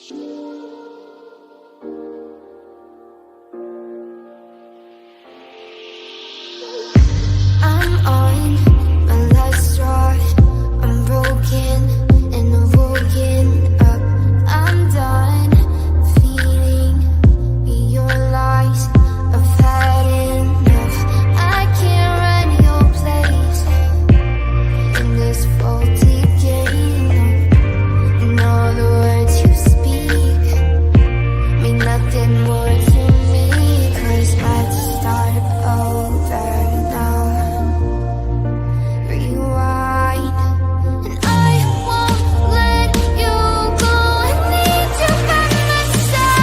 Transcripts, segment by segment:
I'm on my last straw. I'm broken and I'm woken up. I'm done feeding your lies. I've had enough. I can't run your place in this faulty game. And all the words you speak mean nothing more to me. 'Cause let's start over now. Rewind. And I won't let you go. I need you by my side.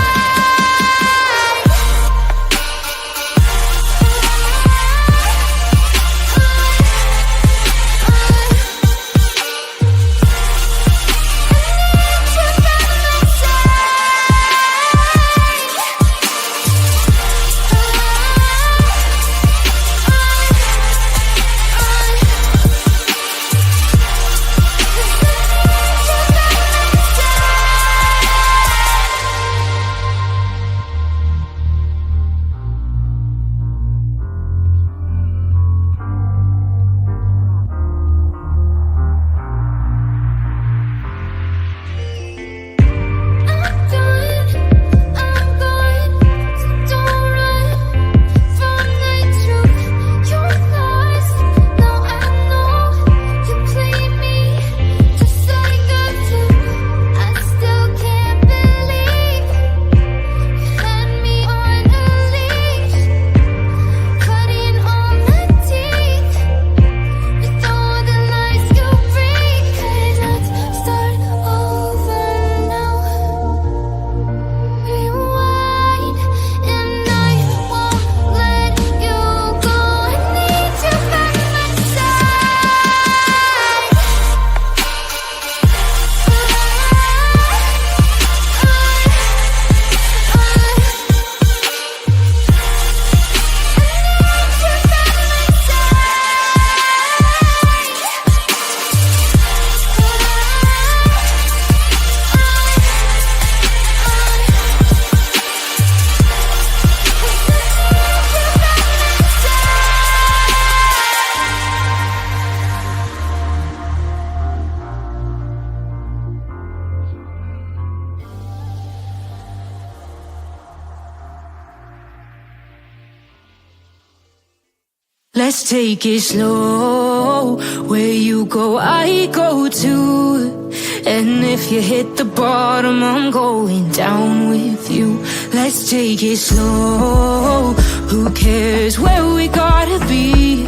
Let's take it slow. Where you go, I go too. And if you hit the bottom, I'm going down with you. Let's take it slow. Who cares where we gotta be?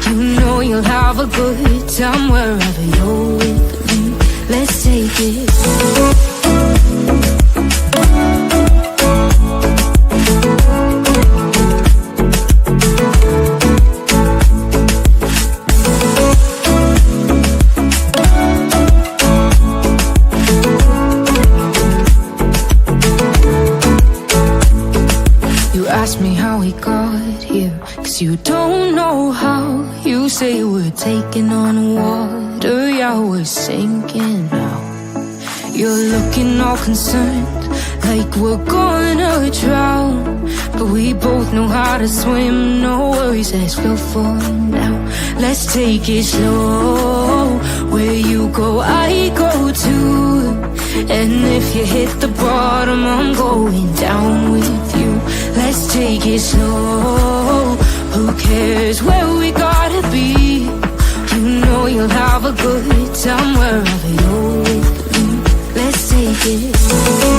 You know you'll have a good time wherever you're with me. Let's take it slow. Ask me how we got here, 'cause you don't know how. You say we're taking on water, yeah, we're sinking now. You're looking all concerned, like we're gonna drown. But we both know how to swim, no worries, let's go for now. Let's take it slow. Where you go, I go too. And if you hit the bottom, I'm going down with you. Let's take it slow. Who cares where we gotta be? You know you'll have a good time wherever you're with me. Let's take it slow.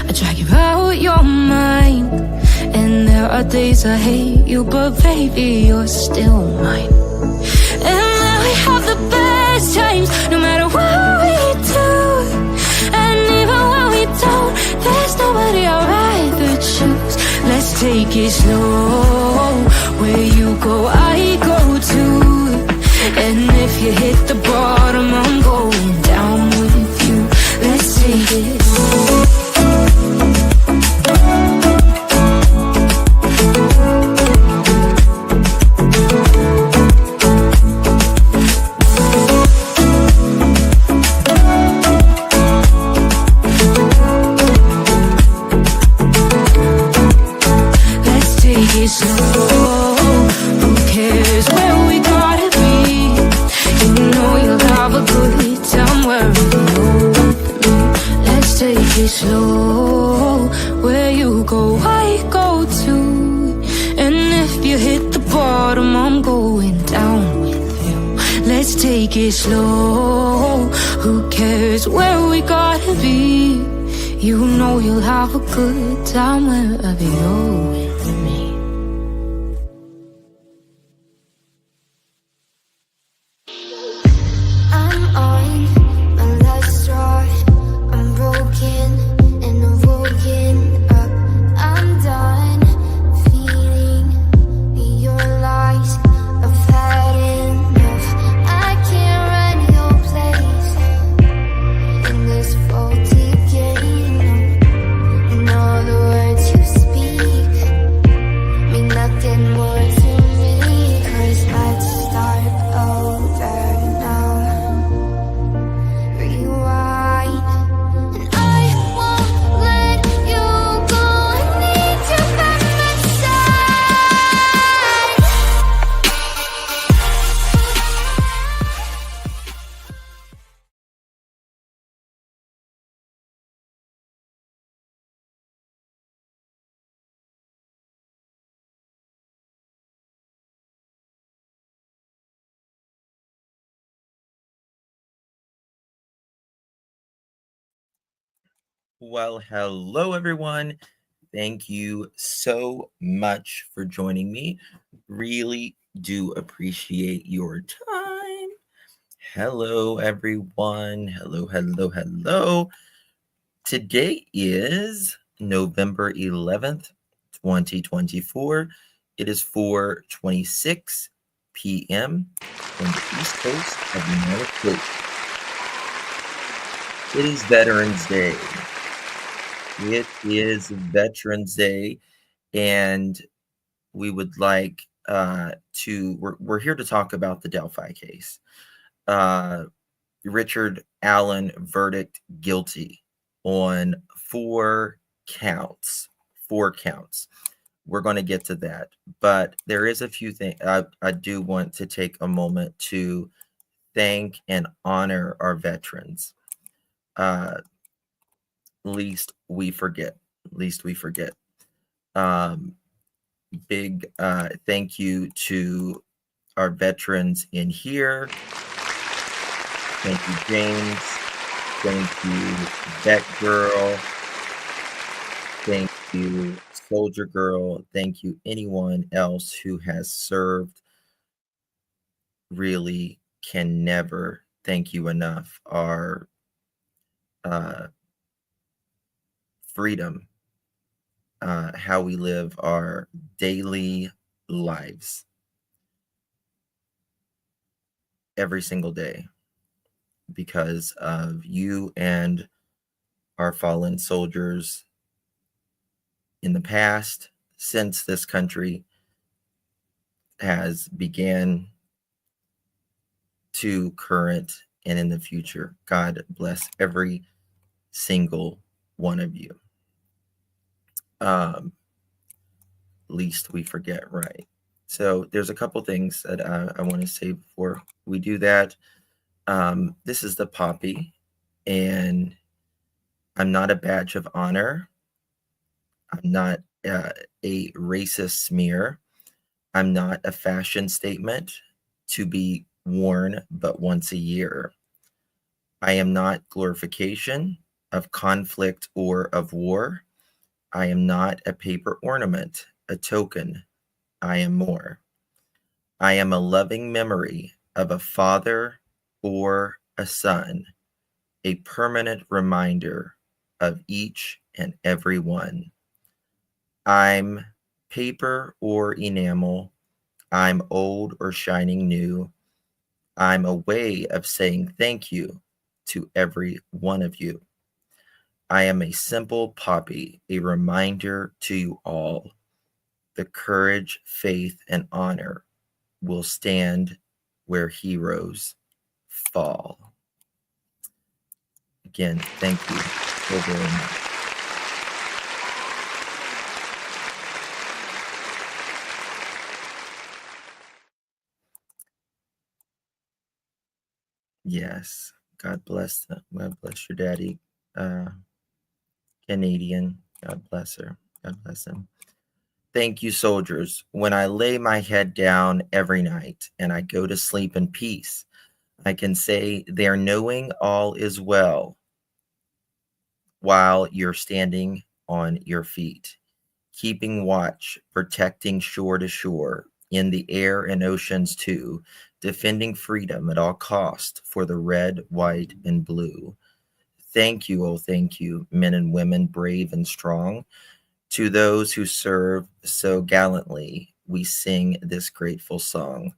I drag you out your mind, and there are days I hate you, but baby, you're still mine. And then we have the best times, no matter what we do. And even when we don't, there's nobody I'd rather choose. Let's take it slow. Where you go, I go too. cares where we gotta be? You know you'll have a good time wherever you're with me. Let's take it slow. Where you go, I go too. And if you hit the bottom, I'm going down with you. Let's take it slow. Who cares where we gotta be? You know you'll have a good time wherever you're with me. I'm on my last straw. I'm broken and I'm woken up. I'm done feeling your lies. I've had enough. I can't run your place in this faulty game. And all the words you speak mean nothing more to me. 'Cause let's start over now. Rewind. And I won't let you go. I need you by my side. Well, hello everyone. Thank you so much for joining me. Really do appreciate your time. Hello everyone. Hello, hello, hello. Today is November 11th, 2024. It is 4:26 p.m. on the East Coast of the United States. It is Veterans Day. It is Veterans Day, and we would like we're here to talk about the Delphi case. Richard Allen verdict guilty on 4 counts. 4 counts. We're going to get to that, but there is a few things I do want to take a moment to thank and honor our veterans. Least we forget. Big thank you to our veterans in here. Thank you, James. Thank you, Vet Girl. Thank you, Soldier Girl. Thank you, anyone else who has served. Really can never thank you enough. Our freedom, how we live our daily lives every single day because of you and our fallen soldiers in the past, since this country has began to current and in the future. God bless every single one of you. Least we forget, right? So there's a couple things that I want to say before we do that. This is the poppy, and I'm not a badge of honor. I'm not a racist smear. I'm not a fashion statement to be worn but once a year. I am not glorification of conflict or of war. I am not a paper ornament, a token. I am more. I am a loving memory of a father or a son, a permanent reminder of each and every one. I'm paper or enamel. I'm old or shining new. I'm a way of saying thank you to every one of you. I am a simple poppy, a reminder to you all. The courage, faith, and honor will stand where heroes fall. Again, thank you so very much. Yes. God bless them. God bless your daddy, Canadian. God bless her. God bless him. Thank you, soldiers. When I lay my head down every night and I go to sleep in peace, I can say they're knowing all is well while you're standing on your feet, keeping watch, protecting shore to shore, in the air and oceans too, defending freedom at all cost for the red, white, and blue. Thank you, oh, thank you, men and women, brave and strong. To those who serve so gallantly, we sing this grateful song.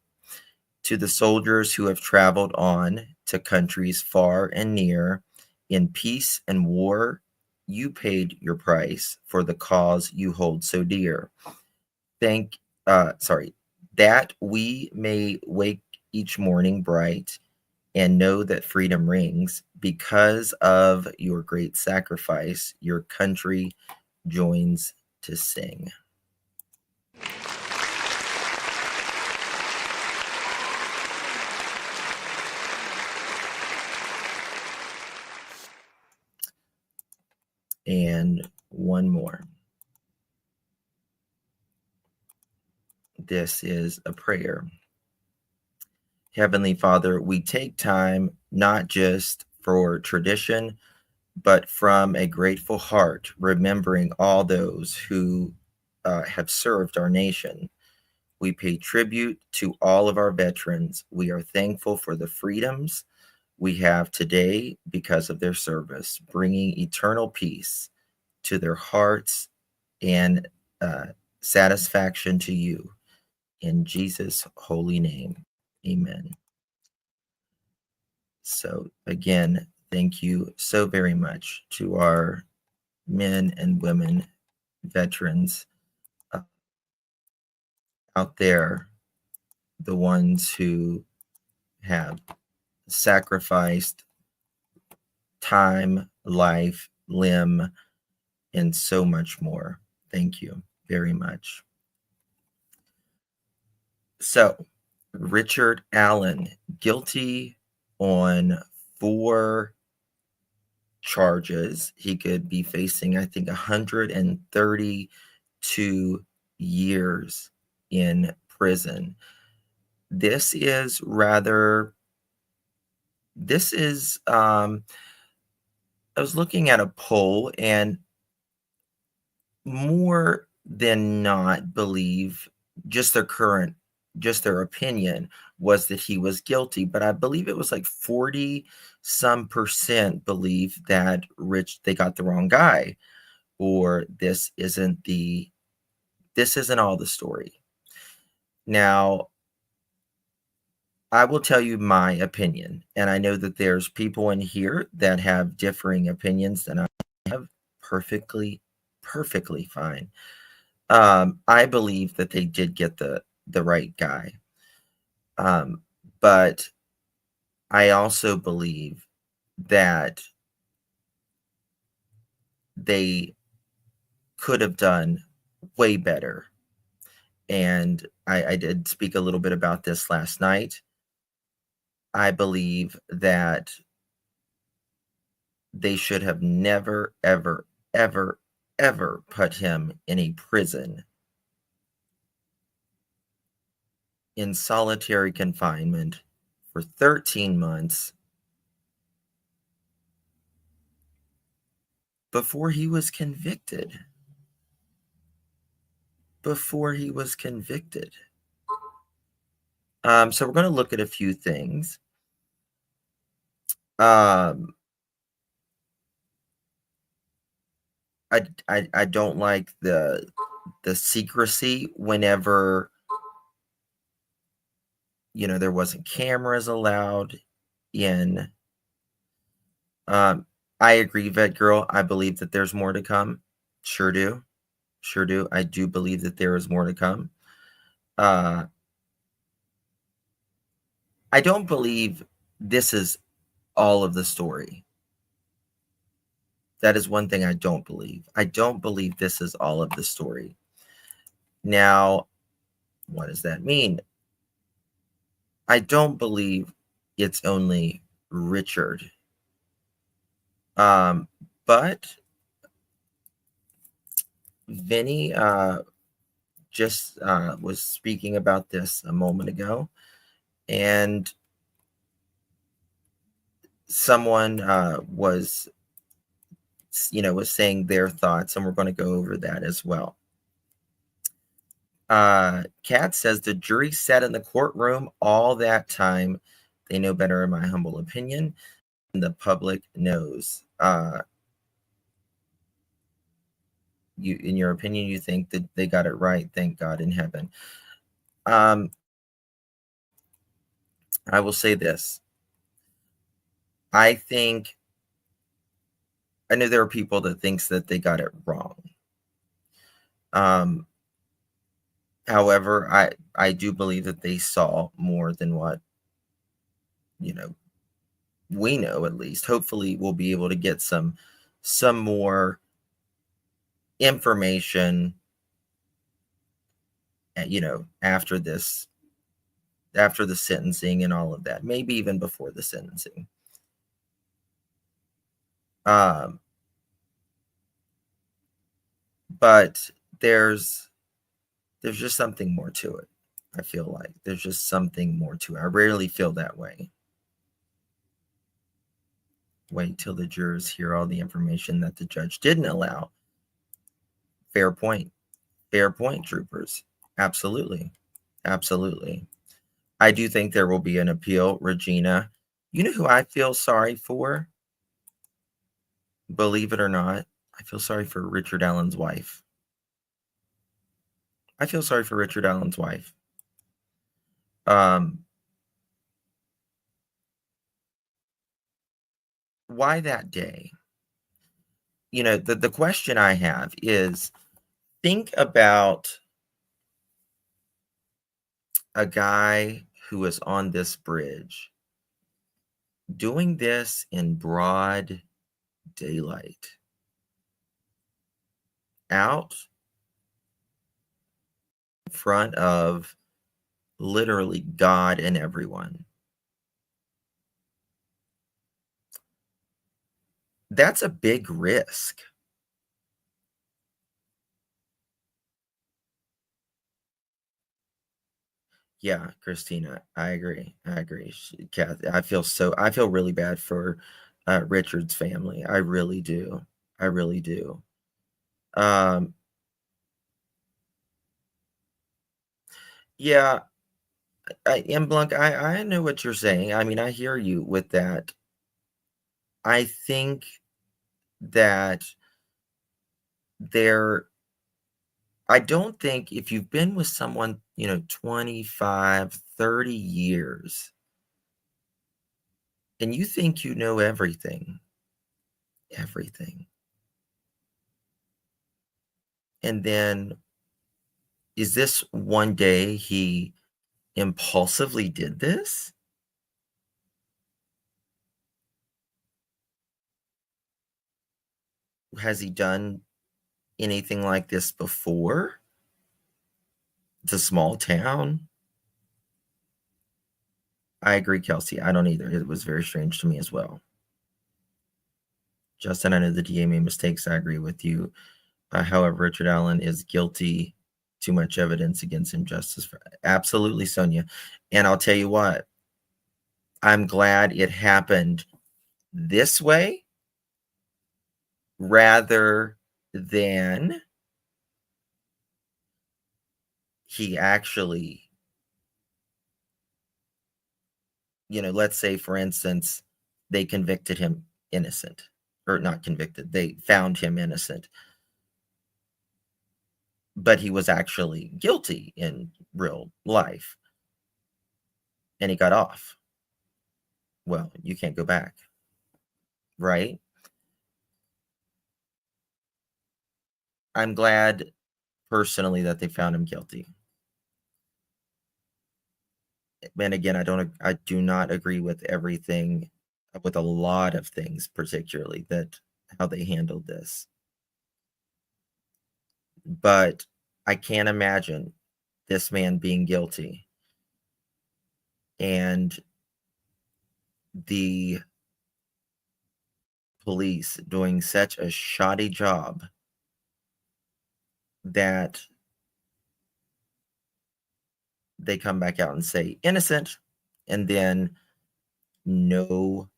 To the soldiers who have traveled on to countries far and near, in peace and war, you paid your price for the cause you hold so dear. Thank, sorry, that we may wake each morning bright and know that freedom rings because of your great sacrifice. Your country joins to sing. And one more. This is a prayer. Heavenly Father, we take time not just for tradition, but from a grateful heart, remembering all those who have served our nation. We pay tribute to all of our veterans. We are thankful for the freedoms we have today because of their service, bringing eternal peace to their hearts and satisfaction to you. In Jesus' holy name, amen. So, again, thank you so very much to our men and women veterans out there, the ones who have sacrificed time, life, limb, and so much more. Thank you very much. So, Richard Allen, guilty on 4 charges. He could be facing, I think, 132 years in prison. This is I was looking at a poll, and more than not believe just their opinion was that he was guilty, but I believe it was like 40 some percent believe that they got the wrong guy, or this isn't all the story. Now, I will tell you my opinion, and I know that there's people in here that have differing opinions than I have. Perfectly fine. I believe that they did get the right guy. But I also believe that they could have done way better. And I did speak a little bit about this last night. I believe that they should have never, ever, ever, ever put him in a prison in solitary confinement for 13 months before he was convicted. So we're going to look at a few things. I don't like the secrecy whenever there wasn't cameras allowed in. I agree, Vet Girl. I believe that there's more to come. Sure do. I do believe that there is more to come. I don't believe this is all of the story. That is one thing I don't believe. I don't believe this is all of the story. Now, what does that mean? I don't believe it's only Richard. But Vinny just was speaking about this a moment ago, and someone was saying their thoughts, and we're going to go over that as well. Kat says the jury sat in the courtroom all that time. They know better, in my humble opinion. And the public knows. In your opinion, you think that they got it right? Thank God in heaven. I will say this. I know there are people that thinks that they got it wrong. However, I do believe that they saw more than what, we know, at least. Hopefully we'll be able to get some more information, after the sentencing and all of that, maybe even before the sentencing. But there's just something more to it. I feel like there's just something more to it. I rarely feel that way. Wait till the jurors hear all the information that the judge didn't allow. Fair point. Fair point, troopers. Absolutely. Absolutely. I do think there will be an appeal, Regina. You know who I feel sorry for? Believe it or not, I feel sorry for Richard Allen's wife. I feel sorry for Richard Allen's wife. Why that day? The question I have is, think about a guy who is on this bridge doing this in broad daylight, out in front of literally God and everyone. That's a big risk. Yeah, Christina, I agree. Kathy, I feel really bad for Richard's family. I really do. I really do. Yeah, M. Blanc, I know what you're saying. I mean, I hear you with that. I think that I don't think if you've been with someone, 25, 30 years, and you think you know everything, and then is this one day he impulsively did this? Has he done anything like this before? It's a small town. I agree, Kelsey. I don't either. It was very strange to me as well. Justin, I know the DA made mistakes. I agree with you. However, Richard Allen is guilty. Too much evidence against him. Absolutely, Sonia. And I'll tell you what, I'm glad it happened this way rather than he actually, let's say, for instance, they convicted him innocent, or not convicted, they found him innocent, but he was actually guilty in real life and he got off. Well, you can't go back, right? I'm glad personally that they found him guilty. And again, I do not agree with everything, with a lot of things, particularly how they handled this. But I can't imagine this man being guilty and the police doing such a shoddy job that they come back out and say innocent, and then nobody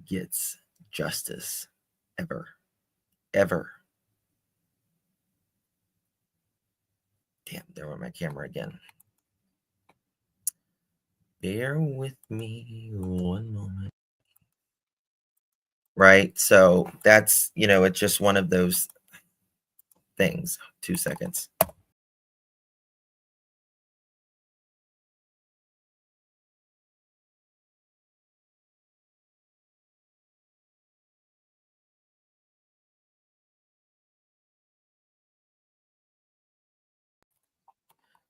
gets justice ever. Damn, there went my camera again. Bear with me one moment. Right? So that's, it's just one of those things. 2 seconds.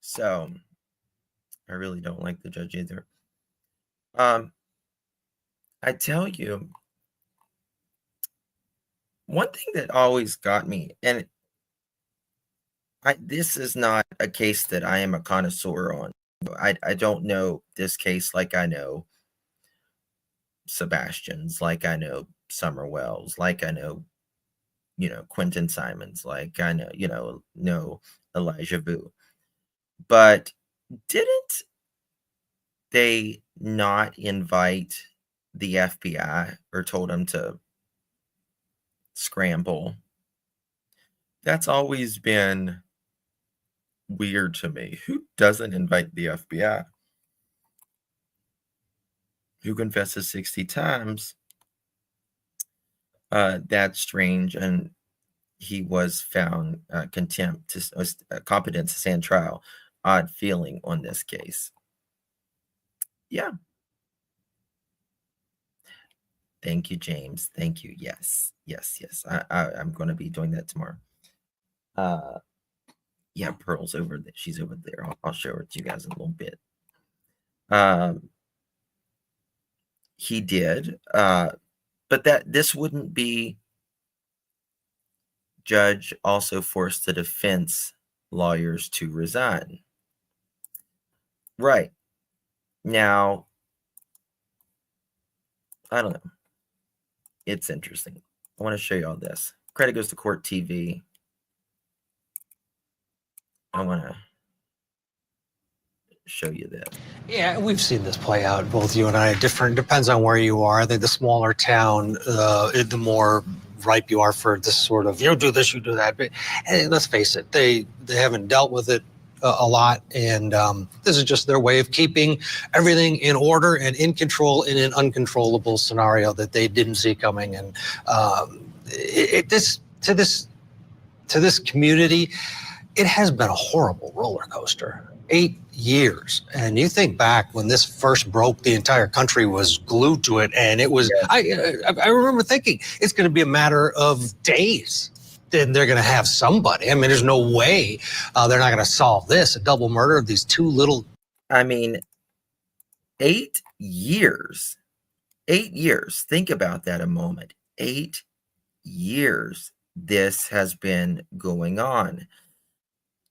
So I really don't like the judge either. I tell you, one thing that always got me, and this is not a case that I am a connoisseur on. I don't know this case like I know Sebastian's, like I know Summer Wells, like I know, Quentin Simons, like I know Elijah Vu. But didn't they not invite the FBI or told them to scramble? That's always been weird to me. Who doesn't invite the FBI? Who confesses 60 times? That's strange. And he was found competent to stand trial. Odd feeling on this case. Yeah. Thank you, James. Thank you. Yes. I'm going to be doing that tomorrow. Yeah, Pearl's over there. She's over there. I'll show her to you guys in a little bit. He did, but this wouldn't be judge also forced the defense lawyers to resign. Right. Now, I don't know. It's interesting. I want to show you all this. Credit goes to Court TV. I want to show you this. Yeah, we've seen this play out, both you and I. Depends on where you are. I think the smaller town, the more ripe you are for this sort of, you do this, you do that. But let's face it, they haven't dealt with it a lot, and this is just their way of keeping everything in order and in control in an uncontrollable scenario that they didn't see coming. And to this community, it has been a horrible roller coaster. 8 years. And you think back when this first broke, the entire country was glued to it. And it was, yes. I remember thinking it's going to be a matter of days. Then they're going to have somebody. I mean, there's no way they're not going to solve this, a double murder of these two little. I mean, 8 years. 8 years. Think about that a moment. 8 years this has been going on.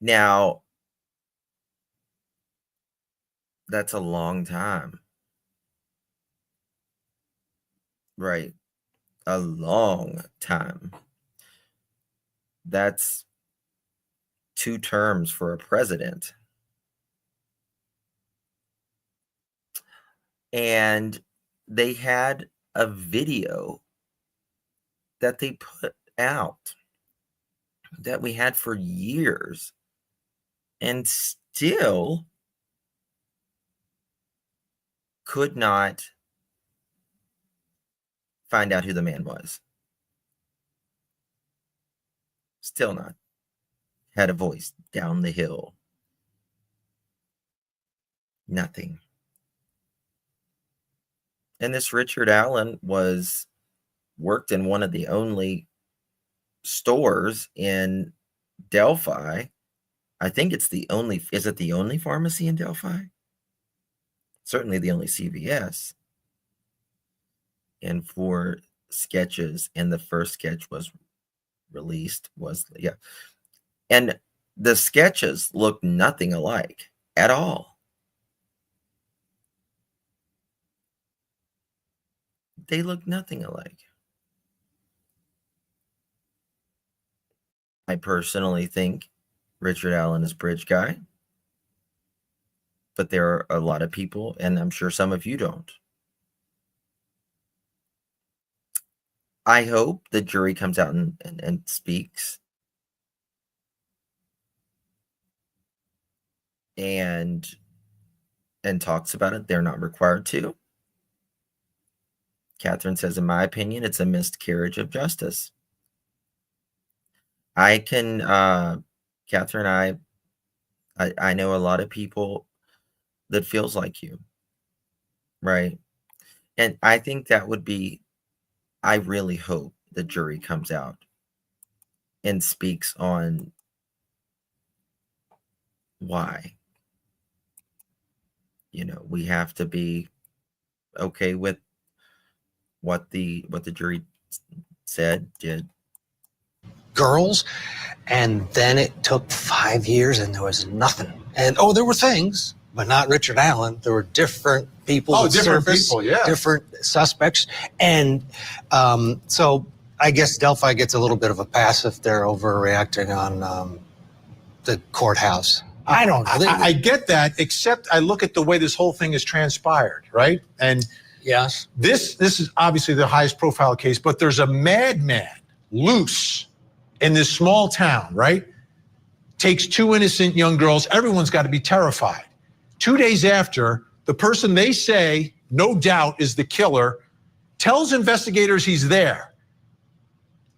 Now, that's a long time. Right. A long time. That's 2 terms for a president. And they had a video that they put out that we had for years, and still could not find out who the man was. Still not. Had a voice down the hill. Nothing. And this Richard Allen worked in one of the only stores in Delphi. I think is it the only pharmacy in Delphi? Certainly the only CVS. And 4 sketches, and the first sketch was released, and the sketches look nothing alike at all. They look nothing alike. I personally think Richard Allen is Bridge Guy, but there are a lot of people, and I'm sure some of you don't. I hope the jury comes out and speaks and talks about it. They're not required to. Catherine says, in my opinion, it's a miscarriage of justice. I can, Catherine, I know a lot of people that feels like you, right? And I think that would be, I really hope the jury comes out and speaks on why. You know, we have to be okay with what the jury said, did. Girls, and then it took 5 years and there was nothing. And there were things, but not Richard Allen. There were different people. Different people, yeah. Different suspects. And so I guess Delphi gets a little bit of a pass if they're overreacting on the courthouse. I don't know. I get that, except I look at the way this whole thing has transpired, right? And yes, this is obviously the highest profile case, but there's a madman loose in this small town, right? Takes 2 innocent young girls. Everyone's got to be terrified. 2 days after, the person they say, no doubt, is the killer, tells investigators he's there.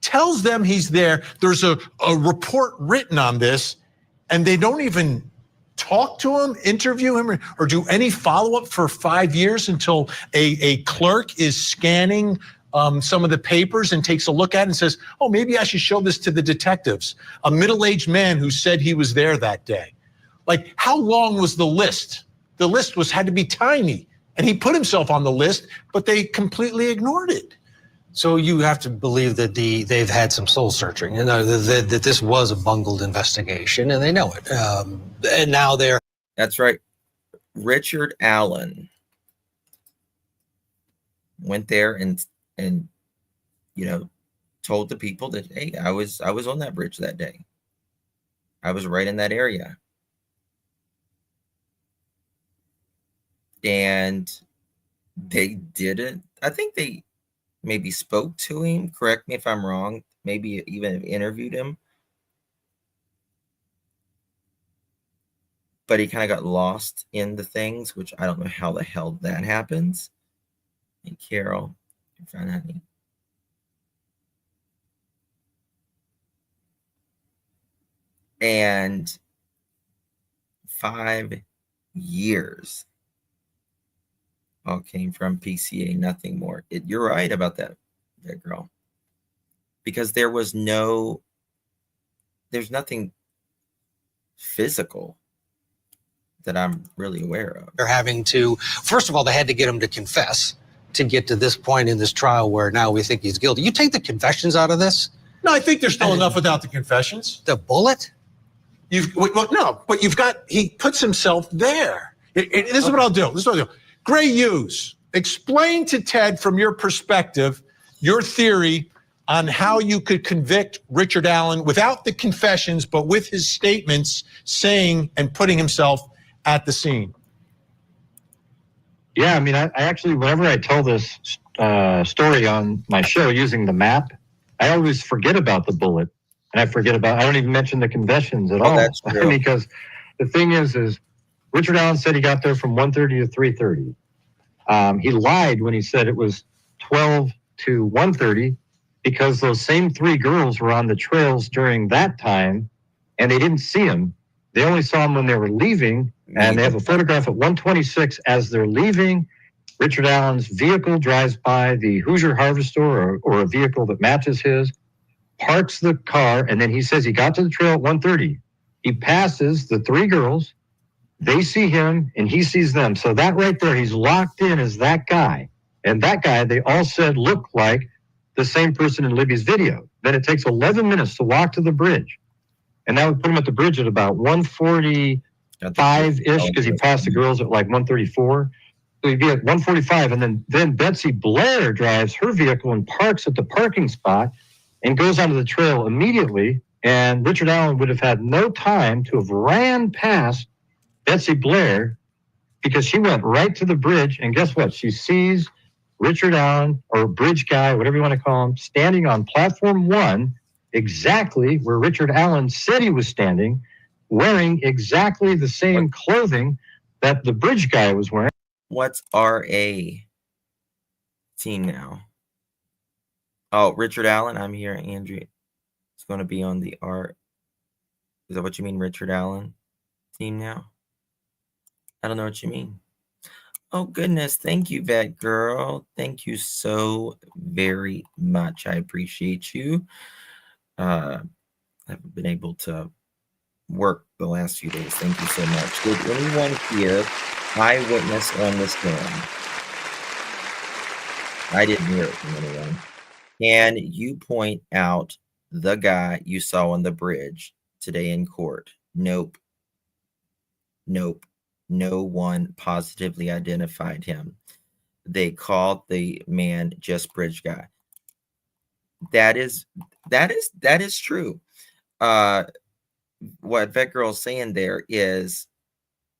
Tells them he's there. There's a report written on this, and they don't even talk to him, interview him, or do any follow-up for 5 years until a clerk is scanning some of the papers and takes a look at it and says, oh, maybe I should show this to the detectives. A middle-aged man who said he was there that day. Like, how long was the list? The list had to be tiny, and he put himself on the list, but they completely ignored it. So you have to believe that they've had some soul searching, and that this was a bungled investigation, and they know it. And now they're... That's right. Richard Allen went there and told the people that, hey, I was on that bridge that day. I was right in that area. And they didn't. I think they maybe spoke to him. Correct me if I'm wrong. Maybe even interviewed him. But he kind of got lost in the things, which I don't know how the hell that happens. And Carol, you find honey. And 5 years all came from PCA, nothing more. You're right about that girl. Because there's nothing physical that I'm really aware of. They're having to, first of all, they had to get him to confess to get to this point in this trial where now we think he's guilty. You take the confessions out of this? No, I think there's still enough without the confessions. The bullet? But you've got, he puts himself there. This is what I'll do. Gray Hughes, explain to Ted from your perspective, your theory on how you could convict Richard Allen without the confessions, but with his statements saying and putting himself at the scene. Yeah, I mean, I actually, whenever I tell this story on my show using the map, I always forget about the bullet. And I don't even mention the confessions at all. That's true. Because the thing is Richard Allen said he got there from 1:30 to 3:30. He lied when he said it was 12 to 1:30 because those same 3 girls were on the trails during that time and they didn't see him. They only saw him when they were leaving, and they have a photograph at 1:26 as they're leaving. Richard Allen's vehicle drives by the Hoosier Harvest Store or a vehicle that matches his, parks the car, and then he says he got to the trail at 1:30. He passes the 3 girls. They see him, and he sees them. So that right there, he's locked in as that guy. And that guy, they all said, looked like the same person in Libby's video. Then it takes 11 minutes to walk to the bridge. And that would put him at the bridge at about 1:45-ish, because he passed the girls at like 1:34. So he'd be at 145, and then Betsy Blair drives her vehicle and parks at the parking spot and goes onto the trail immediately. And Richard Allen would have had no time to have ran past Betsy Blair because she went right to the bridge. And guess what? She sees Richard Allen, or bridge guy, whatever you want to call him, standing on platform 1, exactly where Richard Allen said he was standing, wearing exactly the same clothing that the bridge guy was wearing. What's RA team now? Oh, Richard Allen. I'm here, Andrew. It's going to be on the R. Is that what you mean, Richard Allen team now? I don't know what you mean. Oh, goodness. Thank you, Vet Girl. Thank you so very much. I appreciate you. I haven't been able to work the last few days. Thank you so much. Did anyone here eyewitness on this film? I didn't hear it from anyone. Can you point out the guy you saw on the bridge today in court? Nope. Nope. No one positively identified him. They called the man just bridge guy. That is true. What Vet Girl's saying there is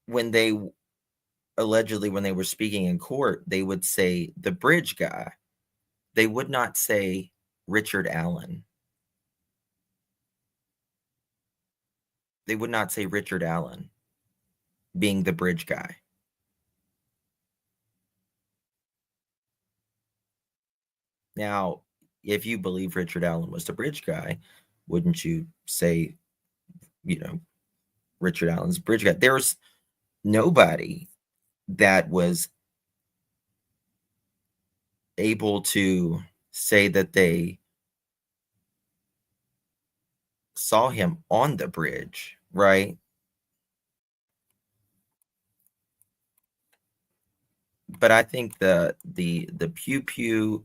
when they were speaking in court, they would say the bridge guy. They would not say Richard Allen. They would not say Richard Allen being the bridge guy. Now, if you believe Richard Allen was the bridge guy, wouldn't you say, Richard Allen's bridge guy? There's nobody that was able to say that they saw him on the bridge, right? But I think the pew pew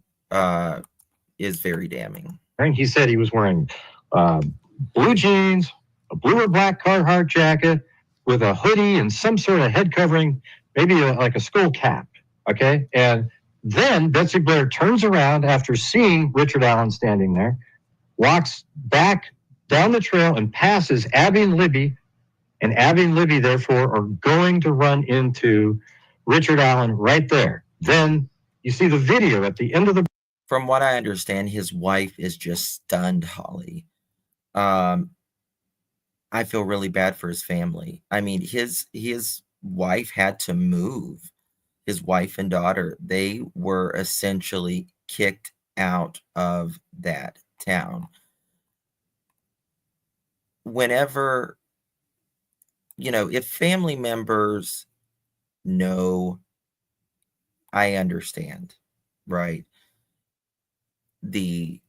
is very damning. He said he was wearing blue jeans, a blue or black Carhartt jacket with a hoodie and some sort of head covering, maybe like a skull cap. Okay. And then Betsy Blair turns around after seeing Richard Allen standing there, walks back down the trail and passes Abby and Libby. And Abby and Libby, therefore, are going to run into Richard Allen right there. Then you see the video at the end of the. From what I understand, his wife is just stunned, Holly. I feel really bad for his family. I mean, his wife had to move. His wife and daughter, they were essentially kicked out of that town. Whenever, if family members know, I understand, right? The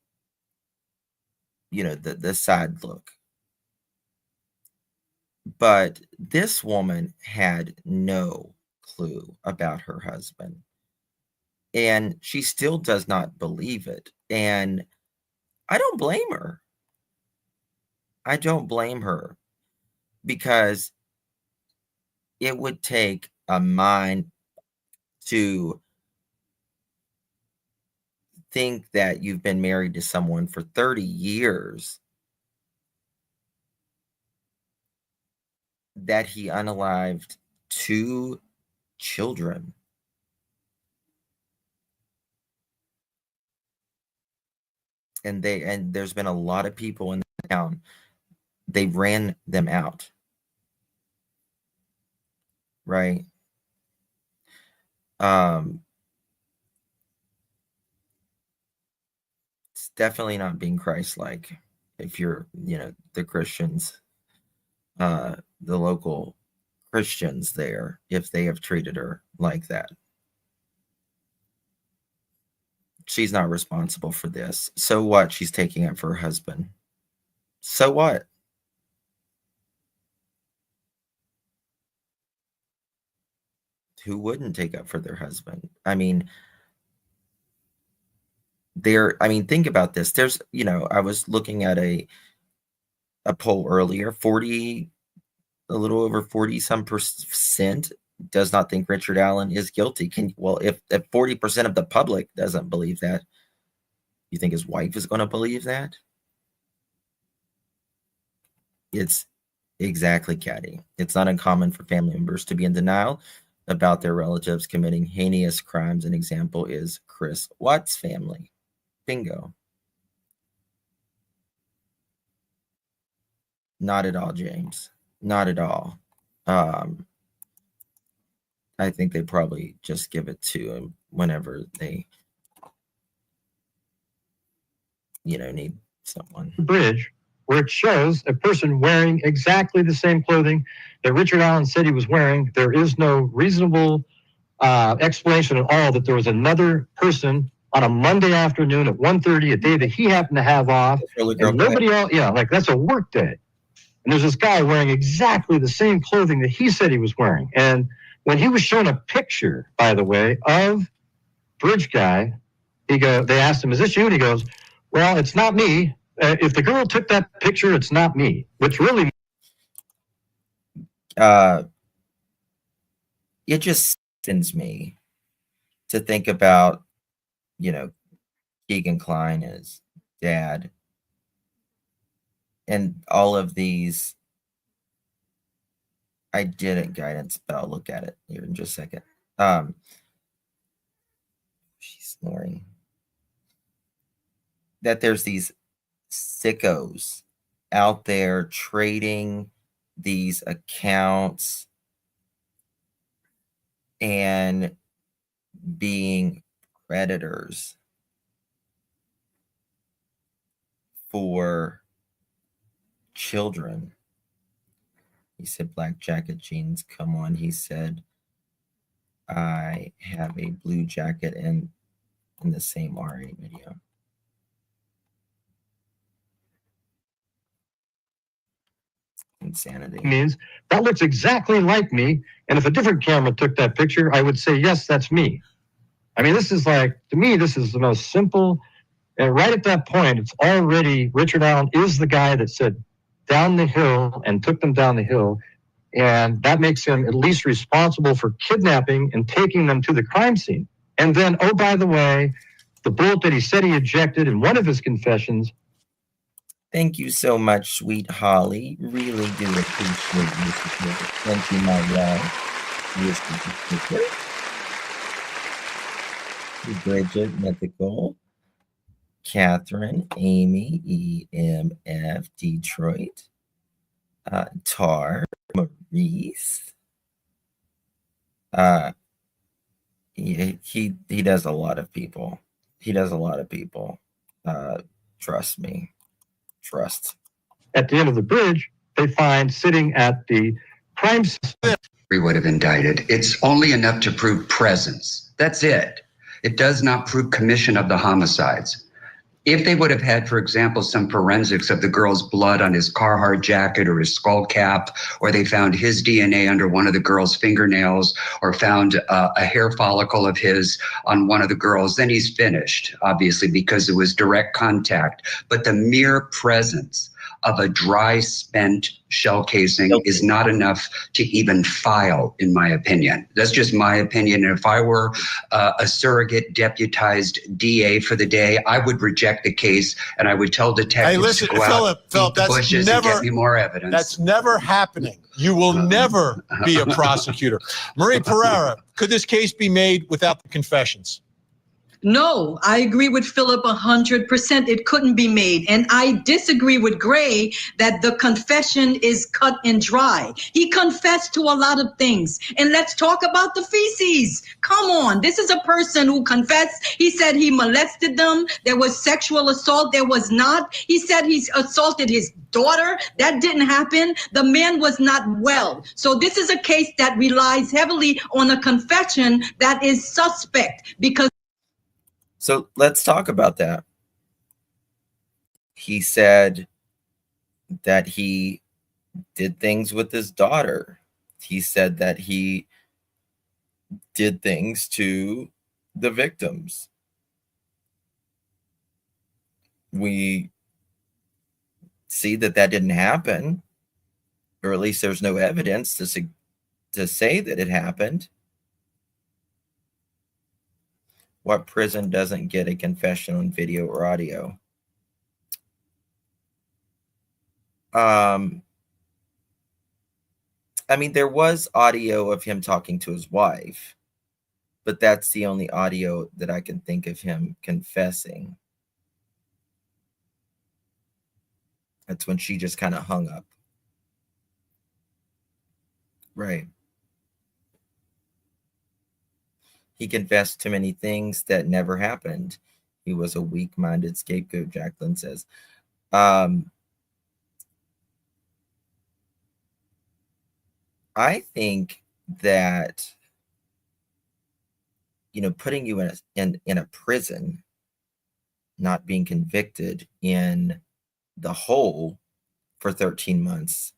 side look. But this woman had no clue about her husband. And she still does not believe it. And I don't blame her. I don't blame her, because it would take a mind to think that you've been married to someone for 30 years, that he unalived 2 children. And there's been a lot of people in the town. They ran them out. Right? It's definitely not being Christ-like if you're, the Christians, the local Christians there, if they have treated her like that. She's not responsible for this. So what? She's taking it for her husband. So what? Who wouldn't take up for their husband? I mean, think about this. There's, I was looking at a poll earlier, a little over 40 some percent does not think Richard Allen is guilty. If 40% of the public doesn't believe that, you think his wife is going to believe that? It's exactly, Caddy. It's not uncommon for family members to be in denial about their relatives committing heinous crimes. An example is Chris Watts' family. Bingo. Not at all, James. Not at all. I think they probably just give it to him whenever they, need someone. Bridge, where it shows a person wearing exactly the same clothing that Richard Allen said he was wearing. There is no reasonable explanation at all that there was another person on a Monday afternoon at 1:30, a day that he happened to have off, and nobody else. Yeah, like that's a work day. And there's this guy wearing exactly the same clothing that he said he was wearing. And when he was shown a picture, by the way, of Bridge Guy, they asked him, "Is this you?" And he goes, "Well, it's not me. If the girl took that picture, it's not me." Which really, it just sends me to think about, Keegan Kline as dad, and all of these. I didn't guidance, but I'll look at it here in just a second. She's snoring. That there's these sickos out there trading these accounts and being predators for children. He said, "Black jacket jeans, come on." He said, "I have a blue jacket," in the same RA video. Insanity. means that looks exactly like me. And if a different camera took that picture, I would say, yes, that's me. I mean, this is like, to me, this is the most simple. And right at that point, it's already Richard Allen is the guy that said down the hill and took them down the hill. And that makes him at least responsible for kidnapping and taking them to the crime scene. And then, oh, by the way, the bullet that he said he ejected in one of his confessions. Thank you so much, sweet Holly. Really do appreciate your support. Thank you, my love. Bridget, Mythical, Catherine, Amy, EMF, Detroit, Tar, Maurice. He does a lot of people. He does a lot of people. Trust me. Trust. At the end of the bridge, they find sitting at the crime scene. We would have indicted. It's only enough to prove presence. That's it. It does not prove commission of the homicides. If they would have had, for example, some forensics of the girl's blood on his Carhartt jacket or his skull cap, or they found his DNA under one of the girl's fingernails, or found a hair follicle of his on one of the girls, then he's finished, obviously, because it was direct contact. But the mere presence of a dry, spent shell casing is not enough to even file, in my opinion. That's just my opinion. And if I were a surrogate deputized DA for the day, I would reject the case and I would tell detectives to go out, Philip, the bushes and get me more evidence. That's never happening. You will never be a prosecutor. Marie Pereira, could this case be made without the confessions? No, I agree with Philip 100%. It couldn't be made. And I disagree with Gray that the confession is cut and dry. He confessed to a lot of things. And let's talk about the feces. Come on. This is a person who confessed. He said he molested them. There was sexual assault. There was not. He said he assaulted his daughter. That didn't happen. The man was not well. So this is a case that relies heavily on a confession that is suspect because. So let's talk about that. He said that he did things with his daughter. He said that he did things to the victims. We see that didn't happen, or at least there's no evidence to to say that it happened. What prison doesn't get a confession on video or audio? I mean, there was audio of him talking to his wife, but that's the only audio that I can think of him confessing. That's when she just kind of hung up. Right. He confessed to many things that never happened. He was a weak-minded scapegoat, Jacqueline says. I think that, putting you in a prison, not being convicted, in the hole for 13 months,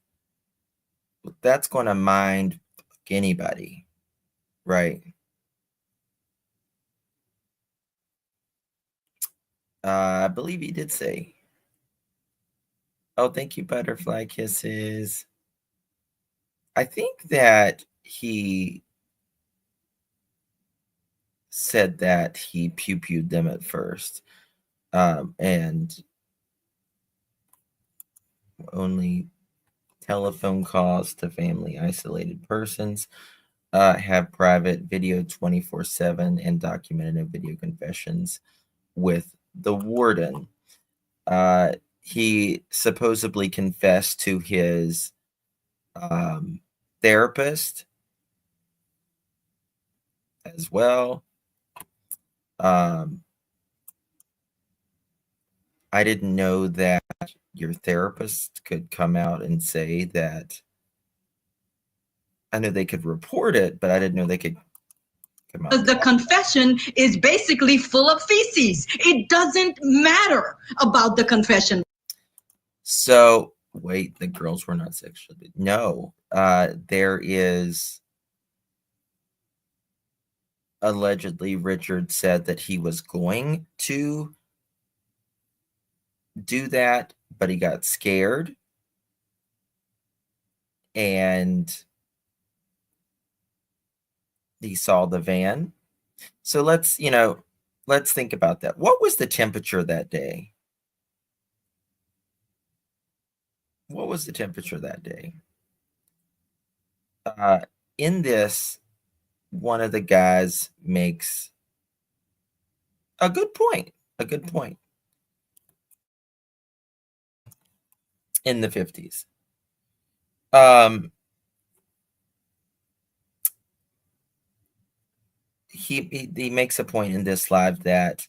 that's going to mind anybody, right? I believe he did say. Oh, thank you, butterfly kisses. I think that he said that he pew-pewed them at first, and only telephone calls to family isolated persons, have private video 24/7 and documented video confessions with the warden. He supposedly confessed to his therapist as well. I didn't know that your therapist could come out and say that. I know they could report it, but I didn't know they could come out. The confession is basically full of feces. It doesn't matter about the confession. So, wait, the girls were not sexually. No, there is. Allegedly, Richard said that he was going to do that, but he got scared. And he saw the van. So let's think about that. What was the temperature that day? What was the temperature that day? In this, one of the guys makes a good point. In the 50s. He makes a point in this live that,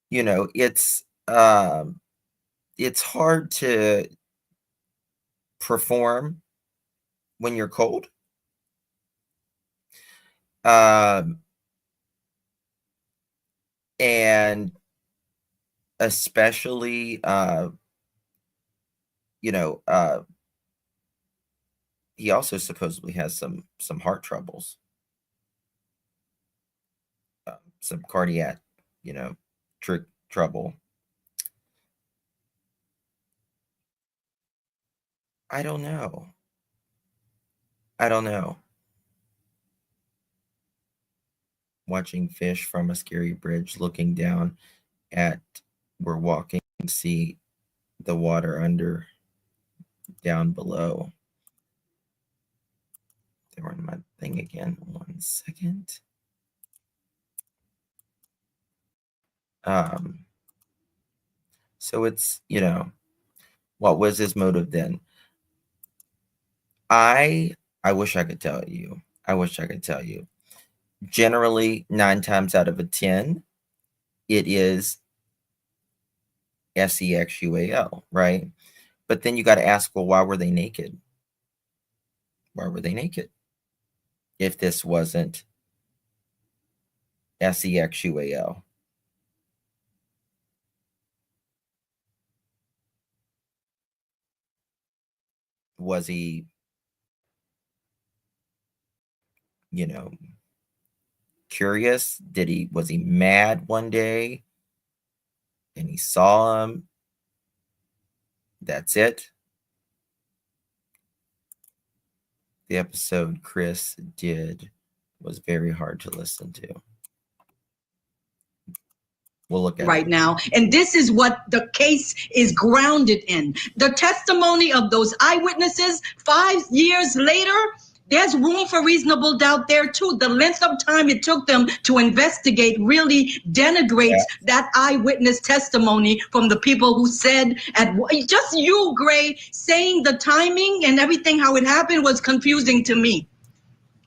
it's hard to perform when you're cold. And especially, he also supposedly has some heart troubles, some cardiac, trouble. I don't know. Watching fish from a scary bridge, looking down at, we're walking, see the water under, down below. They were in my thing again. 1 second. So it's, what was his motive then? I wish I could tell you. Generally, 9 times out of 10, it is sexual, right? But then you got to ask, well, why were they naked? If this wasn't sexual. Was he, curious? Was he mad one day and he saw him? That's it. The episode Chris did was very hard to listen to. We'll look at right it. now. And this is what the case is grounded in. The testimony of those eyewitnesses 5 years later, there's room for reasonable doubt there too. The length of time it took them to investigate really denigrates that eyewitness testimony from the people who said just you, Gray, saying the timing and everything, how it happened was confusing to me.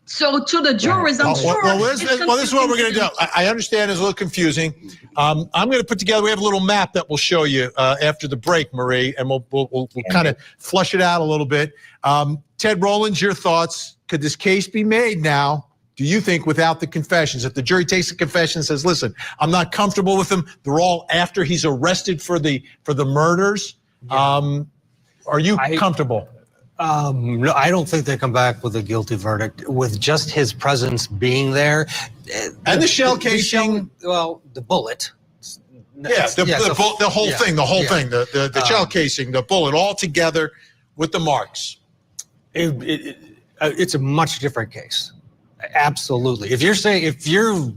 So to the jurors, I'm sure. This is what we're going to do. I understand it's a little confusing. I'm going to put together, we have a little map that we'll show you after the break, Marie, and we'll kind of flush it out a little bit. Ted Rowlands, your thoughts. Could this case be made now, do you think, without the confessions? If the jury takes the confession and says, listen, I'm not comfortable with them. They're all after he's arrested for the murders. Yeah. Are you comfortable? No, I don't think they come back with a guilty verdict with just his presence being there. And the shell casing. The bullet. Yeah, the whole thing, the shell casing, the bullet, all together with the marks. It's a much different case. Absolutely. If you're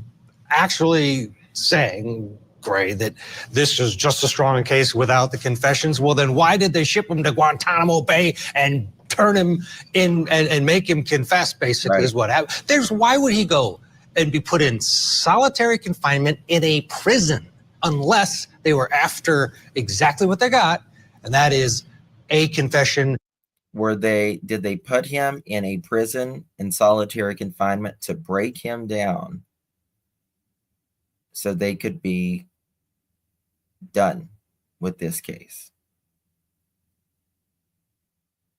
actually saying, Gray, that this is just a strong case without the confessions, well, then why did they ship him to Guantanamo Bay and turn him in and make him confess, basically, is what happened. Why would he go and be put in solitary confinement in a prison unless they were after exactly what they got, and that is a confession. Did they put him in a prison in solitary confinement to break him down so they could be done with this case?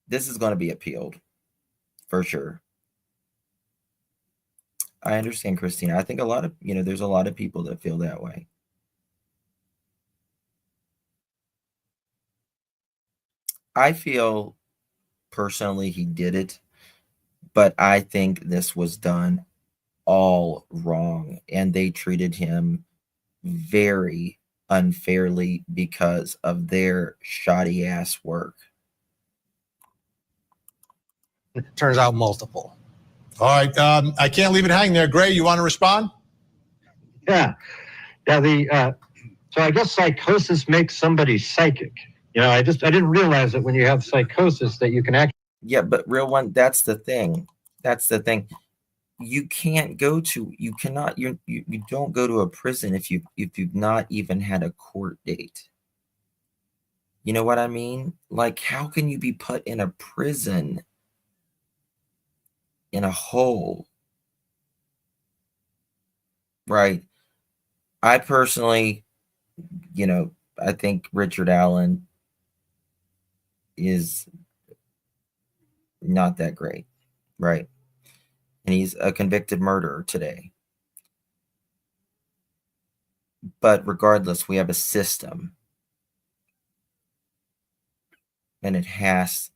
This is going to be appealed for sure. I understand, Christina. I think there's a lot of people that feel that way. I feel personally he did it, but I think this was done all wrong, and they treated him very unfairly because of their shoddy ass work. Turns out multiple. All right, I can't leave it hanging there. Gray, you want to respond? Yeah. So I guess psychosis makes somebody psychic. I didn't realize that when you have psychosis that you can actually. Yeah, but real one, that's the thing. You don't go to a prison if you've not even had a court date. You know what I mean? Like, how can you be put in a prison in a hole? Right. I personally, I think Richard Allen is not that great, right? And he's a convicted murderer today. But regardless, we have a system, and it's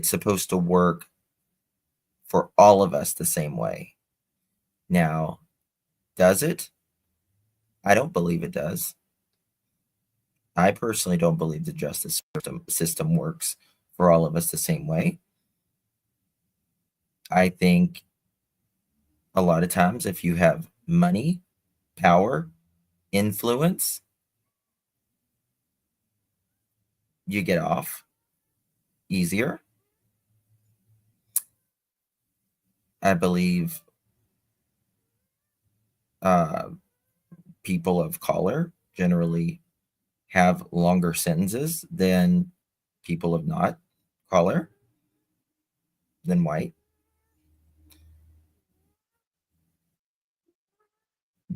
supposed to work for all of us the same way. Now, does it? I don't believe it does. I personally don't believe the justice system works for all of us the same way. I think a lot of times if you have money, power, influence, you get off easier. I believe people of color generally have longer sentences than people of not color, than white.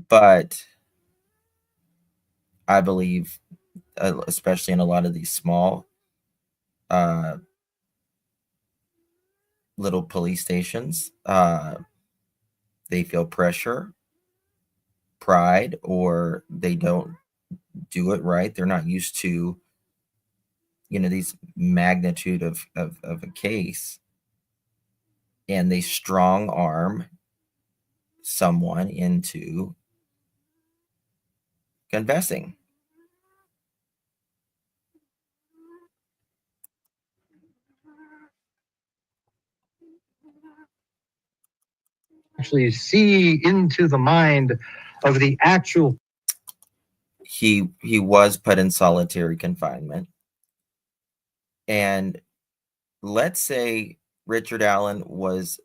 But I believe, especially in a lot of these small little police stations, they feel pressure, pride, or they don't do it right. They're not used to, these magnitude of a case, and they strong arm someone into confessing. actually see into the mind of the actual. He was put in solitary confinement. And let's say Richard Allen was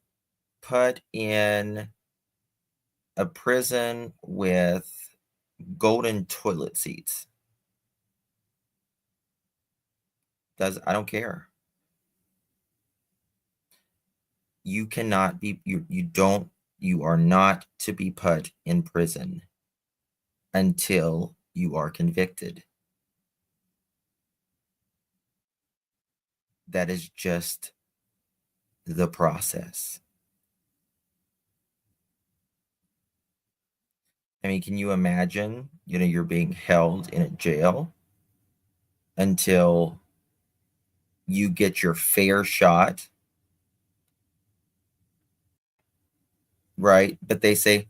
put in a prison with golden toilet seats. I don't care. You cannot be, you are not to be put in prison until you are convicted. That is just the process. I mean, can you imagine, you're being held in a jail until you get your fair shot, right? But they say,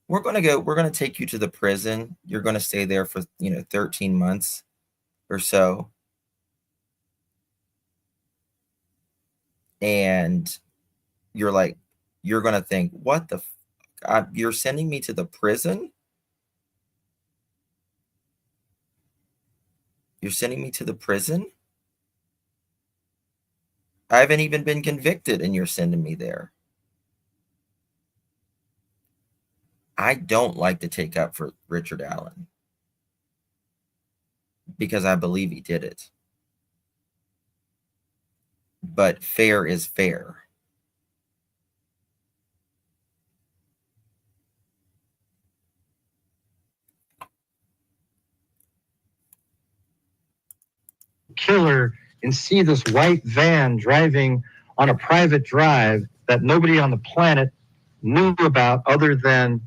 we're going to take you to the prison. You're going to stay there for, 13 months or so. And you're like, you're going to think, what the you're sending me to the prison? You're sending me to the prison? I haven't even been convicted and you're sending me there. I don't like to take up for Richard Allen because I believe he did it. But fair is fair. Killer and see this white van driving on a private drive that nobody on the planet knew about other than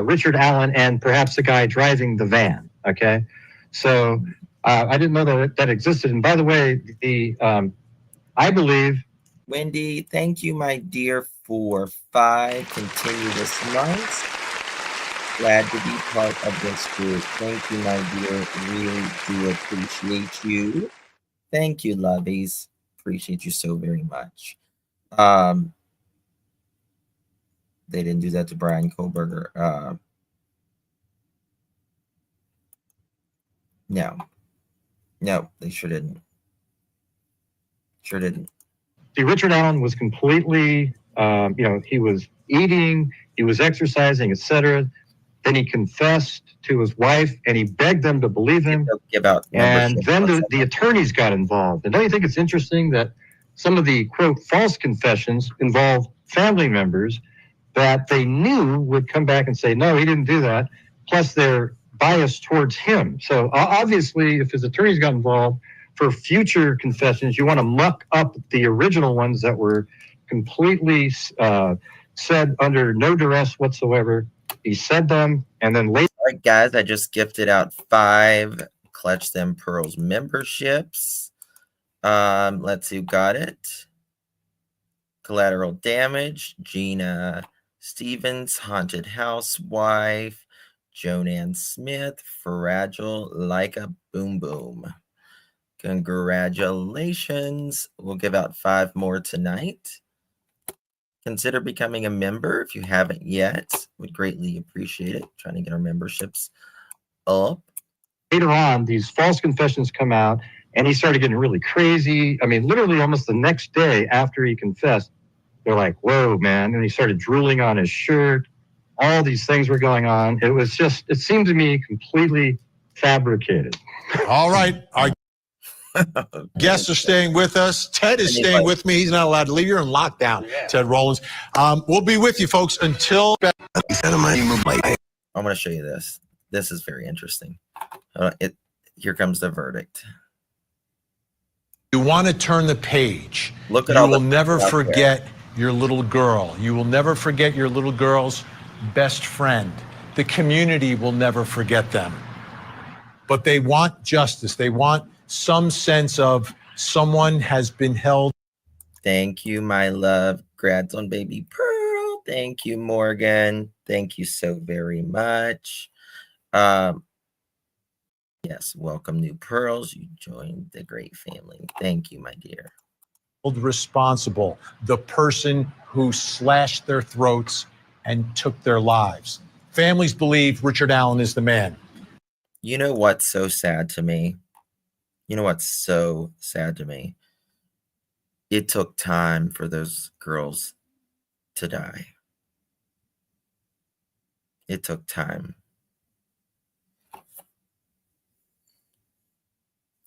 Richard Allen and perhaps the guy driving the van. Okay, so I didn't know that existed. And by the way, I believe, Wendy, thank you, my dear, for 5 continuous months. Glad to be part of this group. Thank you, my dear. Really do appreciate you. Thank you, lovies. Appreciate you so very much. They didn't do that to Brian Kohlberger. No, they sure didn't. Sure didn't. See, Richard Allen was completely, he was eating, he was exercising, etc. Then he confessed to his wife and he begged them to believe him. Give out and then the attorneys got involved. And don't you think it's interesting that some of the, quote, false confessions involve family members that they knew would come back and say, no, he didn't do that. Plus they're biased towards him. So obviously, if his attorneys got involved for future confessions, you want to muck up the original ones that were completely said under no duress whatsoever. He said them, and then later. All right, guys, I just gifted out 5 Clutch Them Pearls memberships. Let's see who got it. Collateral Damage, Gina Stevens, Haunted Housewife, Joan Ann Smith, Fragile Like a Boom Boom. Congratulations. We'll give out 5 more tonight. Consider becoming a member if you haven't yet. Would greatly appreciate it. Trying to get our memberships up. Later on, these false confessions come out, and he started getting really crazy. I mean, literally almost the next day after he confessed, they're like, whoa, man. And he started drooling on his shirt. All these things were going on. It was just, it seemed to me completely fabricated. All right. Our guests are staying with us. Ted is staying with me. He's not allowed to leave. You're in lockdown, Ted Rollins. We'll be with you folks until. I'm going to show you this. This is very interesting. Here comes the verdict. You want to turn the page. Look at you all will the never forget your little girl. You will never forget your little girl's best friend. The community will never forget them. But they want justice. They want some sense of someone has been held. Thank you, my love. Grads on baby Pearl. Thank you, Morgan. Thank you so very much. Yes, welcome, new pearls. You joined the great family. Thank you, my dear. Responsible. The person who slashed their throats and took their lives. Families believe Richard Allen is the man. You know what's so sad to me? You know what's so sad to me? It took time for those girls to die. It took time.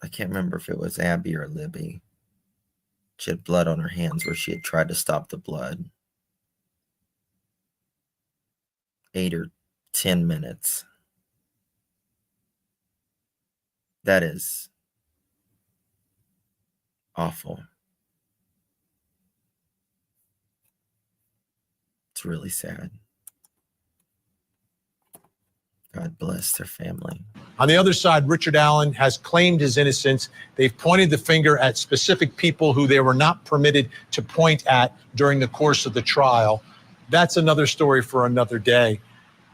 I can't remember if it was Abby or Libby. She had blood on her hands where she had tried to stop the blood. 8 or 10 minutes. That is awful. It's really sad. God bless their family. On the other side, Richard Allen has claimed his innocence. They've pointed the finger at specific people who they were not permitted to point at during the course of the trial. That's another story for another day.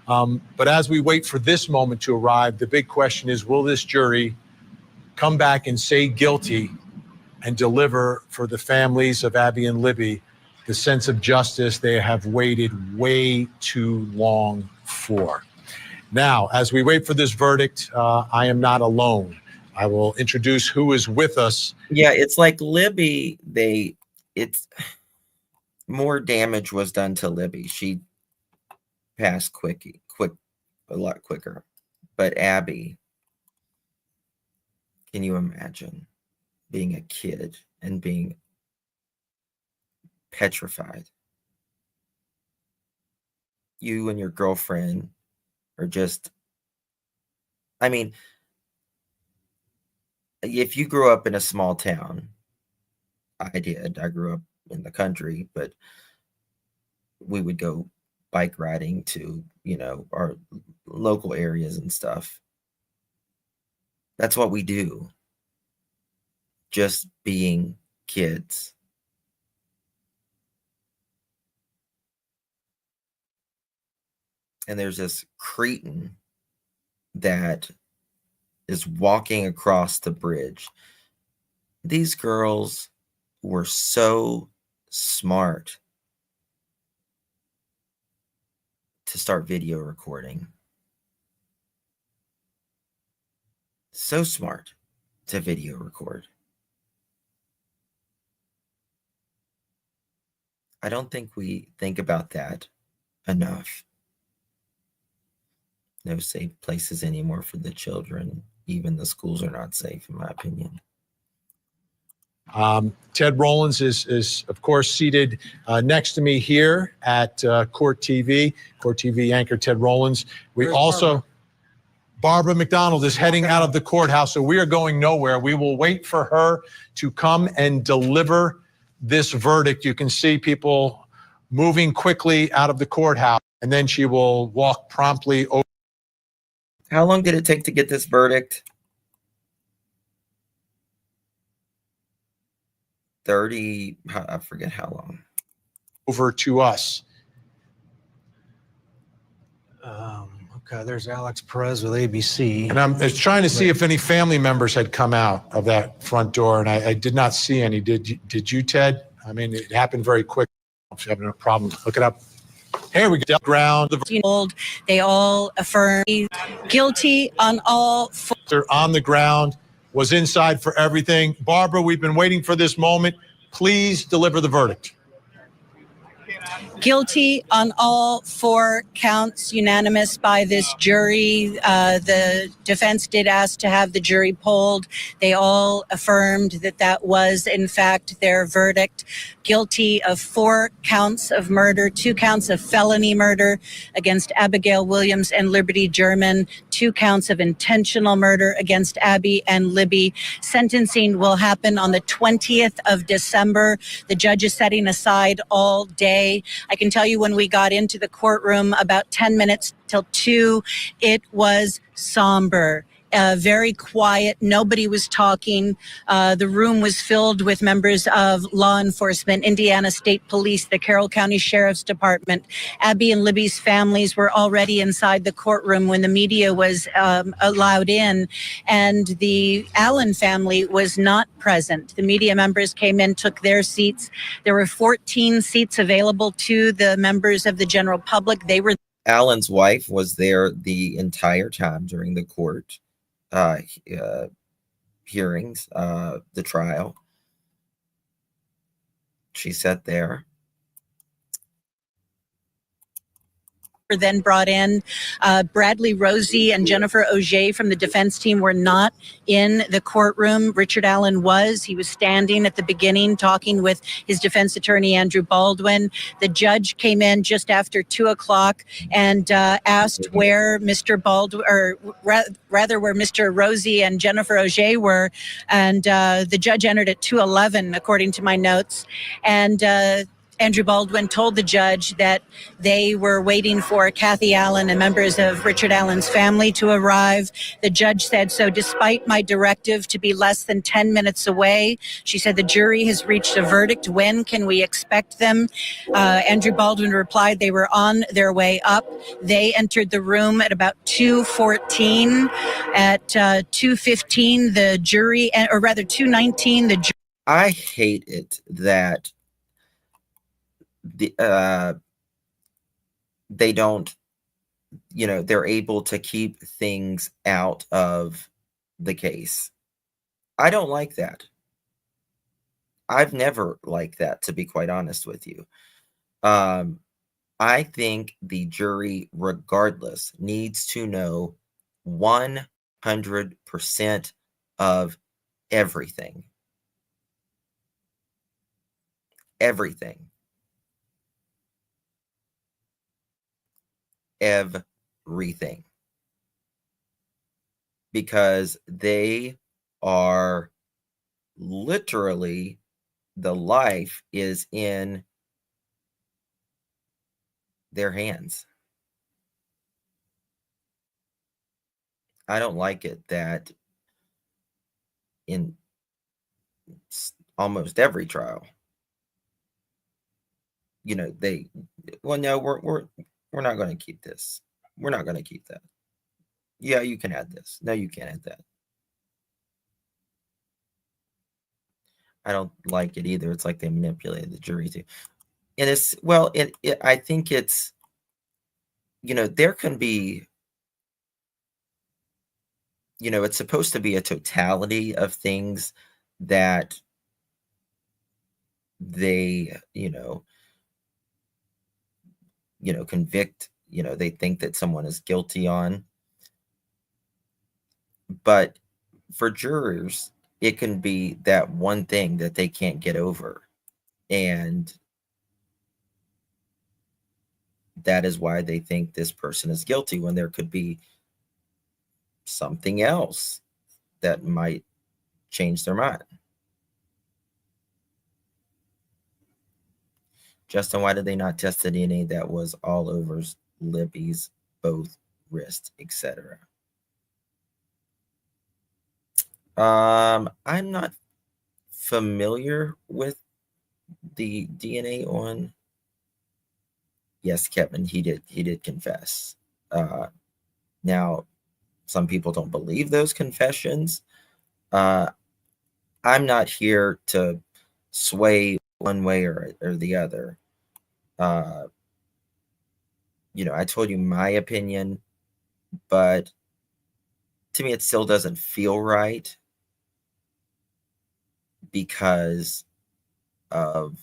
But as we wait for this moment to arrive, the big question is, will this jury come back and say guilty and deliver for the families of Abby and Libby the sense of justice they have waited way too long for? Now, as we wait for this verdict, I am not alone. I will introduce who is with us. Yeah, it's like Libby, it's more damage was done to Libby. She passed a lot quicker. But Abby, can you imagine being a kid and being petrified? You and your girlfriend are just, I mean, if you grew up in a small town, I did. I grew up in the country, but we would go bike riding to, our local areas and stuff. That's what we do. Just being kids. And there's this cretin that is walking across the bridge. These girls were so smart to start video recording. So smart to video record. I don't think we think about that enough. No safe places anymore for the children. Even the schools are not safe, in my opinion. Ted Rollins is of course, seated next to me here at Court TV. Court TV anchor Ted Rollins. Barbara McDonald is heading out of the courthouse, so we are going nowhere. We will wait for her to come and deliver this verdict. You can see people moving quickly out of the courthouse, and then she will walk promptly over. How long did it take to get this verdict? 30, I forget how long. Over to us. Okay, there's Alex Perez with ABC. And I'm trying to see if any family members had come out of that front door, and I did not see any. Did you, Ted? I mean, it happened very quick. If you have no problem, look it up. Here we go. Ground. They all affirm guilty on all. They're on the ground. Was inside for everything. Barbara, we've been waiting for this moment. Please deliver the verdict. Guilty on all 4 counts, unanimous by this jury. The defense did ask to have the jury polled. They all affirmed that was, in fact, their verdict. Guilty of 4 counts of murder, 2 counts of felony murder against Abigail Williams and Liberty German, 2 counts of intentional murder against Abby and Libby. Sentencing will happen on the 20th of December. The judge is setting aside all day. I can tell you when we got into the courtroom about 10 minutes till 2, it was somber. very quiet. Nobody was talking. The room was filled with members of law enforcement, Indiana State Police, the Carroll County Sheriff's Department. Abby and Libby's families were already inside the courtroom when the media was allowed in, and the Allen family was not present. The media members came in, took their seats. There were 14 seats available to the members of the general public. They were Allen's wife was there the entire time during the court hearings, the trial. She sat there. Then brought in. Bradley Rosie and Jennifer Auger from the defense team were not in the courtroom. Richard Allen was. He was standing at the beginning talking with his defense attorney, Andrew Baldwin. The judge came in just after 2 o'clock and asked where Mr. Baldwin, or rather where Mr. Rosie and Jennifer Auger were. And the judge entered at 2:11, according to my notes. And Andrew Baldwin told the judge that they were waiting for Kathy Allen and members of Richard Allen's family to arrive. The judge said, so despite my directive to be less than 10 minutes away, she said, the jury has reached a verdict. When can we expect them? Andrew Baldwin replied they were on their way up. They entered the room at about 2:14. At 2:15, the jury, or rather 2:19, the jury. I hate it that they don't, they're able to keep things out of the case. I don't like that. I've never liked that, to be quite honest with you. I think the jury, regardless, needs to know 100% of everything. Everything. Everything, because they are literally, the life is in their hands. I don't like it that in almost every trial, we're not going to keep this. We're not going to keep that. Yeah, you can add this. No, you can't add that. I don't like it either. It's like they manipulated the jury too. And it's, well, I think it's, there can be, it's supposed to be a totality of things that they, convict, they think that someone is guilty on. But for jurors, it can be that one thing that they can't get over. And that is why they think this person is guilty, when there could be something else that might change their mind. Justin, why did they not test the DNA that was all over Libby's both wrists, etc.? I'm not familiar with the DNA on. Yes, Kevin, he did confess. Now, some people don't believe those confessions. I'm not here to sway one way or the other. I told you my opinion, but to me, it still doesn't feel right because of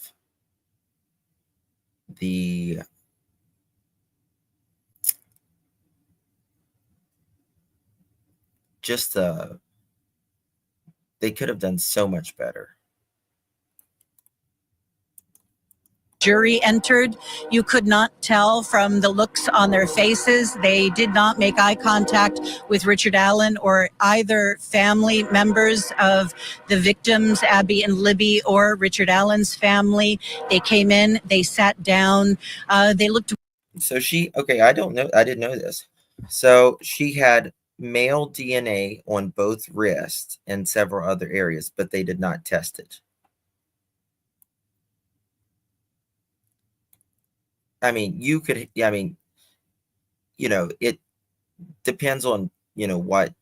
the they could have done so much better. Jury entered. You could not tell from the looks on their faces. They did not make eye contact with Richard Allen or either family members of the victims, Abby and Libby, or Richard Allen's family. They came in, they sat down, they looked. So I don't know. I didn't know this. So she had male DNA on both wrists and several other areas, but they did not test it. I mean, you could, I mean, it depends on, what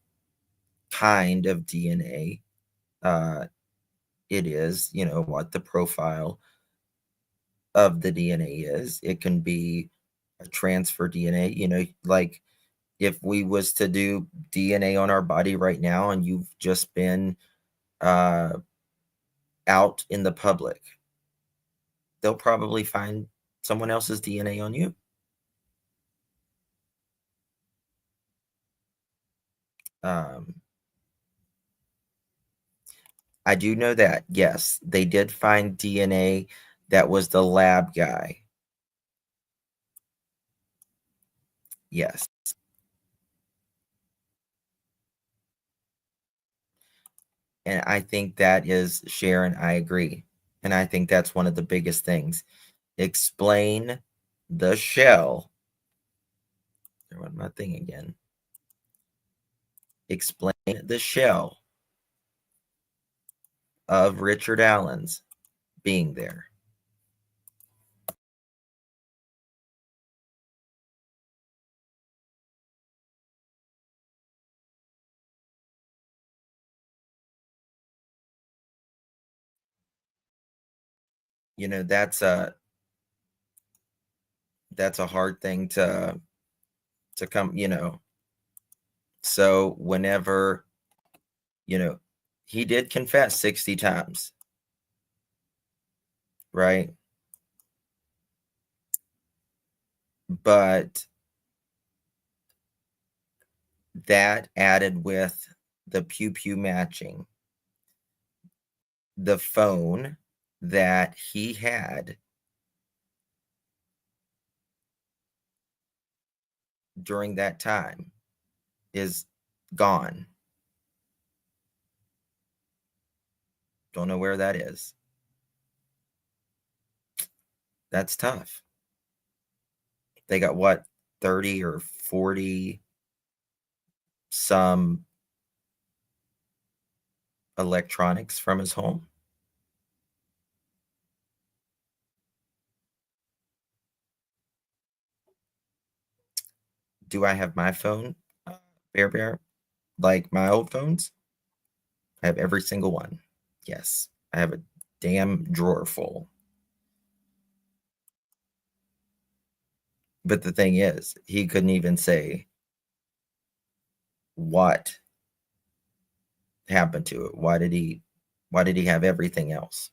kind of DNA it is, what the profile of the DNA is. It can be a transfer DNA, like if we was to do DNA on our body right now and you've just been out in the public, they'll probably find someone else's DNA on you. I do know that, yes, they did find DNA that was the lab guy. Yes. And I think that is, Sharon, I agree. And I think that's one of the biggest things. Explain the shell. There went my thing again. Explain the shell of Richard Allen's being there. That's a hard thing to come, so whenever, he did confess 60 times, right? But that added with the pew pew matching, the phone that he had during that time is gone. Don't know where that is. That's tough. They got what, 30 or 40 some electronics from his home. Do I have my phone, Bear? Like my old phones? I have every single one. Yes, I have a damn drawer full. But the thing is, he couldn't even say what happened to it. Why did he have everything else?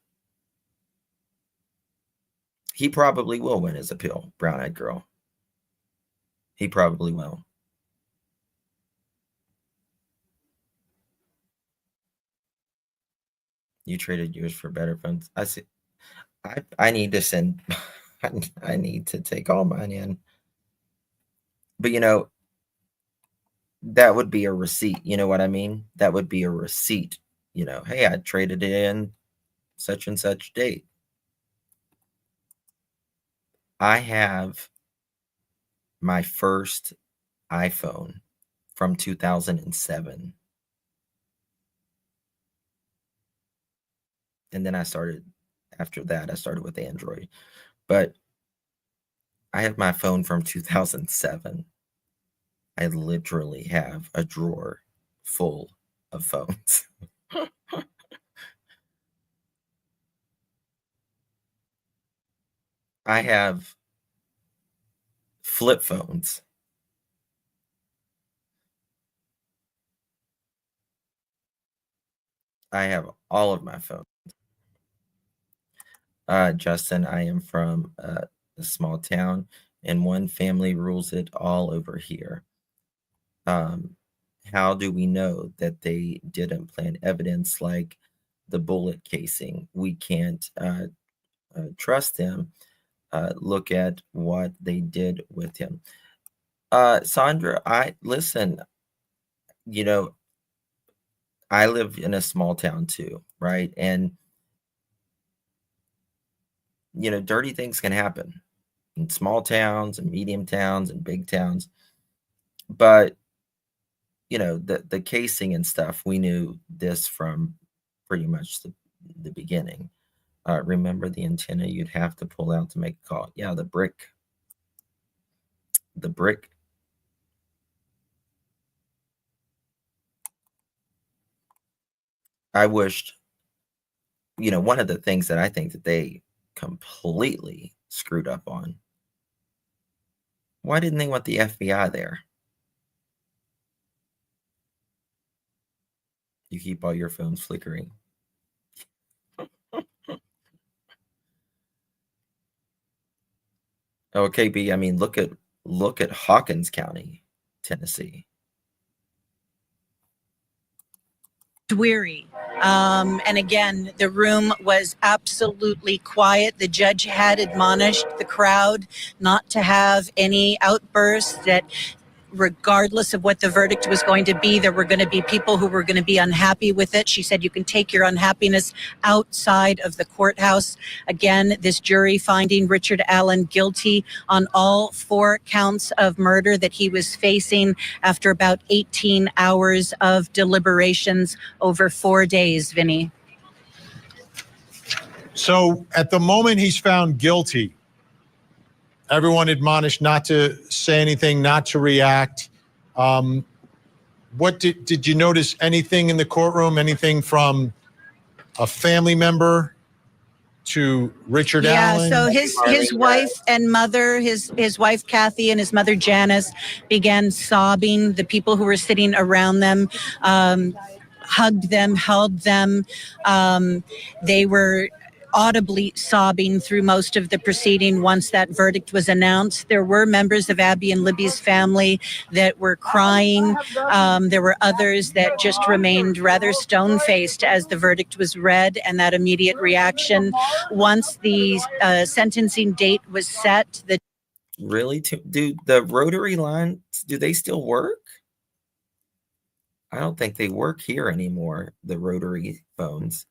He probably will win his appeal, brown-eyed girl. He probably will. You traded yours for better phones. I see. I need to send. I need to take all mine in. But that would be a receipt. You know what I mean? That would be a receipt. Hey, I traded it in such and such date. I have my first iPhone from 2007. And then after that, I started with Android. But I have my phone from 2007. I literally have a drawer full of phones. I have flip phones. I have all of my phones. Justin, I am from a small town, and one family rules it all over here. How do we know that they didn't plant evidence like the bullet casing? We can't trust them. Look at what they did with him. Sandra, listen, I live in a small town too, right? And dirty things can happen in small towns and medium towns and big towns. But you know, the casing and stuff, we knew this from pretty much the beginning. Remember the antenna you'd have to pull out to make a call? Yeah, the brick. The brick. I wished, you know, one of the things that I think that they completely screwed up on. Why didn't they want the FBI there? You keep all your phones flickering. Okay, B. I mean, look at Hawkins County, Tennessee. Weary. And again, the room was absolutely quiet. The judge had admonished the crowd not to have any outbursts, that regardless of what the verdict was going to be, there were going to be people who were going to be unhappy with it. She said, you can take your unhappiness outside of the courthouse. Again, this jury finding Richard Allen guilty on all 4 counts of murder that he was facing after about 18 hours of deliberations over 4 days, Vinny. So at the moment he's found guilty, everyone admonished not to say anything, not to react. What did you notice anything in the courtroom? Anything from a family member to Richard Allen? So his wife and mother, his wife Kathy and his mother Janice began sobbing. The people who were sitting around them hugged them, held them. They were audibly sobbing through most of the proceeding once that verdict was announced. There were members of Abby and Libby's family that were crying. There were others that just remained rather stone-faced as the verdict was read, and that immediate reaction. Once the sentencing date was set, Really? Do the rotary lines, do they still work? I don't think they work here anymore, the rotary phones.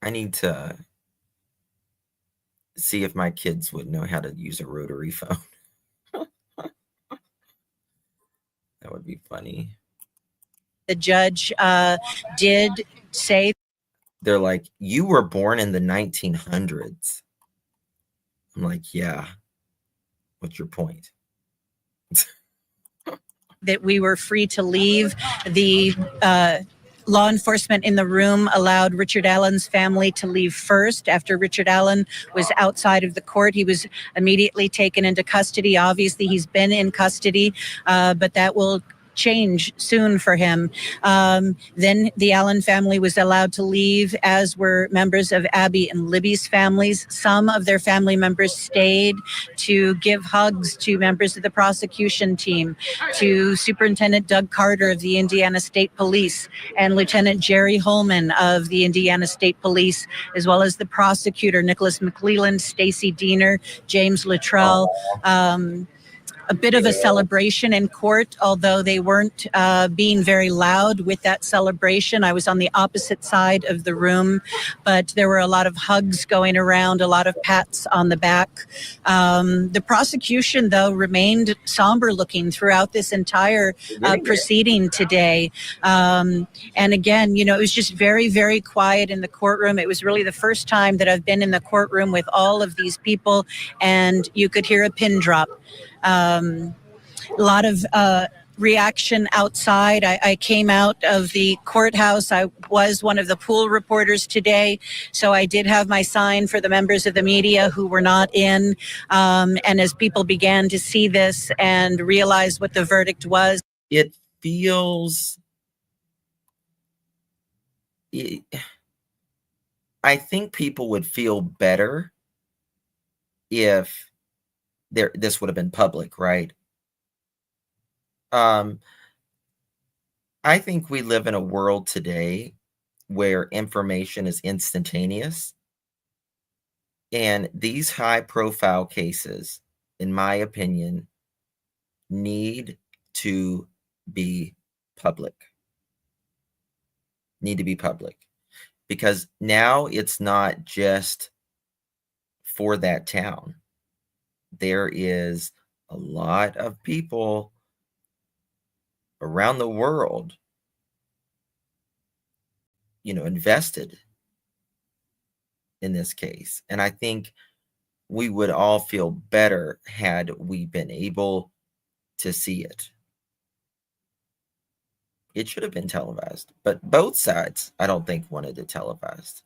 I need to see if my kids would know how to use a rotary phone. That would be funny. the judge did say, They're like, you were born in the 1900s. I'm like, yeah. What's your point? that we were free to leave. The law enforcement in the room allowed Richard Allen's family to leave first. After Richard Allen was outside of the court, he was immediately taken into custody. Obviously, he's been in custody, but that will change soon for him. Then the Allen family was allowed to leave, as were members of Abby and Libby's families. Some of their family members stayed to give hugs to members of the prosecution team, to Superintendent Doug Carter of the Indiana State Police and Lieutenant Jerry Holman of the Indiana State Police, as well as the prosecutor, Nicholas McClelland, Stacy Diener, James Luttrell. A bit of a celebration in court, although they weren't being very loud with that celebration. I was on the opposite side of the room, but there were a lot of hugs going around, a lot of pats on the back. The prosecution, though, remained somber looking throughout this entire proceeding today. And again, it was just very, very quiet in the courtroom. It was really the first time that I've been in the courtroom with all of these people, and you could hear a pin drop. A lot of reaction outside. I came out of the courthouse. I was one of the pool reporters today, so I did have my sign for the members of the media who were not in. And as people began to see this and realize what the verdict was, it feels... I think people would feel better if this would have been public, right? I think we live in a world today where information is instantaneous, and these high-profile cases, in my opinion, need to be public. Because now it's not just for that town. There is a lot of people around the world, invested in this case. And I think we would all feel better had we been able to see it. It should have been televised, but both sides, I don't think, wanted it televised.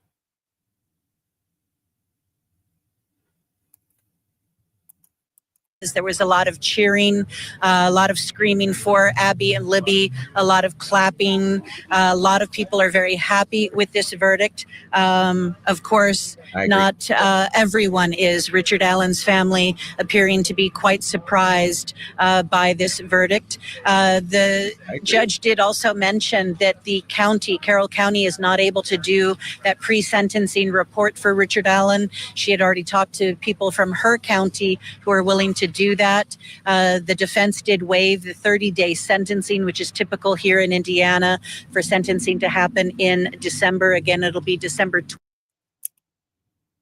There was a lot of cheering, a lot of screaming for Abby and Libby, a lot of clapping. A lot of people are very happy with this verdict. Of course, not everyone is. Richard Allen's family appearing to be quite surprised by this verdict. The judge did also mention that the county, Carroll County, is not able to do that pre-sentencing report for Richard Allen. She had already talked to people from her county who are willing to do that. The defense did waive the 30-day sentencing, which is typical here in Indiana for sentencing to happen in December. Again, it'll be December 20th.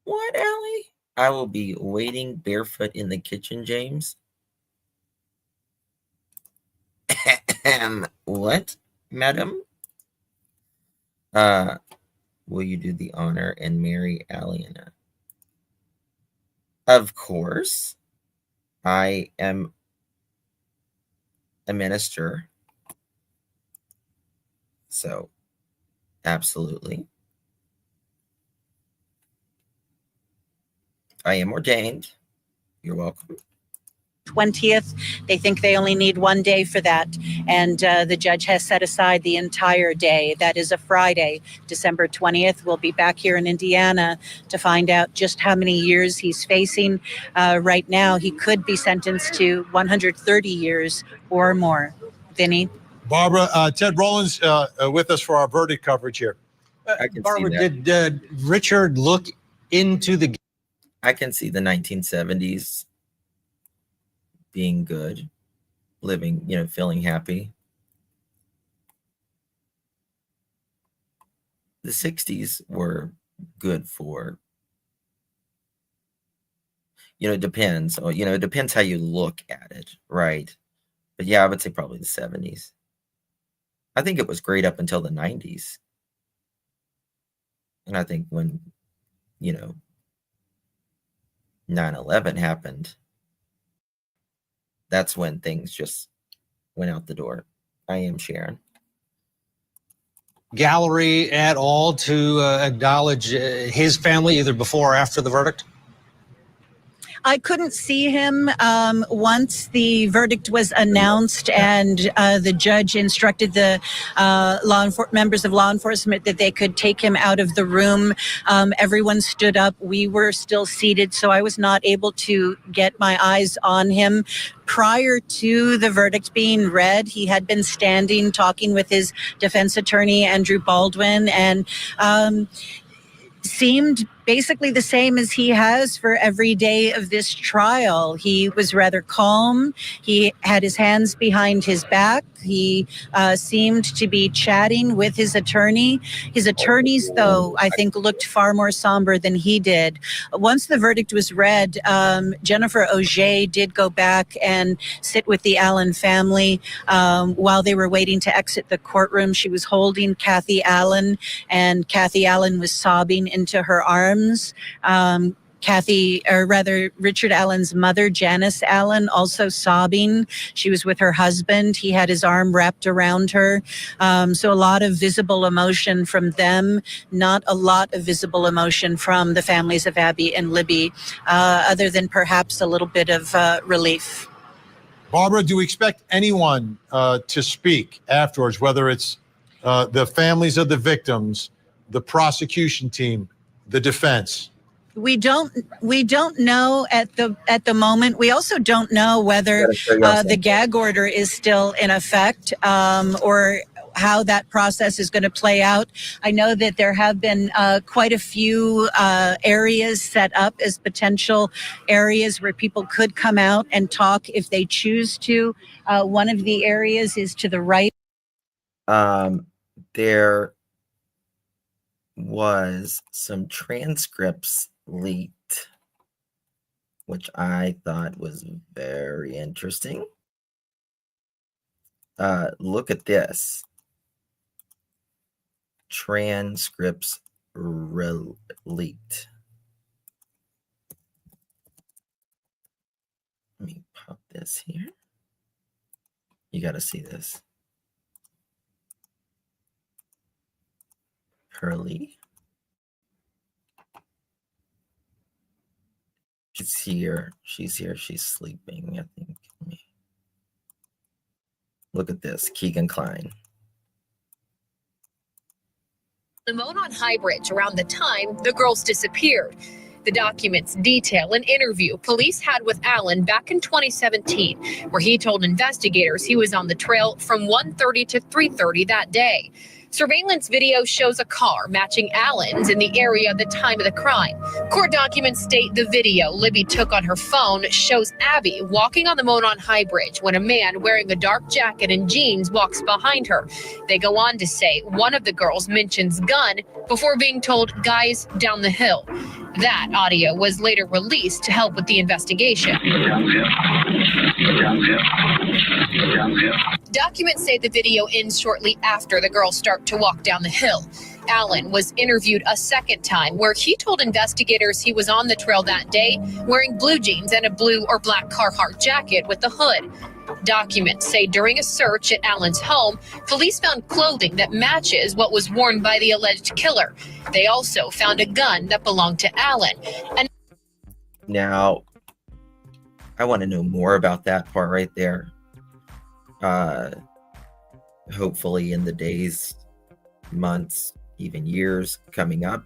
What, Allie? I will be waiting barefoot in the kitchen, James. What, madam? Will you do the honor and marry Aliena? Of course. I am a minister. So, absolutely. I am ordained. You're welcome. 20th. They think they only need one day for that. And the judge has set aside the entire day. That is a Friday, December 20th. We'll be back here in Indiana to find out just how many years he's facing. Right now, he could be sentenced to 130 years or more. Vinny? Barbara, Ted Rowland's with us for our verdict coverage here. Barbara, did Richard look into the... I can see the 1970s being good, living, feeling happy. The 60s were good for, it depends. It depends how you look at it, right? But yeah, I would say probably the 70s. I think it was great up until the 90s. And I think when, 9/11 happened, that's when things just went out the door. I am Sharon. Gallery at all to acknowledge his family either before or after the verdict? I couldn't see him once the verdict was announced and the judge instructed the members of law enforcement that they could take him out of the room. Everyone stood up. We were still seated, so I was not able to get my eyes on him. Prior to the verdict being read, he had been standing talking with his defense attorney, Andrew Baldwin, and seemed basically the same as he has for every day of this trial. He was rather calm. He had his hands behind his back. He seemed to be chatting with his attorney. His attorneys, though, I think looked far more somber than he did. Once the verdict was read, Jennifer Auger did go back and sit with the Allen family while they were waiting to exit the courtroom. She was holding Kathy Allen, and Kathy Allen was sobbing into her arms. Richard Allen's mother, Janice Allen, also sobbing. She was with her husband. He had his arm wrapped around her. So a lot of visible emotion from them, not a lot of visible emotion from the families of Abby and Libby, other than perhaps a little bit of relief. Barbara, do we expect anyone to speak afterwards, whether it's the families of the victims, the prosecution team, the defense? We don't know at the moment. We also don't know whether the gag order is still in effect or how that process is going to play out. I know that there have been quite a few areas set up as potential areas where people could come out and talk if they choose to. One of the areas is to the right. There was some transcripts leaked which I thought was very interesting. Look at this. Transcripts leaked. Let me pop this here. You got to see this. Hurley. She's here. She's here. She's sleeping, I think. Look at this. Keegan Kline. The Monon High Bridge around the time the girls disappeared. The documents detail an interview police had with Allen back in 2017, where he told investigators he was on the trail from 1:30 to 3:30 that day. Surveillance video shows a car matching Allen's in the area at the time of the crime. Court documents state the video Libby took on her phone shows Abby walking on the Monon High Bridge when a man wearing a dark jacket and jeans walks behind her. They go on to say one of the girls mentions gun before being told guys down the hill. That audio was later released to help with the investigation. Documents say the video ends shortly after the girls start to walk down the hill. Allen was interviewed a second time where he told investigators he was on the trail that day wearing blue jeans and a blue or black Carhartt jacket with the hood. Documents say during a search at Allen's home, police found clothing that matches what was worn by the alleged killer. They also found a gun that belonged to Allen. And now, I want to know more about that part right there. Hopefully in the days, months, even years coming up.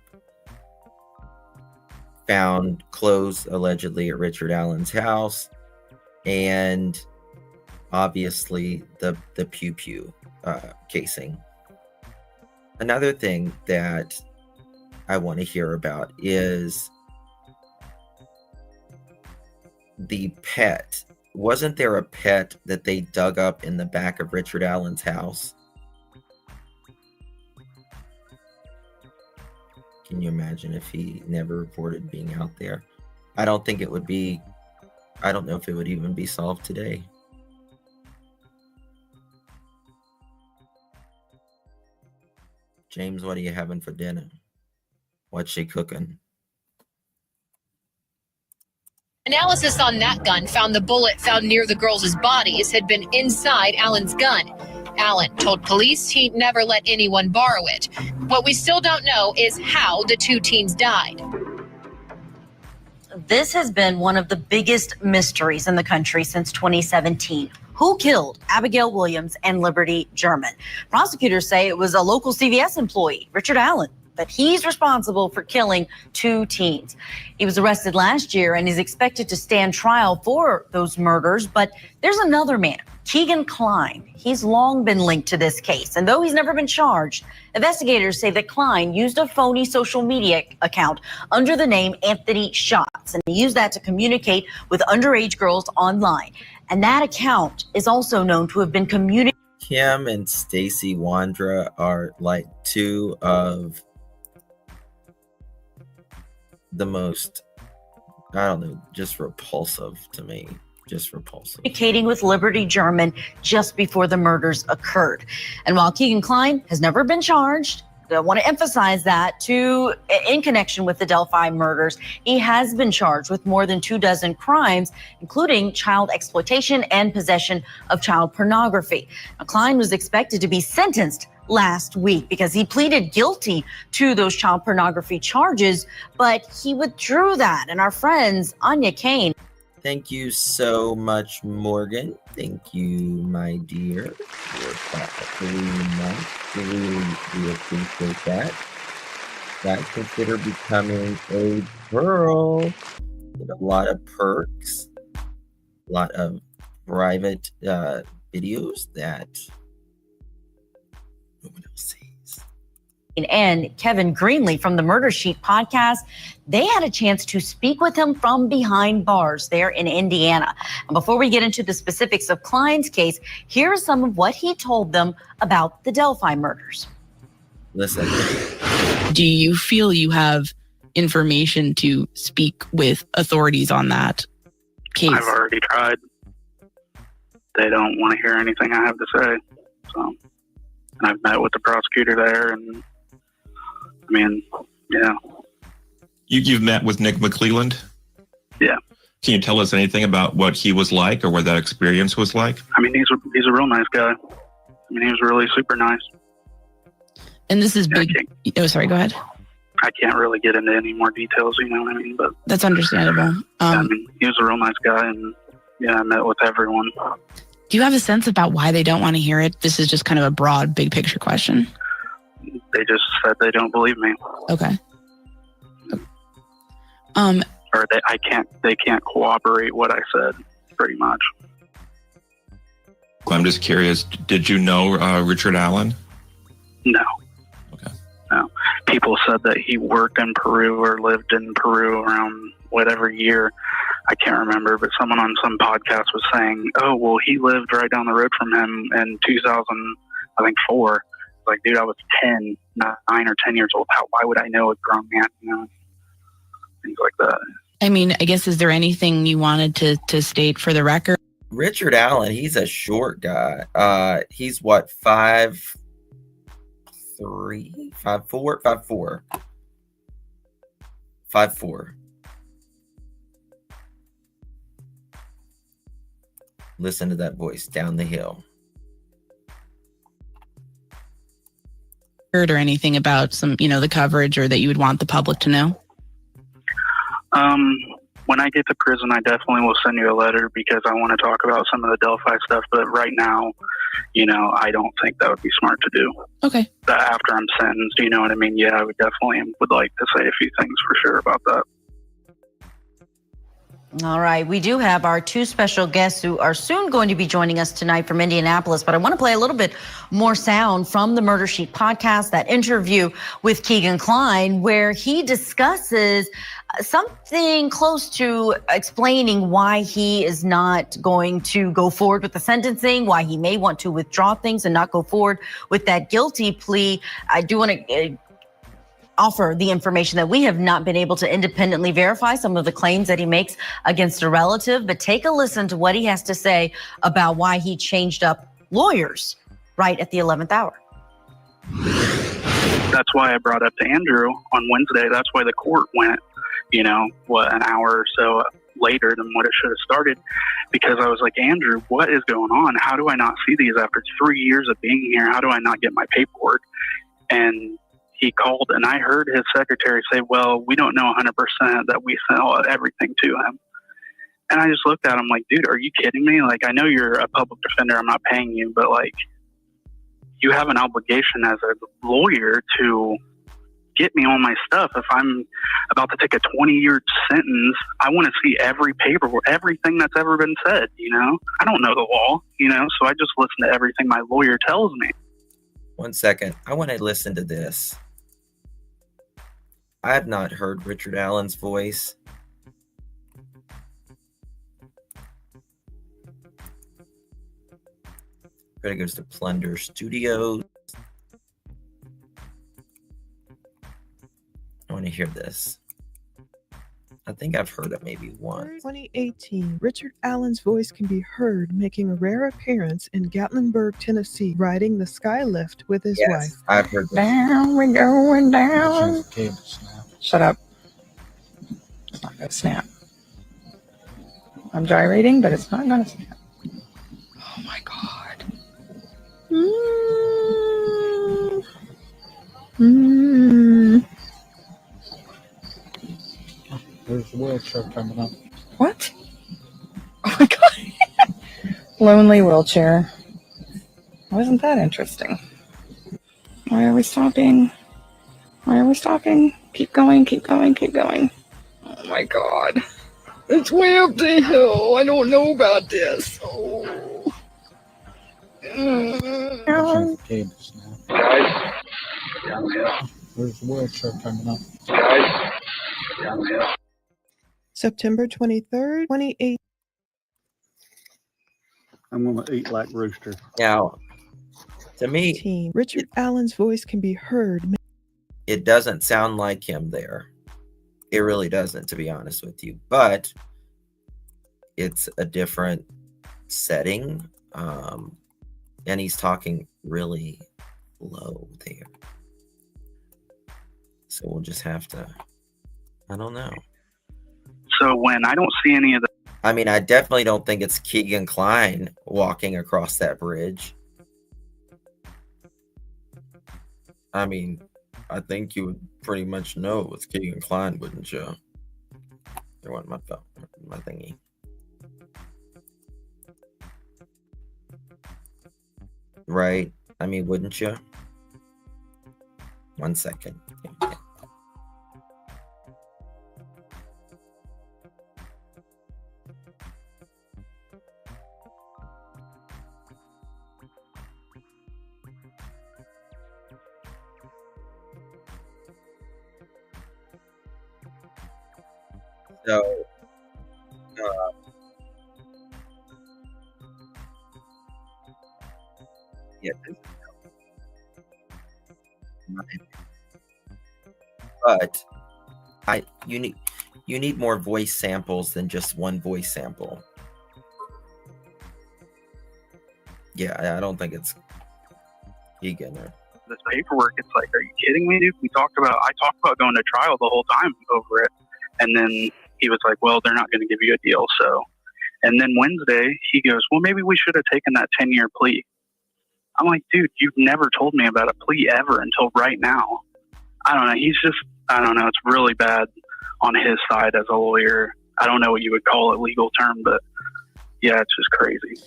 Found clothes allegedly at Richard Allen's house, and obviously the pew pew casing. Another thing that I want to hear about is the pet. Wasn't there a pet that they dug up in the back of Richard Allen's house? Can you imagine if he never reported being out there? I don't think it would be, I don't know if it would even be solved today. James, what are you having for dinner? What's she cooking? analysis on that gun found the bullet found near the girls' bodies had been inside Allen's gun. Allen told police he never let anyone borrow it. What we still don't know is how the two teens died. This has been one of the biggest mysteries in the country since 2017. Who killed Abigail Williams and Liberty German? Prosecutors say it was a local CVS employee, Richard Allen, that he's responsible for killing two teens. He was arrested last year and is expected to stand trial for those murders. But there's another man, Keegan Kline. He's long been linked to this case. And though he's never been charged, investigators say that Kline used a phony social media account under the name Anthony Shots. And he used that to communicate with underage girls online. And that account is also known to have been communicating. Kim and Stacey Wandra are like two of the most, I don't know, just repulsive to me. Just repulsive. Communicating with Liberty German just before the murders occurred. And while Keegan Kline has never been charged, I want to emphasize that in connection with the Delphi murders, he has been charged with more than 24 crimes, including child exploitation and possession of child pornography. Now, Kline was expected to be sentenced last week because he pleaded guilty to those child pornography charges, but he withdrew that. And our friends, Anya Kane. Thank you so much, Morgan. Thank you, my dear, for that 3 months. Really appreciate that. Guys, consider becoming a girl. Get a lot of perks, a lot of private videos that no one else sees. And Kevin Greenlee from the Murder Sheet podcast, they had a chance to speak with him from behind bars there in Indiana. And before we get into the specifics of Kline's case, here is some of what he told them about the Delphi murders. Listen. Do you feel you have information to speak with authorities on that case? I've already tried. They don't want to hear anything I have to say. So, and I've met with the prosecutor there, and I mean, yeah. You've met with Nick McClelland? Yeah. Can you tell us anything about what he was like or what that experience was like? I mean, he's a real nice guy. I mean, he was really super nice. And this is big. Oh, sorry, go ahead. I can't really get into any more details, you know what I mean? But that's understandable. I mean, he was a real nice guy, and yeah, I met with everyone. Do you have a sense about why they don't want to hear it? This is just kind of a broad, big picture question. They just said they don't believe me. Okay. Or they can't corroborate what I said, pretty much. I'm just curious, did you know Richard Allen? No. Okay. No. People said that he worked in Peru or lived in Peru around whatever year. I can't remember, but someone on some podcast was saying, oh, well, he lived right down the road from him in 2004. Like, dude, I was 10, 9 or 10 years old. Why would I know a grown man, you know? Things like that. I mean, I guess, is there anything you wanted to state for the record? Richard Allen, he's a short guy. He's what, 5'3", 5'4", 5'4", 5'4". Listen to that voice down the hill. Or anything about some, the coverage, or that you would want the public to know? When I get to prison, I definitely will send you a letter because I want to talk about some of the Delphi stuff. But right now, I don't think that would be smart to do. Okay. After I'm sentenced, you know what I mean? Yeah, I would like to say a few things for sure about that. All right. We do have our two special guests who are soon going to be joining us tonight from Indianapolis, but I want to play a little bit more sound from the Murder Sheet podcast, that interview with Keegan Kline, where he discusses something close to explaining why he is not going to go forward with the sentencing, why he may want to withdraw things and not go forward with that guilty plea. I do want to offer the information that we have not been able to independently verify some of the claims that he makes against a relative, but take a listen to what he has to say about why he changed up lawyers right at the 11th hour. That's why I brought up to Andrew on Wednesday. That's why the court went, an hour or so later than what it should have started, because I was like, Andrew, what is going on? How do I not see these after 3 years of being here? How do I not get my paperwork? And he called, and I heard his secretary say, well, we don't know 100% that we sell everything to him. And I just looked at him like, dude, are you kidding me? Like, I know you're a public defender. I'm not paying you, but like, you have an obligation as a lawyer to get me all my stuff. If I'm about to take a 20-year sentence, I want to see every paperwork, everything that's ever been said, I don't know the law, so I just listen to everything my lawyer tells me. 1 second. I want to listen to this. I have not heard Richard Allen's voice. It goes to Plunder Studios. I want to hear this. I think I've heard it maybe once. 2018, Richard Allen's voice can be heard making a rare appearance in Gatlinburg, Tennessee, riding the Skylift with his wife. I've heard that. Down we're going down. Shut up. It's not going to snap. I'm gyrating, but it's not going to snap. Oh my God. There's a wheelchair coming up. What? Oh my God. Lonely wheelchair. Wasn't that interesting? Why are we stopping? Why are we stopping? Keep going, keep going, keep going. Oh my God. It's way up the hill. I don't know about this. Oh. Guys. There's a wheelchair coming up. Guys. September 23rd, 2018. I'm going to eat like rooster. Now, to me, Richard Allen's voice can be heard. It doesn't sound like him there. It really doesn't, to be honest with you. But it's a different setting, and he's talking really low there. So we'll just have to, I don't know. So when I don't see any of the, I mean, I definitely don't think it's Keegan Kline walking across that bridge. I mean, I think you would pretty much know it's Keegan Kline, wouldn't you? There went my phone, my thingy. Right? I mean, wouldn't you? 1 second. So, yeah, but you need more voice samples than just one voice sample. Yeah, I don't think it's Keegan or this paperwork, it's like, are you kidding me, dude? I talked about going to trial the whole time over it. And then he was like, well, they're not going to give you a deal. So, and then Wednesday he goes, well, maybe we should have taken that 10-year plea. I'm like, dude, you've never told me about a plea ever until right now. I don't know. I don't know. It's really bad on his side as a lawyer. I don't know what you would call it, legal term, but yeah, it's just crazy.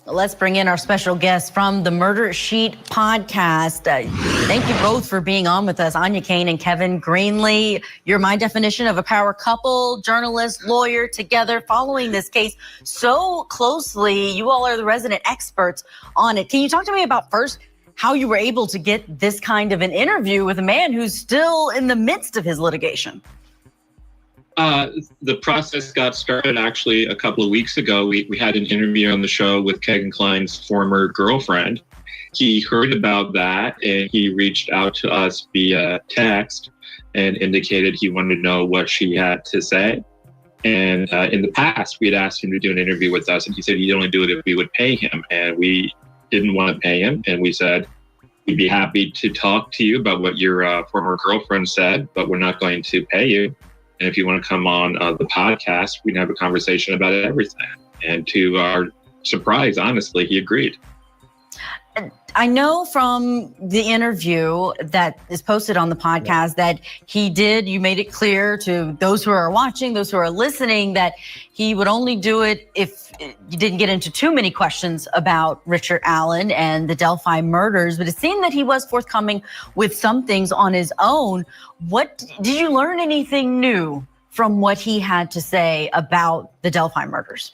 Let's bring in our special guest from the Murder Sheet podcast. Thank you both for being on with us, Anya Kane and Kevin Greenlee. You're my definition of a power couple, journalist, lawyer, together, following this case so closely. You all are the resident experts on it. Can you talk to me about first how you were able to get this kind of an interview with a man who's still in the midst of his litigation? The process got started actually a couple of weeks ago. We had an interview on the show with Keegan Kline's former girlfriend. He heard about that and he reached out to us via text and indicated he wanted to know what she had to say. And in the past, we had asked him to do an interview with us and he said he'd only do it if we would pay him. And we didn't want to pay him. And we said, we'd be happy to talk to you about what your former girlfriend said, but we're not going to pay you. And if you want to come on the podcast, we can have a conversation about everything. And to our surprise, honestly, he agreed. I know from the interview that is posted on the podcast that you made it clear to those who are watching, those who are listening, that he would only do it if you didn't get into too many questions about Richard Allen and the Delphi murders. But it seemed that he was forthcoming with some things on his own. What did you learn anything new from what he had to say about the Delphi murders?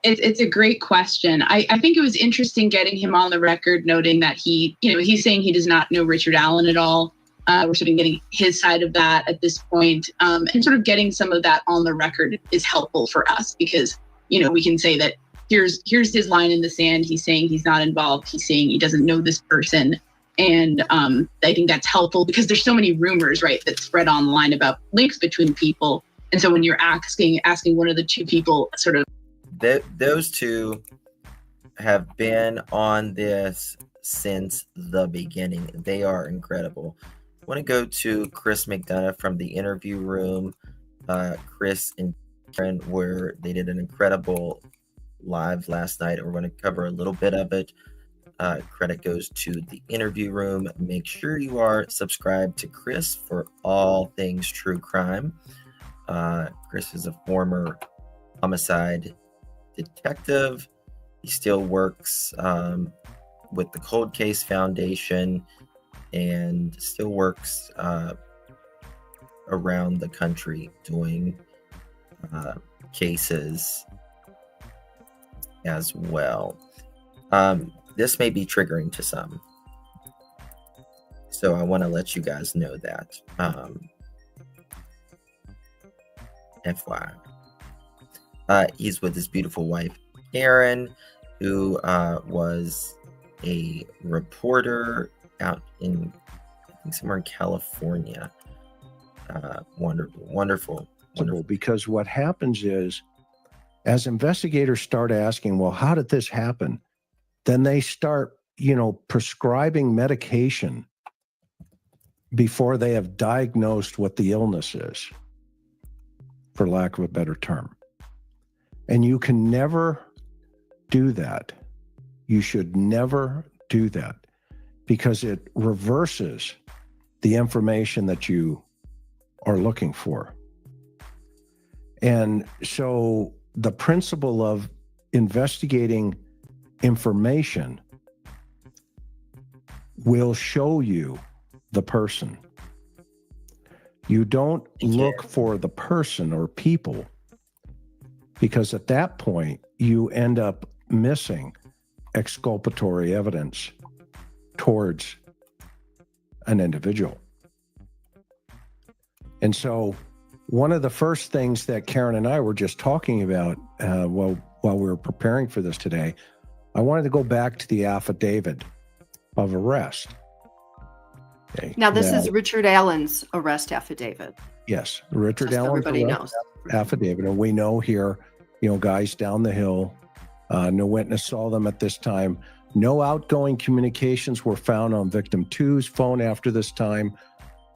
It's a great question. I think it was interesting getting him on the record, noting that he's saying he does not know Richard Allen at all. We're sort of getting his side of that at this point. And sort of getting some of that on the record is helpful for us because, we can say that here's his line in the sand. He's saying he's not involved. He's saying he doesn't know this person. And I think that's helpful because there's so many rumors, right, that spread online about links between people. And so when you're asking one of the two people sort of, those two have been on this since the beginning. They are incredible. I want to go to Chris McDonough from the interview room. Chris and Karen, where they did an incredible live last night, and we're going to cover a little bit of it. Credit goes to the interview room. Make sure you are subscribed to Chris for all things true crime. Chris is a former homicide detective. He still works with the Cold Case Foundation and still works around the country doing cases as well. This may be triggering to some, so I want to let you guys know that. FYI. He's with his beautiful wife, Karen, who was a reporter out in, I think, somewhere in California. Wonderful Wonderful. because what happens is, as investigators start asking, well, how did this happen? Then they start, prescribing medication before they have diagnosed what the illness is, for lack of a better term. And you can never do that. You should never do that, because it reverses the information that you are looking for. And so the principle of investigating information will show you the person. You don't look for the person or people, because at that point you end up missing exculpatory evidence towards an individual. And so one of the first things that Karen and I were just talking about while we were preparing for this today, I wanted to go back to the affidavit of arrest. Okay. Now, this is Richard Allen's arrest affidavit. Yes, Richard Just so Allen's everybody arrest knows. affidavit. And we know here, guys down the hill, no witness saw them at this time. No outgoing communications were found on victim 2's phone after this time.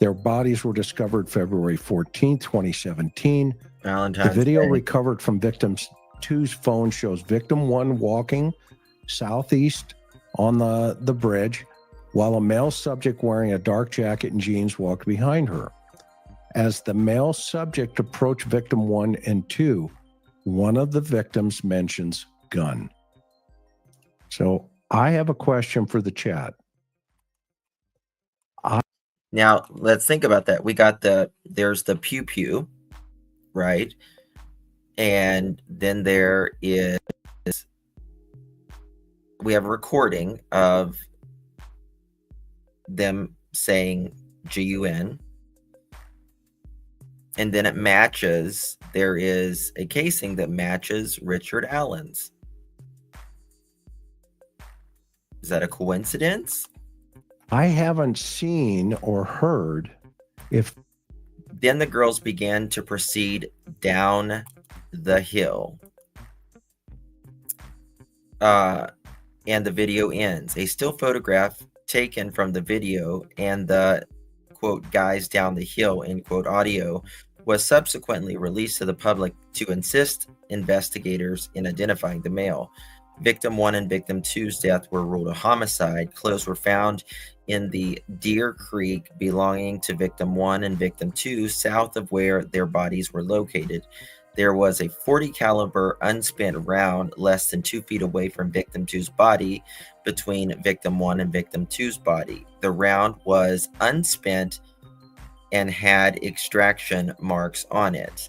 Their bodies were discovered February 14th, 2017. Valentine's The video Day. recovered from victim 2's phone shows victim 1 walking southeast on the bridge, while a male subject wearing a dark jacket and jeans walked behind her. As the male subject approached victim 1 and 2, one of the victims mentions gun. So I have a question for the chat. Now, let's think about that. There's the pew pew, right? And then we have a recording of them saying GUN. And then it matches, there is a casing that matches Richard Allen's. Is that a coincidence? I haven't seen or heard if. Then the girls began to proceed down the hill. And the video ends. A still photograph taken from the video and the, quote, guys down the hill, end quote, audio was subsequently released to the public to assist investigators in identifying the male. Victim 1 and victim 2's death were ruled a homicide. Clothes were found in the Deer Creek belonging to victim 1 and victim 2, south of where their bodies were located. There was a .40 caliber unspent round less than 2 feet away from victim 2's body between victim 1 and victim 2's body. The round was unspent and had extraction marks on it.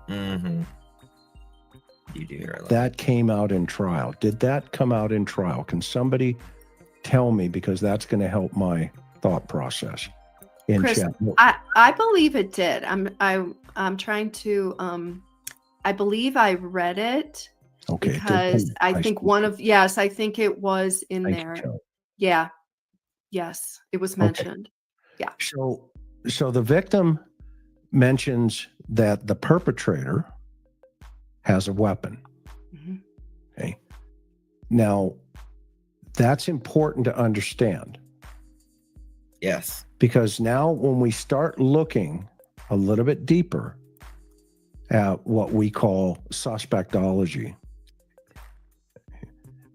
Mm-hmm. You do hear that came out in trial. Did that come out in trial? Can somebody tell me, because that's going to help my thought process in Chris, chat. I believe it did. I'm trying to I believe I read it. Okay. Because I think I think it was in Thank there. you, Yeah. Yes, it was mentioned. Yeah. So the victim mentions that the perpetrator has a weapon. Mm-hmm. Okay. Now, that's important to understand. Yes. Because now when we start looking a little bit deeper at what we call suspectology,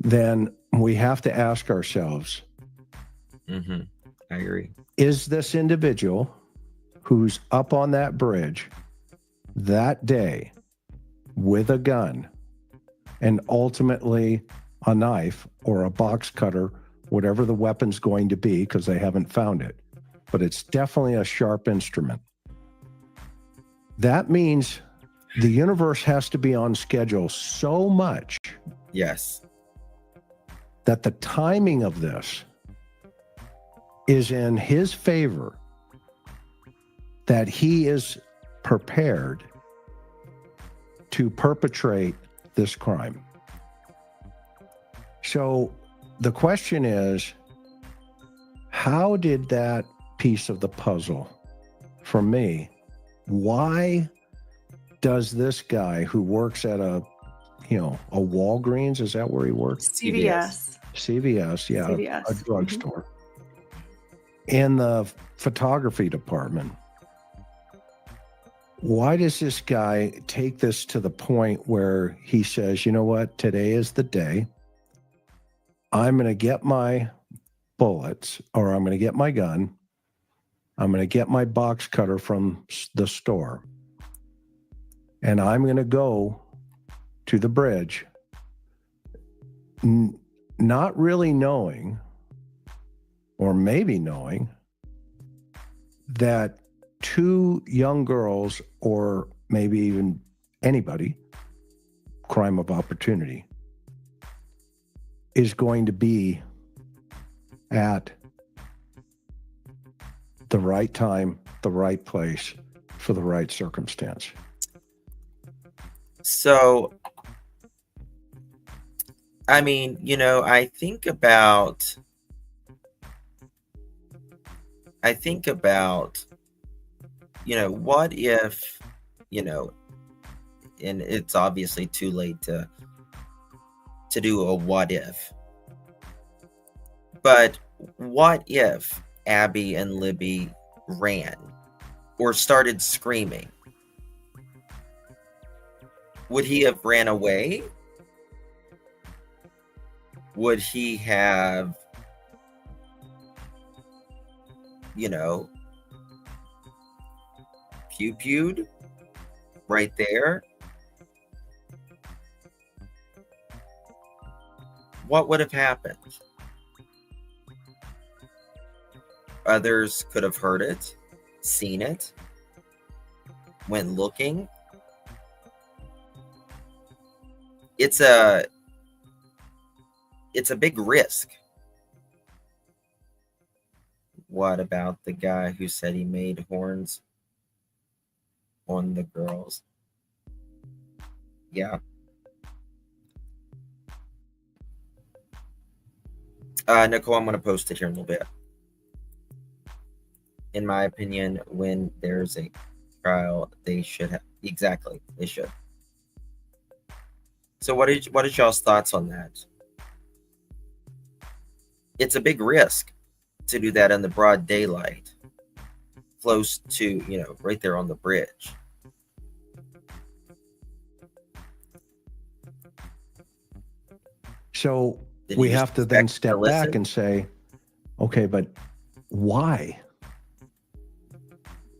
then we have to ask ourselves, Mm-hmm. I agree. is this individual who's up on that bridge that day with a gun and ultimately a knife or a box cutter, whatever the weapon's going to be, because they haven't found it, but it's definitely a sharp instrument. That means the universe has to be on schedule so much. Yes. That the timing of this is in his favor, that he is prepared to perpetrate this crime. So the question is, how did that piece of the puzzle for me. Why does this guy who works at a Walgreens, is that where he works? CVS. CVS, yeah, CVS. a drugstore. In the photography department, why does this guy take this to the point where he says, you know what, today is the day. I'm going to get my bullets, or I'm going to get my gun. I'm going to get my box cutter from the store. And I'm going to go to the bridge, not really knowing, or maybe knowing, that two young girls, or maybe even anybody, crime of opportunity, is going to be at the right time, the right place, for the right circumstance. So, I mean, I think about, what if, and it's obviously too late to do a what if, but what if Abby and Libby ran or started screaming? Would he have ran away? Would he have, pew-pewed right there? What would have happened? Others could have heard it, seen it, went looking. It's a big risk. What about the guy who said he made horns on the girls? Yeah. Nicole, I'm going to post it here in a little bit. In my opinion, when there's a trial, they should have. Exactly, they should. So what is y'all's thoughts on that? It's a big risk to do that in the broad daylight, close to, right there on the bridge. So we have to then step back and say, okay, but why?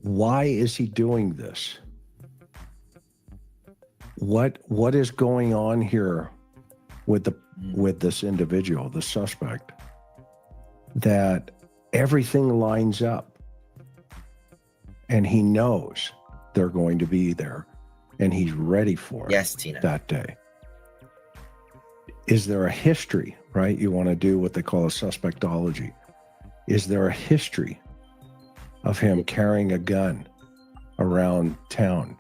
Why is he doing this? What is going on here with this individual, the suspect, that everything lines up and he knows they're going to be there and he's ready for it Tina. That day? Is there a history, right? You want to do what they call a suspectology. Is there a history of him carrying a gun around town?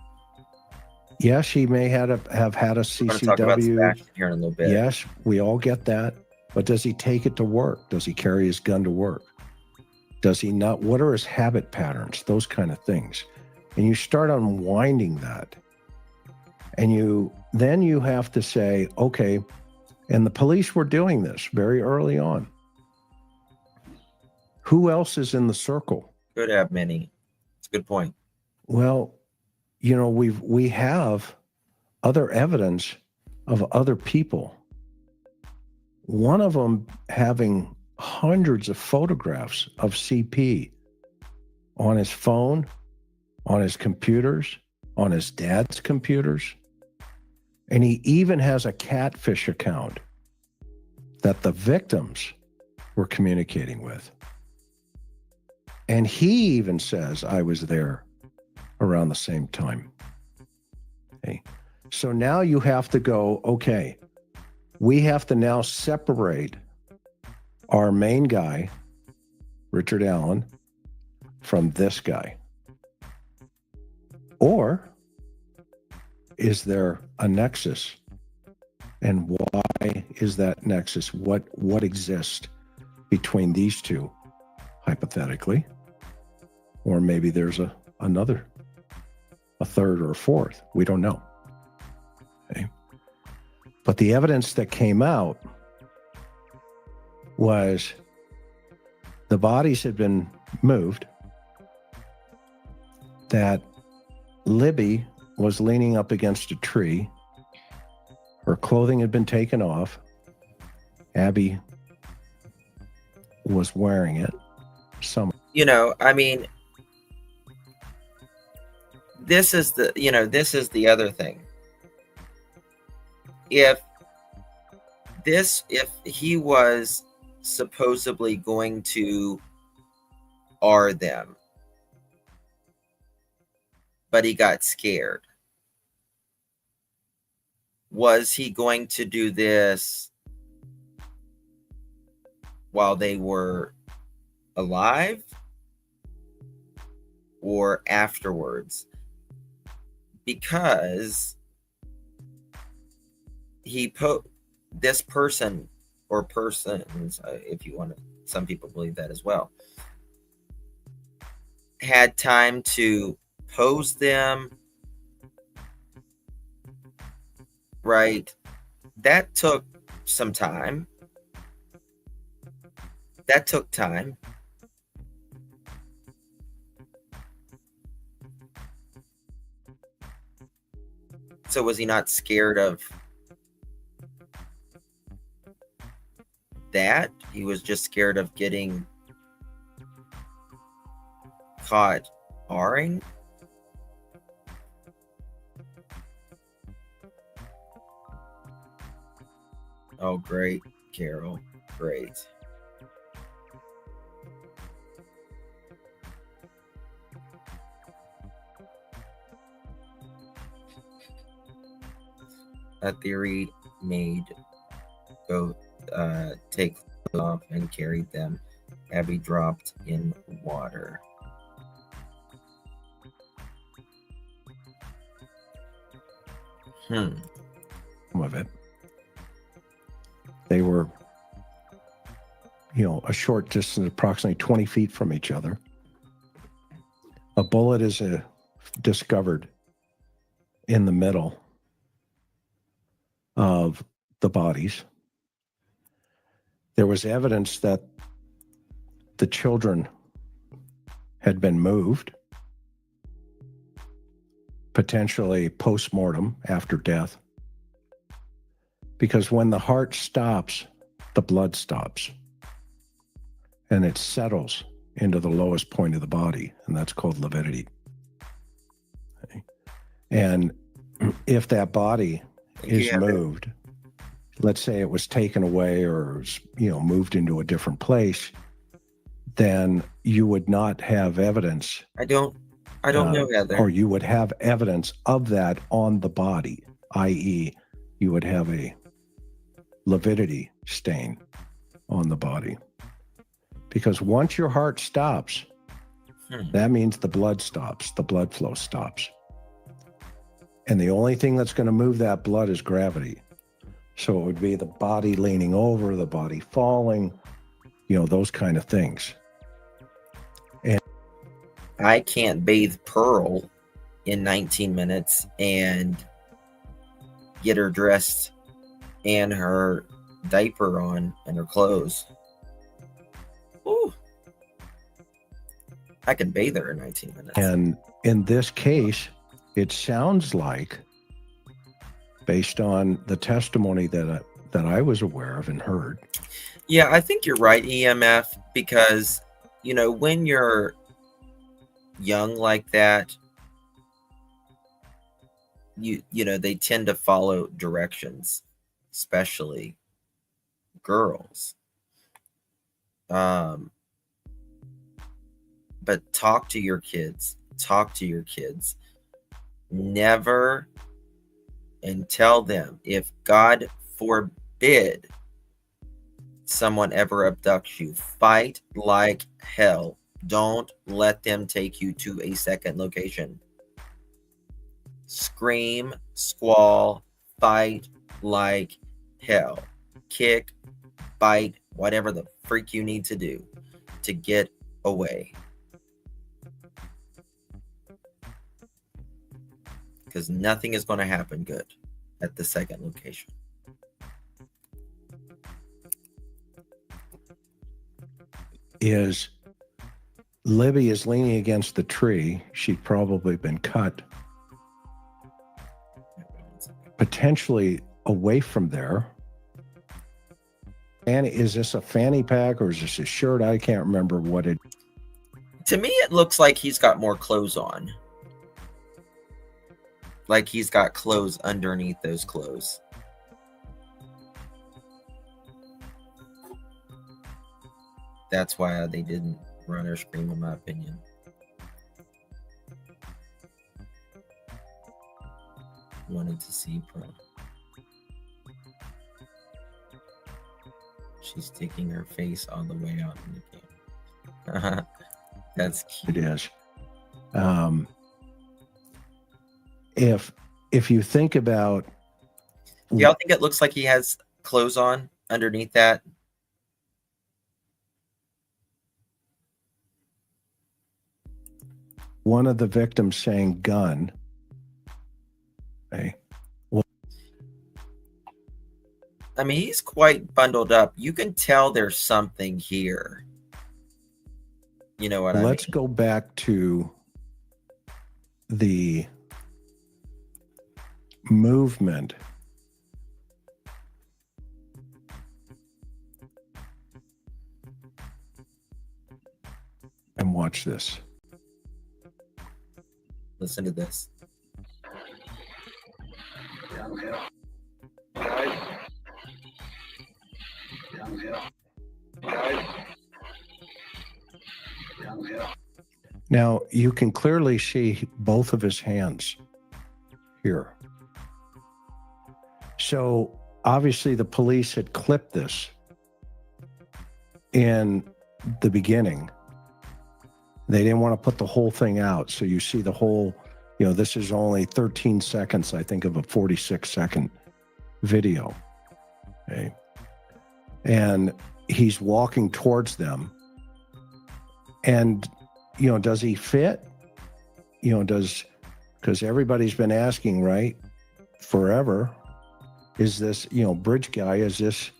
Yes, he may have had a CCW. Here in a little bit. Yes, we all get that. But does he take it to work? Does he carry his gun to work? Does he not? What are his habit patterns? Those kind of things. And you start unwinding that. And then you have to say, okay, and the police were doing this very early on. Who else is in the circle? Could have many. It's a good point. Well, we have other evidence of other people. One of them having hundreds of photographs of CP on his phone, on his computers, on his dad's computers. And he even has a catfish account that the victims were communicating with. And he even says, I was there around the same time. Okay. So now you have to go, okay, we have to now separate our main guy, Richard Allen, from this guy. Or is there a nexus? And why is that nexus? What exists between these two, hypothetically? Or maybe there's a third or a fourth. We don't know. Okay. But the evidence that came out was the bodies had been moved, that Libby was leaning up against a tree. Her clothing had been taken off. Abby was wearing it. I mean, this is the other thing. If he was supposedly going to R them, but he got scared, was he going to do this while they were alive or afterwards? Because this person or persons, if you want to, some people believe that as well, had time to pose them, right? That took some time. That took time. So was he not scared of that? He was just scared of getting caught R-ing? Oh, great, Carol. Great. A theory made both take off and carried them. Abby dropped in water. Some of it. They were, a short distance, approximately 20 feet from each other. A bullet is discovered in the middle of the bodies. There was evidence that the children had been moved, potentially post-mortem after death, because when the heart stops, the blood stops, and it settles into the lowest point of the body, and that's called lividity. Okay. And if that body is moved, let's say it was taken away or moved into a different place, then you would not have evidence. I don't know, Heather. Or you would have evidence of that on the body, i.e., you would have a lividity stain on the body. Because once your heart stops, that means the blood stops, the blood flow stops. And the only thing that's going to move that blood is gravity. So it would be the body leaning over, the body falling, those kind of things. And I can't bathe Pearl in 19 minutes and get her dressed and her diaper on and her clothes. Ooh. I can bathe her in 19 minutes. And in this case, it sounds like, based on the testimony that I was aware of and heard. Yeah, I think you're right, EMF, because, when you're young like that, they tend to follow directions, especially girls. But talk to your kids. Never, and tell them, if God forbid someone ever abducts you, fight like hell. Don't let them take you to a second location. Scream, squall, fight like hell. Kick, bite, whatever the freak you need to do to get away. because nothing is going to happen good at the second location. Is Libby is leaning against the tree. She'd probably been cut potentially away from there. And is this a fanny pack or is this a shirt? I can't remember what it. To me, it looks like he's got more clothes on. Like he's got clothes underneath those clothes. That's why they didn't run or scream, in my opinion. Wanted to see Pro. She's taking her face all the way out in the camera. That's cute. It is. If you think about, do y'all think it looks like he has clothes on underneath that? One of the victims saying gun. Okay. Well, I mean, he's quite bundled up. You can tell there's something here. You know what I mean? let's go back to the movement. And watch this. Listen to this. Now, you can clearly see both of his hands here. So, obviously, the police had clipped this in the beginning. They didn't want to put the whole thing out. So, you see the whole, this is only 13 seconds, I think, of a 46-second video. Okay. And he's walking towards them. And does he fit? Because everybody's been asking, right, forever, is this, bridge guy, is this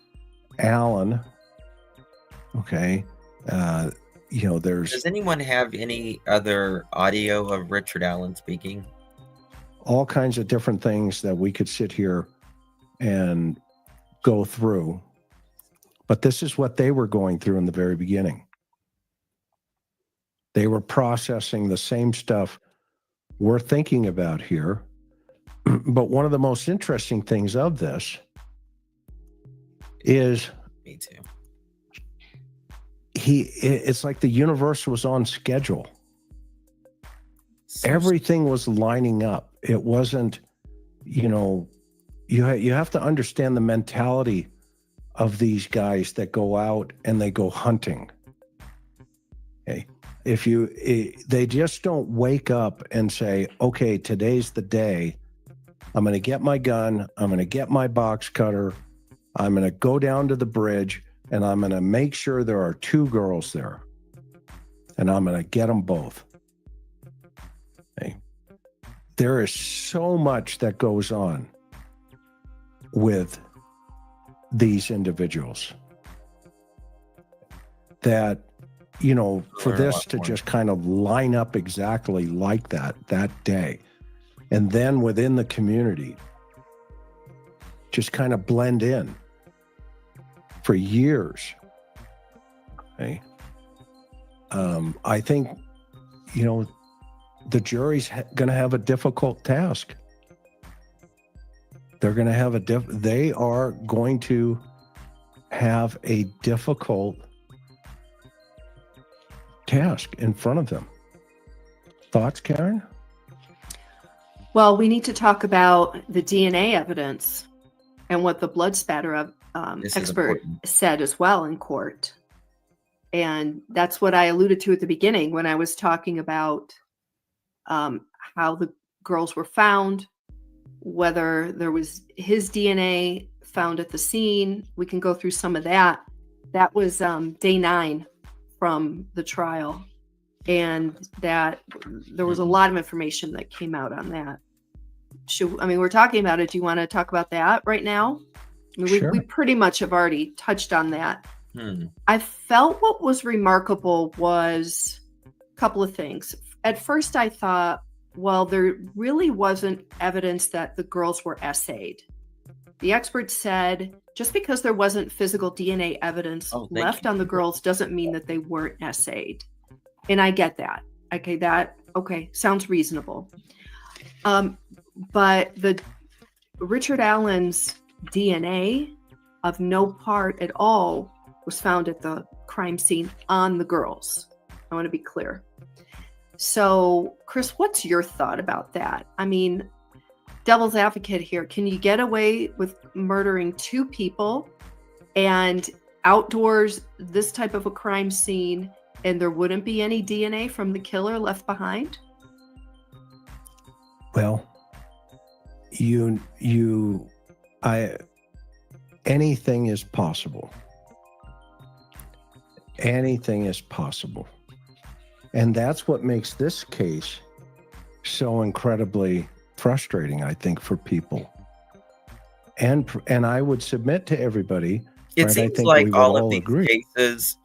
Alan? Okay. Does anyone have any other audio of Richard Allen speaking? All kinds of different things that we could sit here and go through. But this is what they were going through in the very beginning. They were processing the same stuff we're thinking about here. But one of the most interesting things of this is Me too. It's like the universe was on schedule. Everything was lining up. It wasn't, you have to understand the mentality of these guys that go out and they go hunting. Okay. They just don't wake up and say, okay, today's the day. I'm going to get my gun. I'm going to get my box cutter. I'm going to go down to the bridge and I'm going to make sure there are two girls there. And I'm going to get them both. Okay. There is so much that goes on with these individuals that, for this to just kind of line up exactly like that day. And then within the community, just kind of blend in for years. Okay. I think, the jury's going to have a difficult task. They're going to have they are going to have a difficult task in front of them. Thoughts, Karen? Well, we need to talk about the DNA evidence and what the blood spatter expert said as well in court. And that's what I alluded to at the beginning when I was talking about how the girls were found, whether there was his DNA found at the scene. We can go through some of that. That was day 9 from the trial. And that there was a lot of information that came out on that. we're talking about it. Do you want to talk about that right now? I mean, Sure. we pretty much have already touched on that. Hmm. I felt what was remarkable was a couple of things. At first, I thought, well, there really wasn't evidence that the girls were essayed. The expert said just because there wasn't physical DNA evidence left on the girls doesn't mean that they weren't essayed. And I get that. Okay, sounds reasonable. But the Richard Allen's DNA of no part at all was found at the crime scene on the girls. I want to be clear. So, Chris, what's your thought about that? I mean, devil's advocate here. Can you get away with murdering 2 people and outdoors, this type of a crime scene, and there wouldn't be any DNA from the killer left behind? Well, anything is possible. Anything is possible. And that's what makes this case so incredibly frustrating, I think, for people. And I would submit to everybody. It right, seems I think like we would all of all these agree. cases,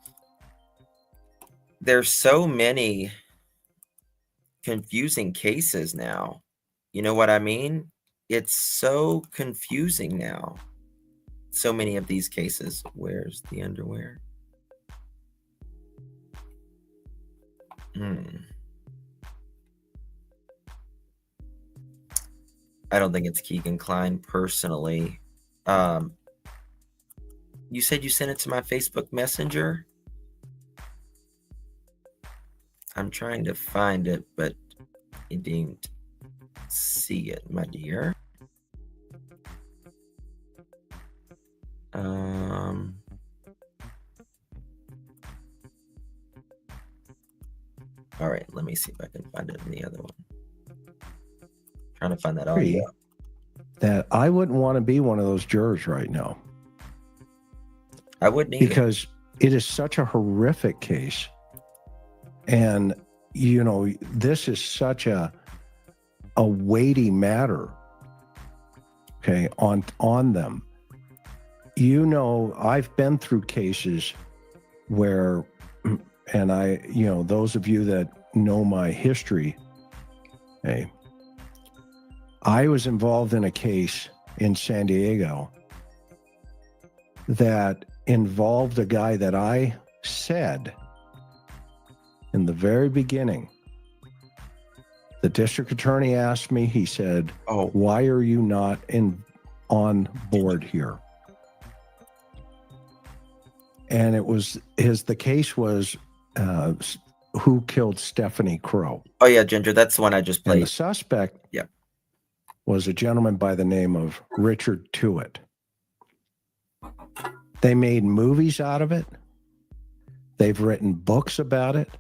there's so many confusing cases now. You know what I mean? It's so confusing now. So many of these cases. Where's the underwear? I don't think it's Keegan Klein personally. You said you sent it to my Facebook Messenger? I'm trying to find it, but I didn't see it, my dear. All right, let me see if I can find it in the other one. Trying to find that audio. That I wouldn't want to be one of those jurors right now. I wouldn't either. Because it is such a horrific case. And, you know, this is such a weighty matter, okay, on them. You know, I've been through cases where, and those of you that know my history, hey, I was involved in a case in San Diego that involved a guy that I said in the very beginning. The district attorney asked me, he said, why are you not on board here? And the case was who killed Stephanie Crow. Oh yeah, Ginger, that's the one I just played. And the suspect was a gentleman by the name of Richard Tuitt. They made movies out of it. They've written books about it.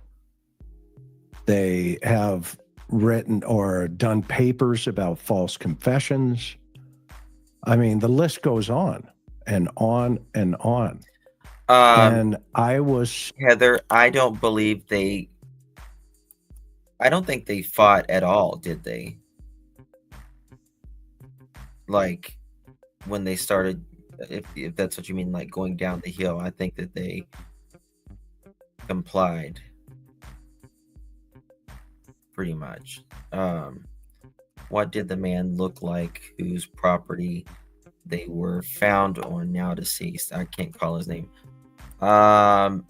They have written or done papers about false confessions. I mean, the list goes on and on and on. And Heather, I don't think they fought at all, did they? Like when they started, if that's what you mean, like going down the hill, I think that they complied pretty much. What did the man look like whose property they were found on, now deceased? I can't call his name. I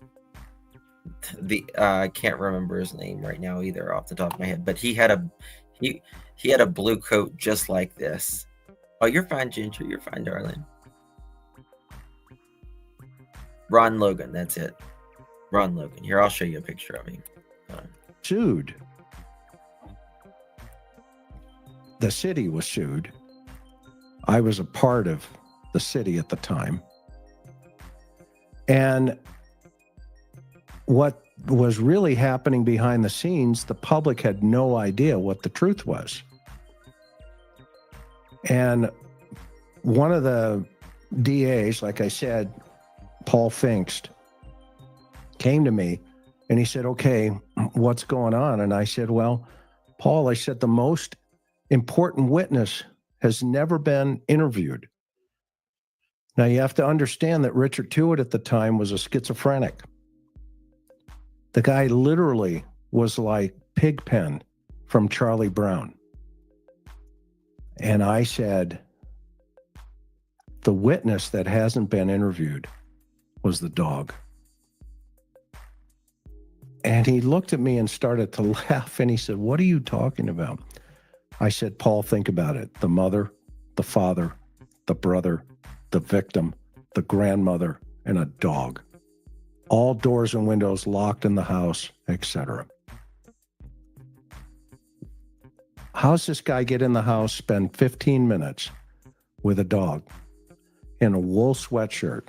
can't remember his name right now either off the top of my head, but he had a blue coat just like this. Oh, you're fine, Ginger. You're fine, darling. Ron Logan, that's it. Ron Logan. Here, I'll show you a picture of him. Sued. The city was sued. I was a part of the city at the time. And what was really happening behind the scenes, the public had no idea what the truth was. And one of the DAs, like I said, Paul Finkst, came to me and he said, okay, what's going on? And I said, well, Paul, I said, the most important witness has never been interviewed. Now, you have to understand that Richard Tewitt at the time was a schizophrenic. The guy literally was like Pigpen from Charlie Brown. And I said, the witness that hasn't been interviewed was the dog. And he looked at me and started to laugh, and he said, what are you talking about? I said, Paul, think about it. The mother, the father, the brother, the victim, the grandmother, and a dog. All doors and windows locked in the house, etc. How's this guy get in the house, spend 15 minutes with a dog in a wool sweatshirt,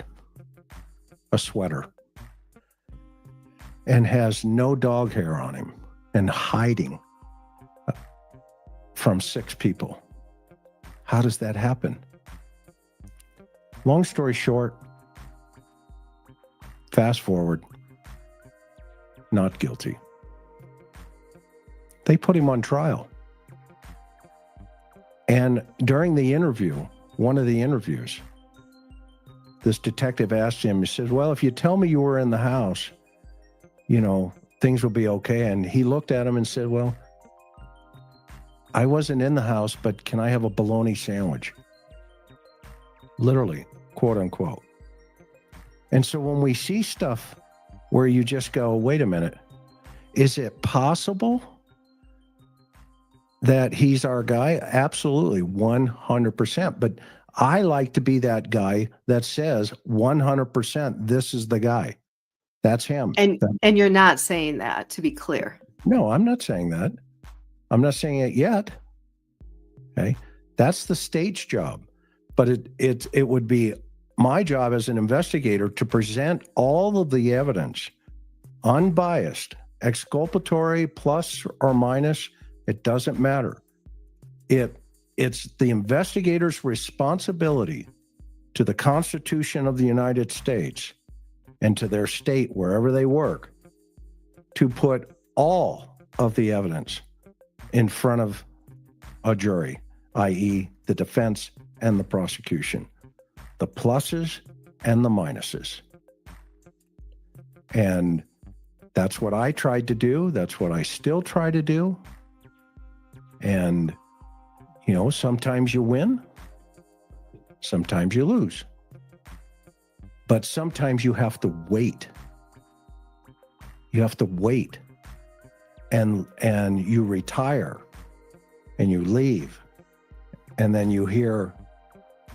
a sweater, and has no dog hair on him and hiding from 6 people? How does that happen? Long story short, fast forward, not guilty. They put him on trial. And during the interview, one of the interviews, this detective asked him, he said, well, if you tell me you were in the house, you know, things will be okay. And he looked at him and said, well, I wasn't in the house, but can I have a bologna sandwich? Literally, quote unquote. And so when we see stuff where you just go, wait a minute, is it possible that he's our guy? Absolutely, 100%. But I like to be that guy that says 100%, this is the guy. That's him. And you're not saying that, to be clear. No, I'm not saying that. I'm not saying it yet. Okay. That's the state's job. But it would be my job as an investigator to present all of the evidence, unbiased, exculpatory, plus or minus, it doesn't matter. It's the investigator's responsibility to the Constitution of the United States and to their state, wherever they work, to put all of the evidence in front of a jury, i.e. the defense and the prosecution, the pluses and the minuses. And that's what I tried to do. That's what I still try to do. And, you know, sometimes you win, sometimes you lose. But sometimes you have to wait. You have to wait. And you retire and you leave. And then you hear,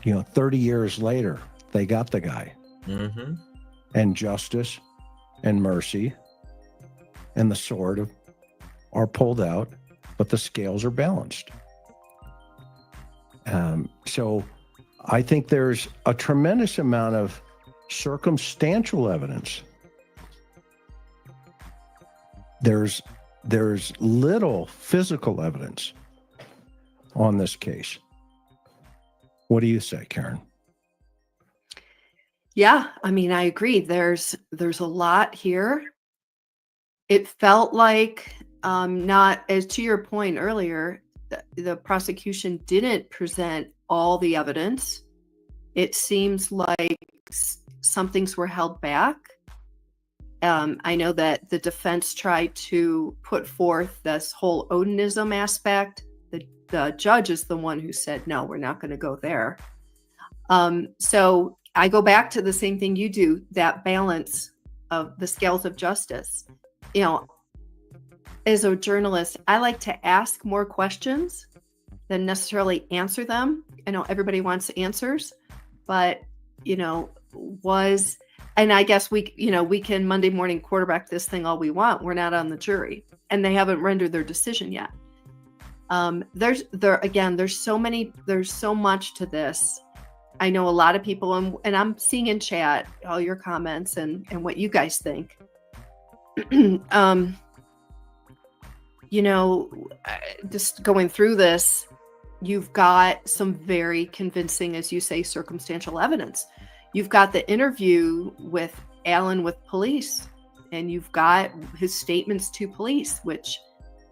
30 years later, they got the guy. Mm-hmm. And justice and mercy and the sword are pulled out, but the scales are balanced. So I think there's a tremendous amount of circumstantial evidence. There's little physical evidence on this case. What do you say, Karen? Yeah, I mean, I agree. There's a lot here. It felt like, not as to your point earlier, the prosecution didn't present all the evidence. It seems like some things were held back. I know that the defense tried to put forth this whole Odinism aspect. The judge is the one who said, no, we're not going to go there. So I go back to the same thing you do, that balance of the scales of justice. As a journalist, I like to ask more questions than necessarily answer them. I know everybody wants answers, but, and I guess we can Monday morning quarterback this thing all we want. We're not on the jury and they haven't rendered their decision yet. There's so much to this. I know a lot of people, and I'm seeing in chat all your comments and what you guys think. Just going through this, you've got some very convincing, as you say, circumstantial evidence. You've got the interview with Alan with police, and you've got his statements to police, which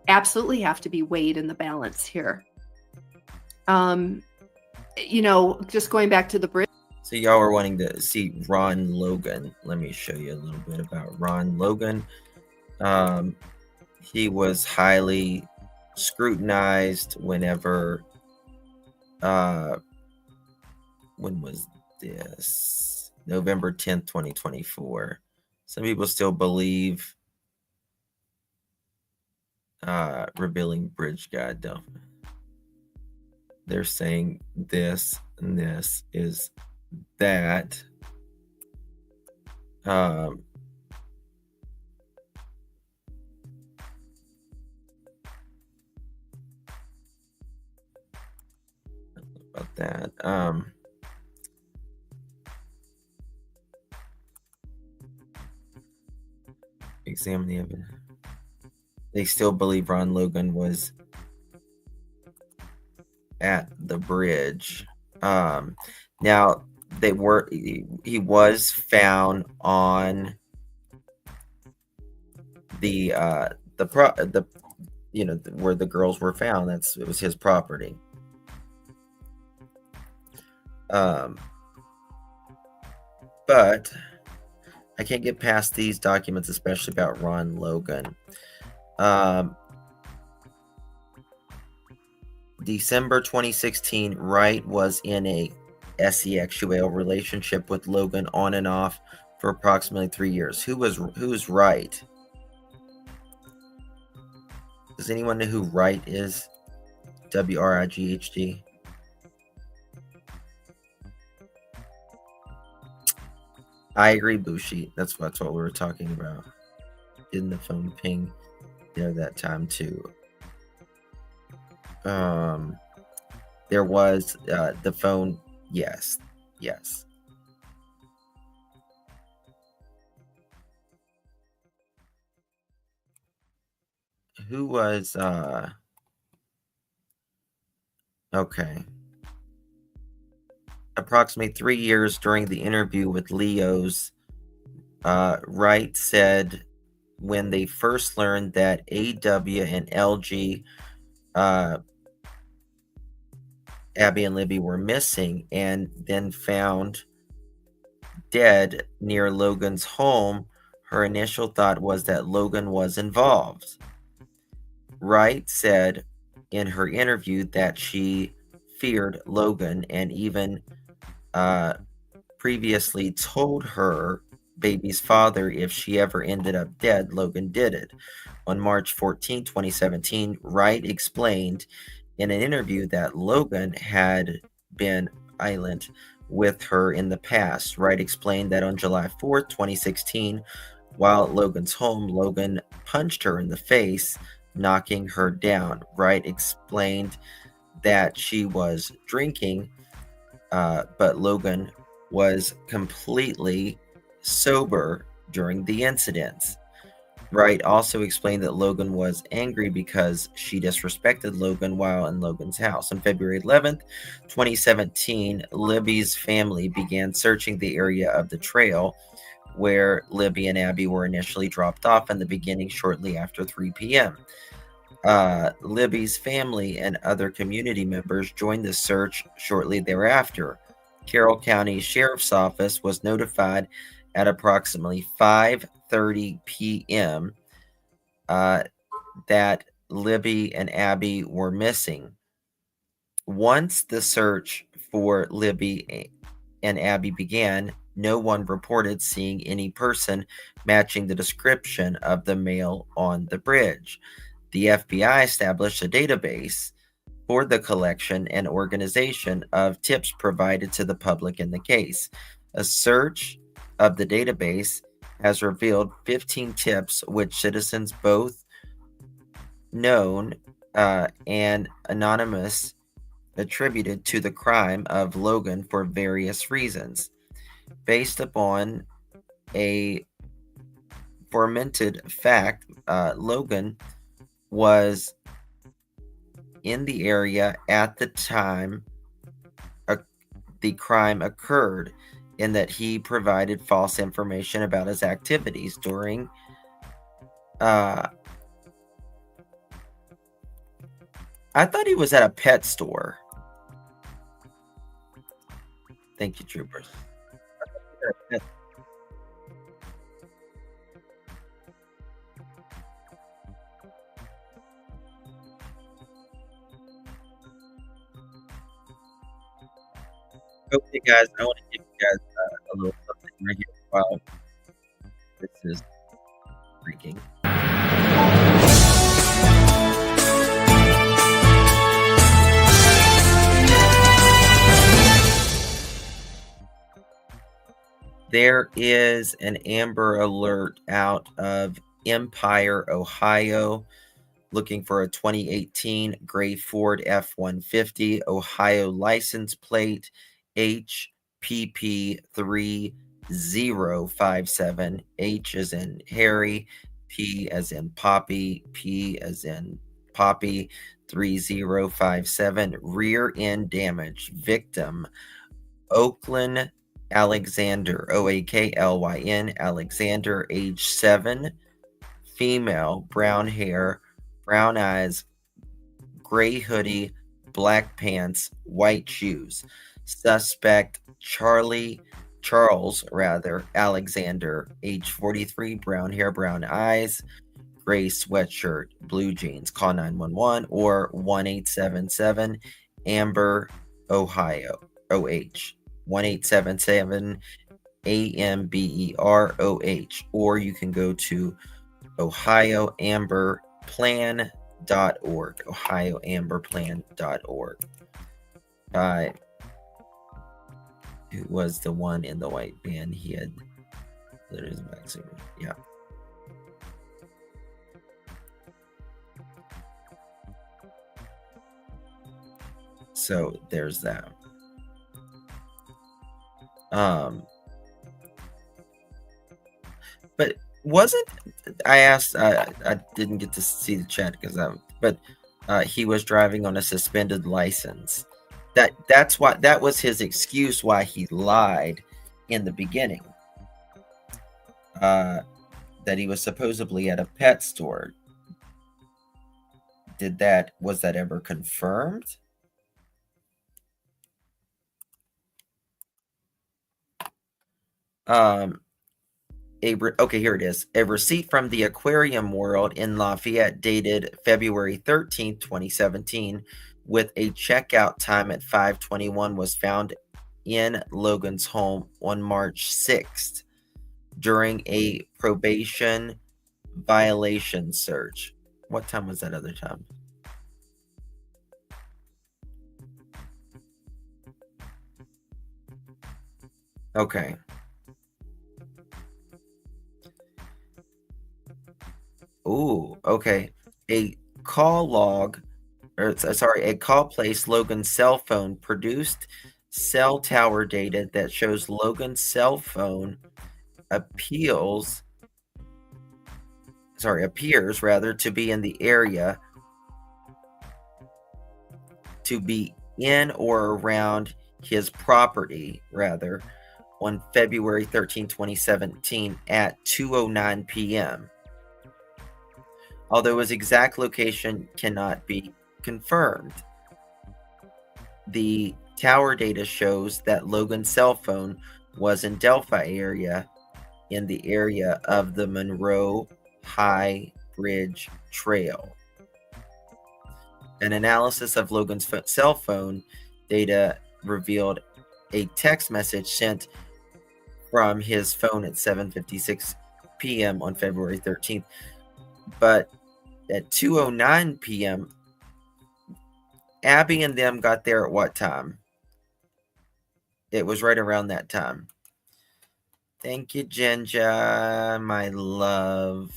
absolutely have to be weighed in the balance here. Just going back to the bridge. So y'all are wanting to see Ron Logan. Let me show you a little bit about Ron Logan. He was highly scrutinized whenever, when was this? November 10th, 2024. Some people still believe revealing bridge guide though. They're saying this and this is that. About that. Examine the evidence. They still believe Ron Logan was at the bridge. Now he was found on the where the girls were found. It was his property. But I can't get past these documents, especially about Ron Logan. December 2016, Wright was in a sexual relationship with Logan on and off for approximately 3 years. Who's Wright? Does anyone know who Wright is? WRIGHT. I agree, Bushi. That's what we were talking about. Didn't the phone ping there that time too? There was the phone. Yes. Who was okay. Approximately 3 years during the interview with Leo's, Wright said when they first learned that AW and LG, Abby and Libby, were missing and then found dead near Logan's home, her initial thought was that Logan was involved. Wright said in her interview that she feared Logan and even previously told her baby's father if she ever ended up dead, Logan did it. On March 14, 2017, Wright explained in an interview that Logan had been violent with her in the past. Wright explained that on July 4th, 2016, while at Logan's home, Logan punched her in the face, knocking her down. Wright explained that she was drinking, but Logan was completely sober during the incidents. Wright also explained that Logan was angry because she disrespected Logan while in Logan's house. On February 11th, 2017, Libby's family began searching the area of the trail where Libby and Abby were initially dropped off in the beginning shortly after 3 p.m. Libby's family and other community members joined the search shortly thereafter. Carroll County Sheriff's Office was notified at approximately 5:30 p.m. That Libby and Abby were missing. Once the search for Libby and Abby began, no one reported seeing any person matching the description of the male on the bridge. The FBI established a database for the collection and organization of tips provided to the public in the case. A search of the database has revealed 15 tips which citizens, both known and anonymous, attributed to the crime of Logan for various reasons. Based upon a fermented fact, Logan was in the area at the time the crime occurred, in that he provided false information about his activities during I thought he was at a pet store. Thank you, troopers. Okay, guys, I want to give you guys a little something right here. Wow, this is freaking. There is an Amber Alert out of Empire, Ohio, looking for a 2018 gray Ford F-150, Ohio license plate HPP3057. H as in Harry, P as in Poppy, P as in Poppy, 3057. Rear end damage. Victim, Oaklyn Alexander, Oaklyn Alexander, age 7, female, brown hair, brown eyes, gray hoodie, black pants, white shoes. Suspect Charles Alexander, age 43, brown hair, brown eyes, gray sweatshirt, blue jeans. Call 911 or 1877 Amber, Ohio, OH. 1877 AMBEROH, or you can go to ohioamberplan.org. ohioamberplan.org. It was the one in the white van. He had his vaccine. Yeah. So there's that. But wasn't, I asked, I didn't get to see the chat because but he was driving on a suspended license. That's why, that was his excuse why he lied in the beginning. That he was supposedly at a pet store. Was that ever confirmed? Okay, here it is. A receipt from the Aquarium World in Lafayette dated February 13th, 2017, with a checkout time at 5:21 was found in Logan's home on March 6th during a probation violation search. What time was that other time? Okay. Ooh, okay. A call log, or sorry, a call placed Logan's cell phone produced cell tower data that shows Logan's cell phone appears rather to be in the area, to be in or around his property rather, on February 13, 2017 at 2:09 p.m. Although his exact location cannot be confirmed. The tower data shows that Logan's cell phone was in Delphi area, in the area of the Monroe High Bridge Trail. An analysis of Logan's cell phone data revealed a text message sent from his phone at 7:56 p.m. on February 13th. But at 2:09 p.m., Abby and them got there at what time? It was right around that time. Thank you, Jinja, my love.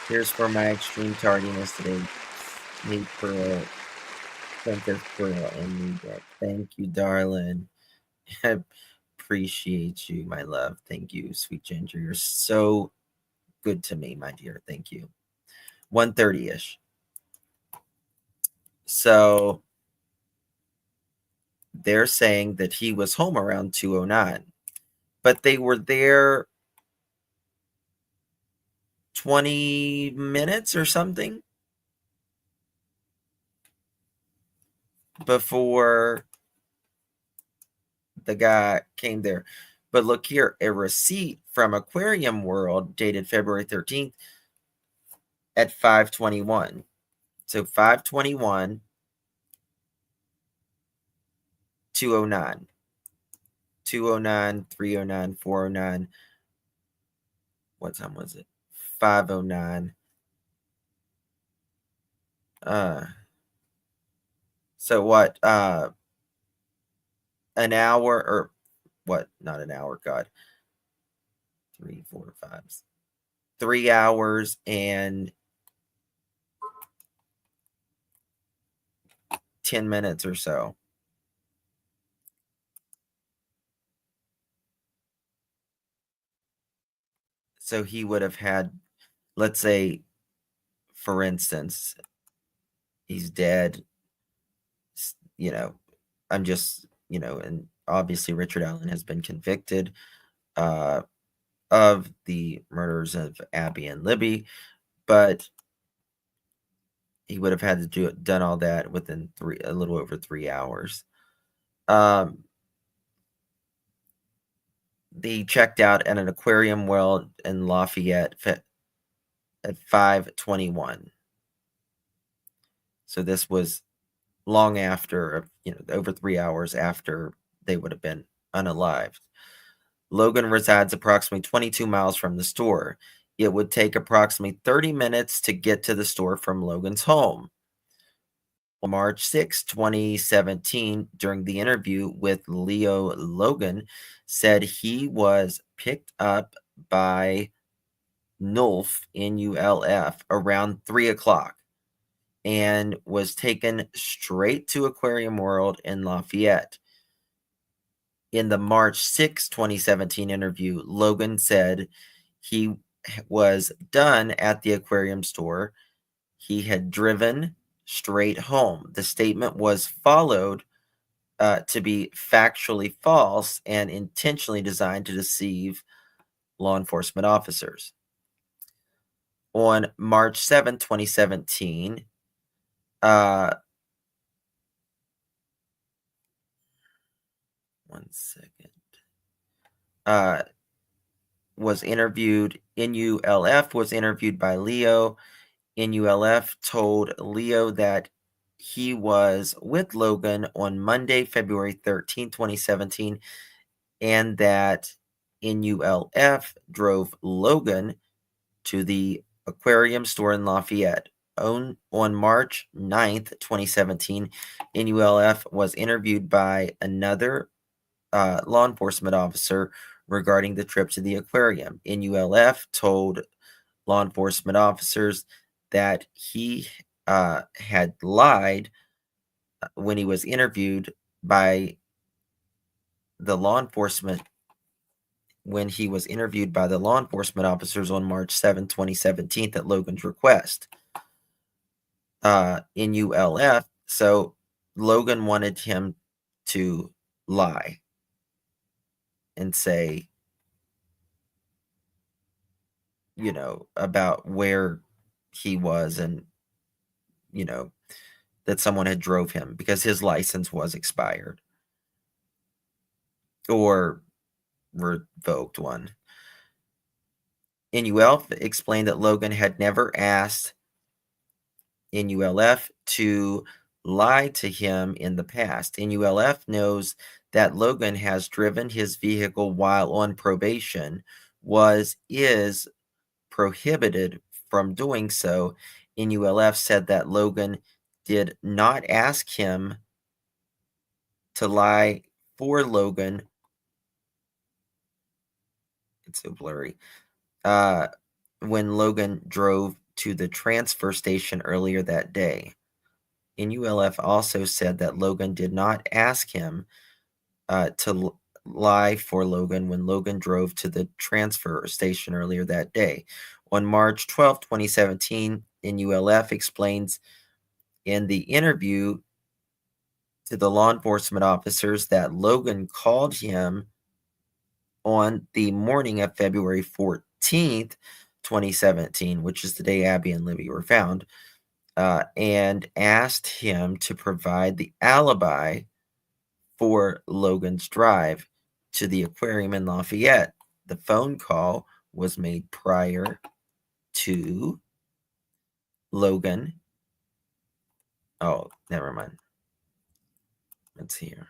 Here's for my extreme tardiness today. Hey, Pearl. Princess Pearl and me. Thank you, darling. I appreciate you, my love. Thank you, sweet Ginger. You're so good to me, my dear. Thank you. 1:30-ish. So they're saying that he was home around 2:09, but they were there 20 minutes or something before the guy came there. But look here, a receipt from Aquarium World dated February 13th at 5:21. So 5:21, 209, 209, 309, 409. What time was it? 5:09. So what? An hour or what? Not an hour. God. 3, 4, 5. 3 hours and 10 minutes or so. So he would have had, let's say, for instance, he's dead. You know, I'm just, and obviously Richard Allen has been convicted of the murders of Abby and Libby, but he would have had to done all that within a little over 3 hours. They checked out at an Aquarium World in Lafayette at 5:21. So this was long after, over 3 hours after they would have been unalived. Logan resides approximately 22 miles from the store. It would take approximately 30 minutes to get to the store from Logan's home. On March 6, 2017, during the interview with Leo, Logan said he was picked up by NULF, NULF, around 3 o'clock and was taken straight to Aquarium World in Lafayette. In the March 6, 2017 interview, Logan said he was done at the aquarium store. He had driven straight home. The statement was followed to be factually false and intentionally designed to deceive law enforcement officers. On March 7, 2017, one second. Was interviewed. NULF was interviewed by Leo. NULF told Leo that he was with Logan on Monday, February 13, 2017, and that NULF drove Logan to the aquarium store in Lafayette. On March 9th, 2017, NULF was interviewed by another law enforcement officer regarding the trip to the aquarium. NULF told law enforcement officers that he had lied when he was interviewed by the law enforcement officers on March 7, 2017 at Logan's request. NULF, so Logan wanted him to lie and say, about where he was and, that someone had drove him because his license was expired or revoked one. NULF explained that Logan had never asked NULF to lie to him in the past. NULF knows that Logan has driven his vehicle while on probation, is prohibited from doing so. NULF said that Logan did not ask him to lie for Logan. It's so blurry. When Logan drove to the transfer station earlier that day. NULF also said that Logan did not ask him to lie for Logan when Logan drove to the transfer station earlier that day. On March 12, 2017, NULF explains in the interview to the law enforcement officers that Logan called him on the morning of February 14th, 2017, which is the day Abby and Libby were found, and asked him to provide the alibi for Logan's drive to the aquarium in Lafayette. The phone call was made prior to Logan. Oh, never mind. Let's see here.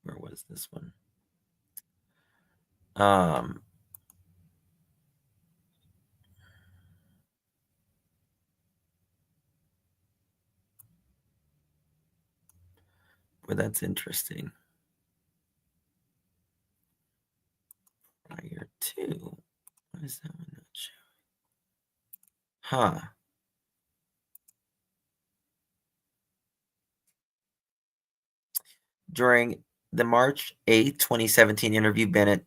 Where was this one? Well, that's interesting. Prior to. Why is that one not showing? Huh. During the March 8th, 2017 interview, Bennett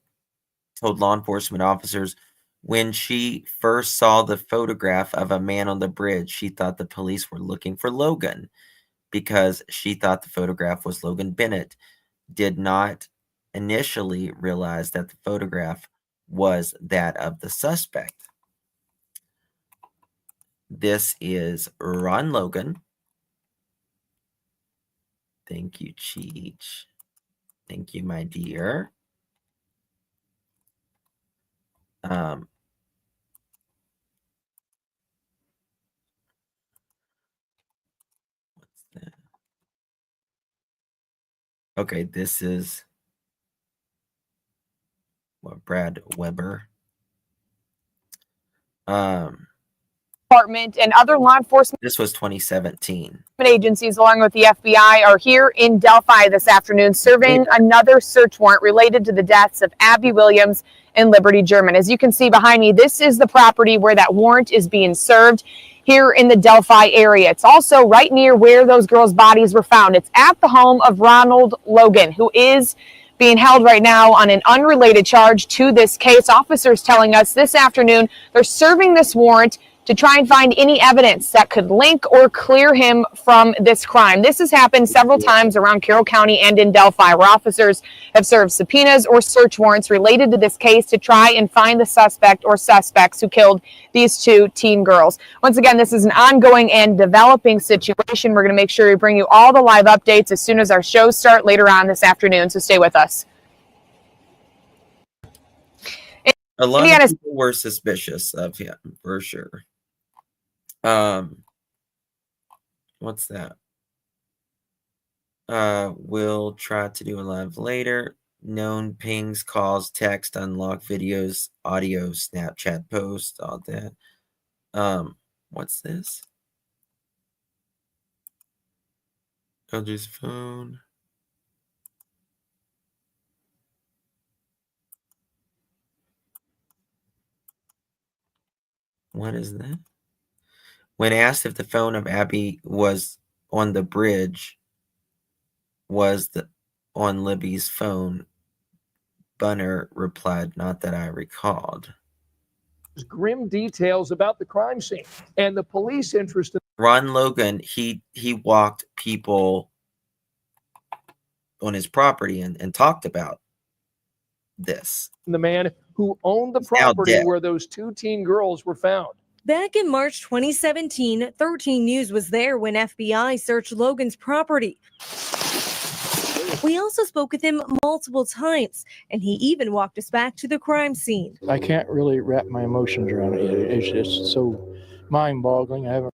told law enforcement officers when she first saw the photograph of a man on the bridge, she thought the police were looking for Logan because she thought the photograph was Logan Bennett. Did not initially realize that the photograph was that of the suspect. This is Ron Logan. Thank you, Cheech. Thank you, my dear. What's that? Okay, this is Brad Weber. Department and other law enforcement This was 2017. agencies, along with the FBI, are here in Delphi this afternoon serving another search warrant related to the deaths of Abby Williams and Liberty German. As you can see behind me, this is the property where that warrant is being served here in the Delphi area. It's also right near where those girls' bodies were found. It's at the home of Ronald Logan, who is being held right now on an unrelated charge to this case. Officers telling us this afternoon they're serving this warrant to try and find any evidence that could link or clear him from this crime. This has happened several times around Carroll County and in Delphi, where officers have served subpoenas or search warrants related to this case to try and find the suspect or suspects who killed these two teen girls. Once again, this is an ongoing and developing situation. We're going to make sure we bring you all the live updates as soon as our shows start later on this afternoon, so stay with us. A lot of people were suspicious of him, for sure. What's that? We'll try to do a live later. Known pings, calls, text, unlock videos, audio, Snapchat posts, all that. What's this? LG's phone. What is that? When asked if the phone of Abby was on the bridge, was on Libby's phone, Bunner replied, "Not that I recalled." Grim details about the crime scene and the police interest. Ron Logan, he walked people on his property and talked about this. The man who owned the property where those two teen girls were found. Back in March 2017, 13 News was there when FBI searched Logan's property. We also spoke with him multiple times, and he even walked us back to the crime scene. I can't really wrap my emotions around it yet. It's just so mind-boggling. I haven't.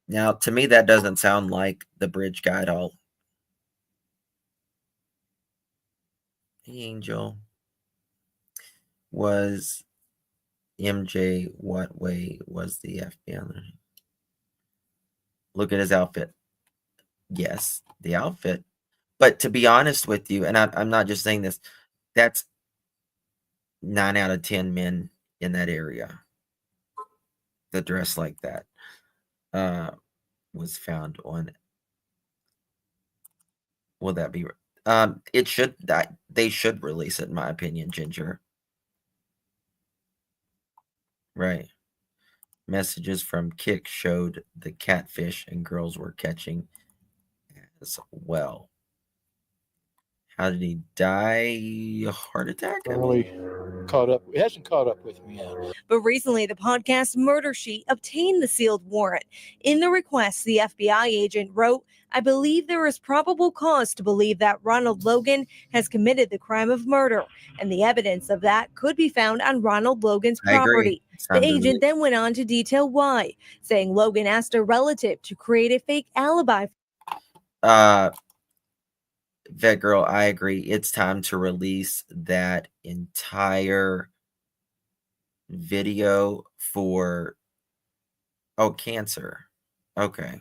Now, to me, that doesn't sound like the bridge guy at all. Hey, Angel. Was MJ, what way was the FBI? Look at his outfit. Yes, the outfit. But to be honest with you, and I'm not just saying this, that's 9 out of 10 men in that area that dress like that was found on. Will that be? It should. They should release it, in my opinion, Ginger. Right. Messages from Kick showed the catfish and girls were catching as well. How did he die? A heart attack? Really caught up. It hasn't caught up with me yet. But recently, the podcast Murder Sheet obtained the sealed warrant. In the request, the FBI agent wrote, "I believe there is probable cause to believe that Ronald Logan has committed the crime of murder, and the evidence of that could be found on Ronald Logan's I agree. property." The Sounds agent really- then went on to detail why, saying Logan asked a relative to create a fake alibi. Vet Girl, I agree. It's time to release that entire video for cancer. Okay.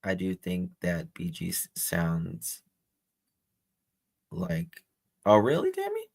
I do think that BG sounds like, oh really, Tammy?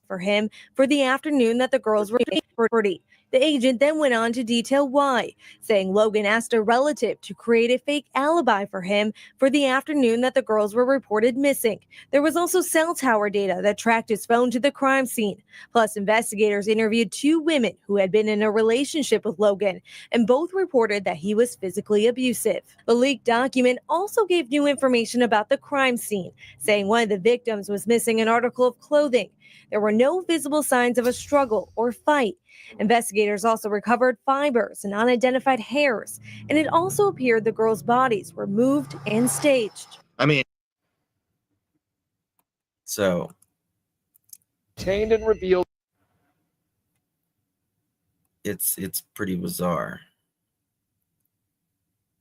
For him for the afternoon that the girls were party. The agent then went on to detail why, saying Logan asked a relative to create a fake alibi for him for the afternoon that the girls were reported missing. There was also cell tower data that tracked his phone to the crime scene. Plus, investigators interviewed 2 women who had been in a relationship with Logan, and both reported that he was physically abusive. The leaked document also gave new information about the crime scene, saying one of the victims was missing an article of clothing. There were no visible signs of a struggle or fight. Investigators also recovered fibers and unidentified hairs, and it also appeared the girls' bodies were moved and staged. I mean, so Obtained and revealed. it's pretty bizarre.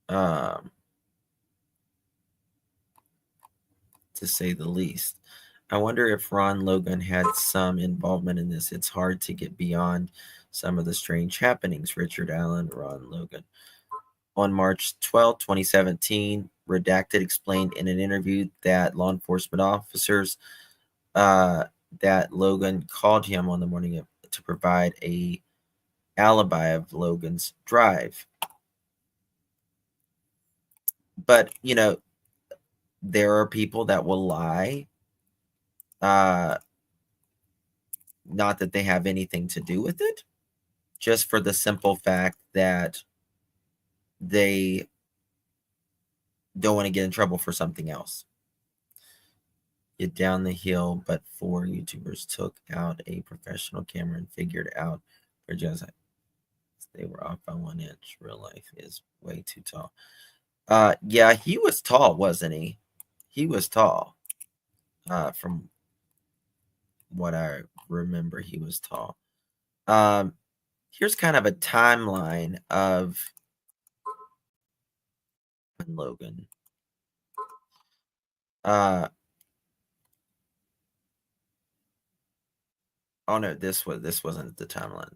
To say the least. I wonder if Ron Logan had some involvement in this. It's hard to get beyond some of the strange happenings. Richard Allen, Ron Logan. On March 12, 2017, Redacted explained in an interview that law enforcement officers that Logan called him on the morning to provide a alibi of Logan's drive. But, there are people that will lie. Not that they have anything to do with it, just for the simple fact that they don't want to get in trouble for something else. Get down the hill, but 4 YouTubers took out a professional camera and figured out they're just they were off by 1 inch. Real life is way too tall. Yeah, he was tall, wasn't he? He was tall. From what I remember, he was tall. Here's kind of a timeline of Logan. Oh no, this wasn't the timeline.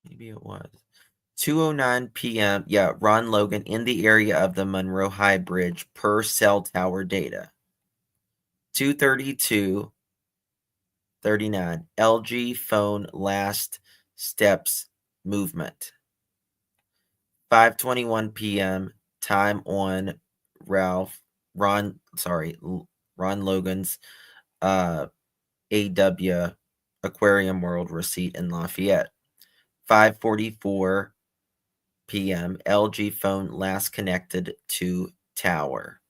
Maybe it was 2:09 p.m. Yeah, Ron Logan in the area of the Monroe High Bridge per cell tower data. 2:32:39 LG phone last steps movement. 5:21 p.m. time on Ron Logan's AW Aquarium World receipt in Lafayette. 5:44 p.m. LG phone last connected to tower.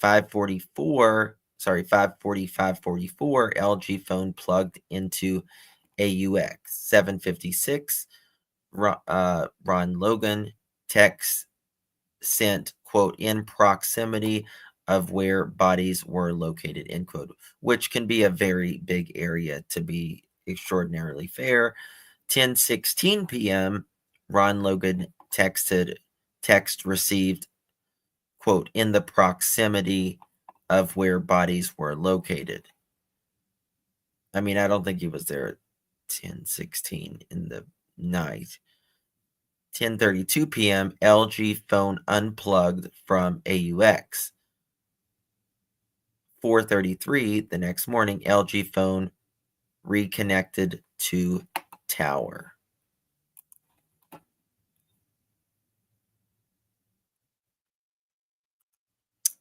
5:44 LG phone plugged into AUX. 7:56 Ron Logan text sent, quote, in proximity of where bodies were located, end quote, which can be a very big area, to be extraordinarily fair. 10:16 p.m. Ron Logan text received, quote, in the proximity of where bodies were located. I mean, I don't think he was there at 10:16 in the night. 10:32 p.m. LG phone unplugged from AUX. 4:33 the next morning, LG phone reconnected to tower.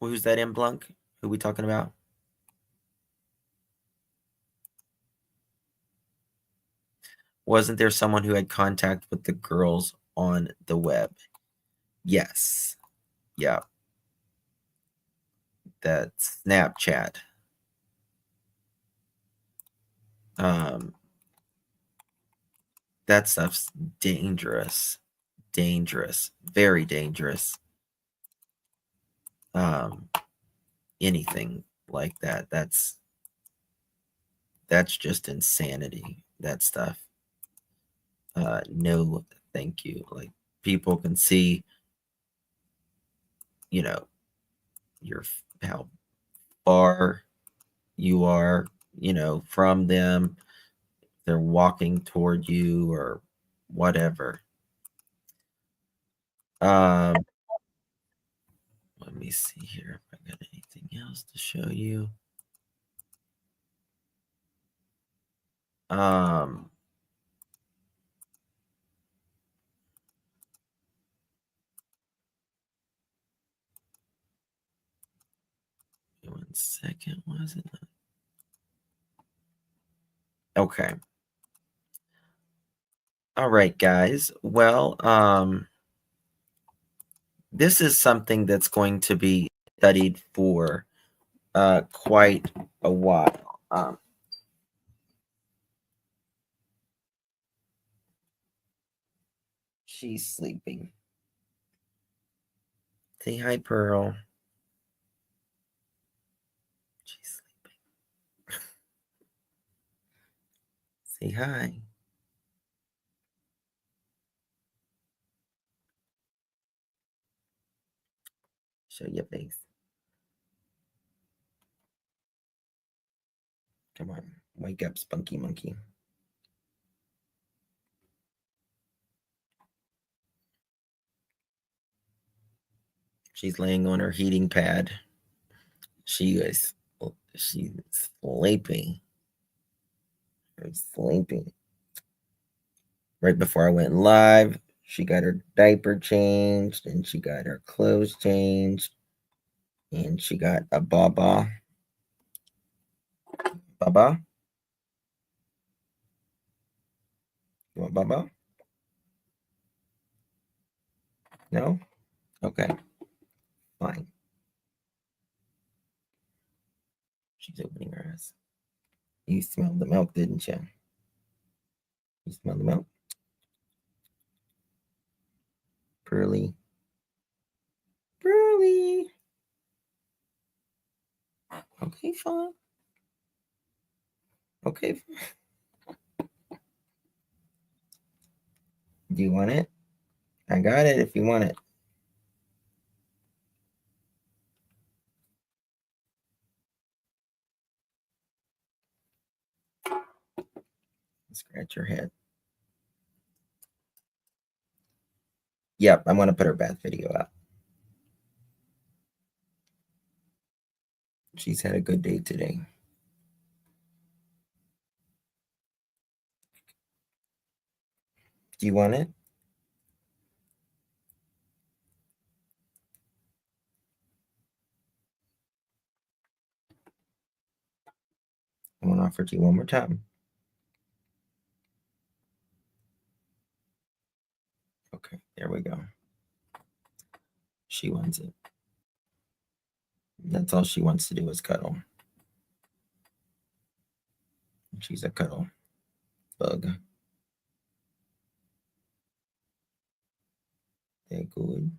Who's that in Blunk? Who we talking about? Wasn't there someone who had contact with the girls on the web? Yes. Yeah. That's Snapchat. That stuff's dangerous. Dangerous. Very dangerous. Anything like that. That's just insanity. That stuff. No, thank you. Like, people can see, you know, how far you are, from them. They're walking toward you or whatever. Let me see here if I got anything else to show you. One second, was it? Okay. All right, guys. Well, this is something that's going to be studied for quite a while. She's sleeping. Say hi, Pearl. She's sleeping. Say hi. Show your face. Come on, wake up, spunky monkey. She's laying on her heating pad. She's sleeping. Sleeping. Right before I went live, she got her diaper changed and she got her clothes changed and she got a baba. Baba? You want baba? No? Okay. Fine. She's opening her eyes. You smelled the milk, didn't you? You smelled the milk? Pearly. Pearly. Okay, fine. Okay. Do you want it? I got it if you want it. Scratch your head. Yep, I'm going to put her bath video up. She's had a good day today. Do you want it? I'm going to offer it to you one more time. Okay, there we go. She wants it. That's all she wants to do is cuddle. She's a cuddle bug. They're good.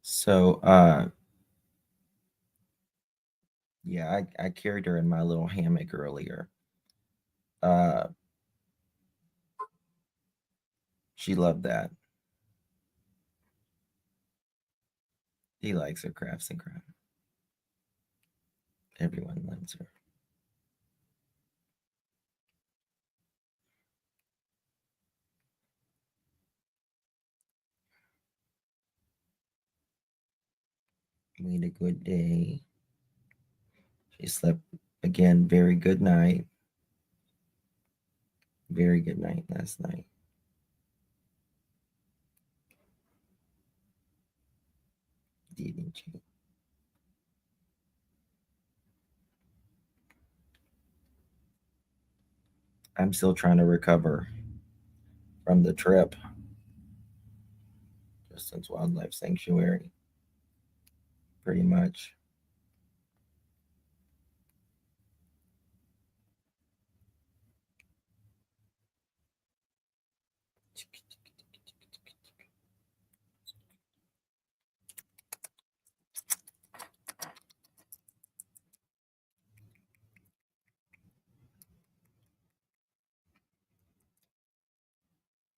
So, yeah, I carried her in my little hammock earlier. She loved that. He likes her crafts and crafts. Everyone loves her. We had a good day. She slept again. Very good night. Very good night last night. Didn't she? I'm still trying to recover from the trip. Distance Wildlife Sanctuary. Pretty much.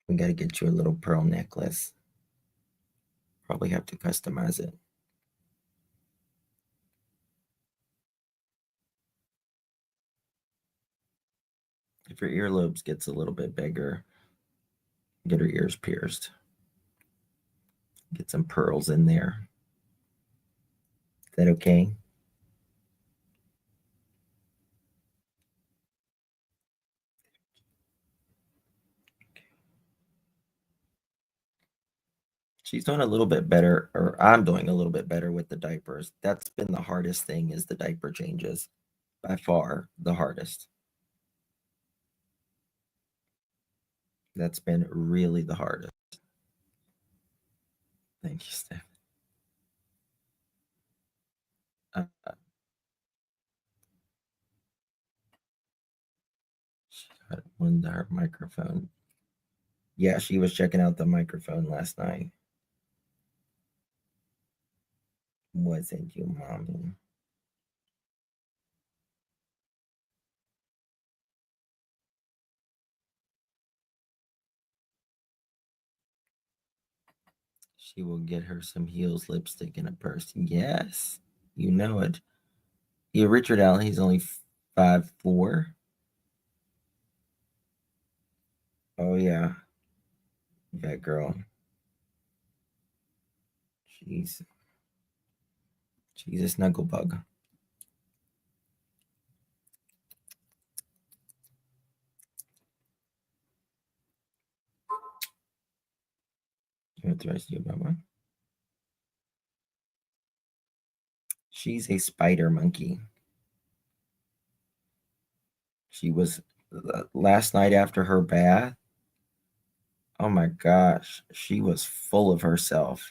We got to get you a little pearl necklace. Probably have to customize it. If your earlobes gets a little bit bigger, get her ears pierced. Get some pearls in there. Is that okay? She's doing a little bit better, or I'm doing a little bit better with the diapers. That's been the hardest thing, is the diaper changes. By far the hardest. That's been really the hardest. Thank you, Steph. She got one to her microphone. Yeah, she was checking out the microphone last night. Wasn't you, Mommy? She will get her some heels, lipstick, and a purse. Yes, you know it. Yeah, Richard Allen, he's only 5'4". Oh, yeah. That girl. She's a snuggle bug. What the rest of you, Mama? She's a spider monkey. She was last night after her bath. Oh my gosh, she was full of herself.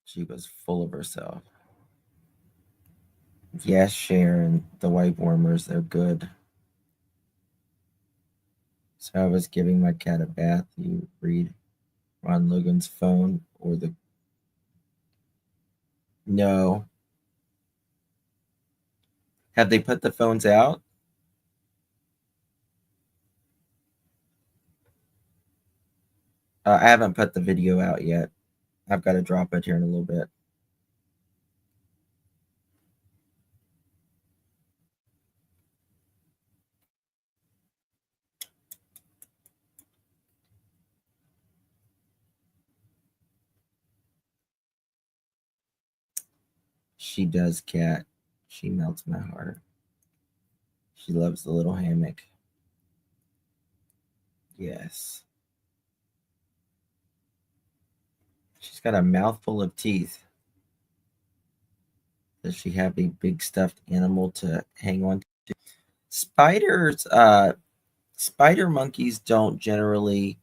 She was full of herself. Yes, Sharon, the white warmers, they're good. So I was giving my cat a bath. You read Ron Logan's phone or the... No. Have they put the phones out? I haven't put the video out yet. I've got to drop it here in a little bit. She does, cat. She melts my heart. She loves the little hammock. Yes. She's got a mouthful of teeth. Does she have a big stuffed animal to hang on to? Spiders, spider monkeys don't generally,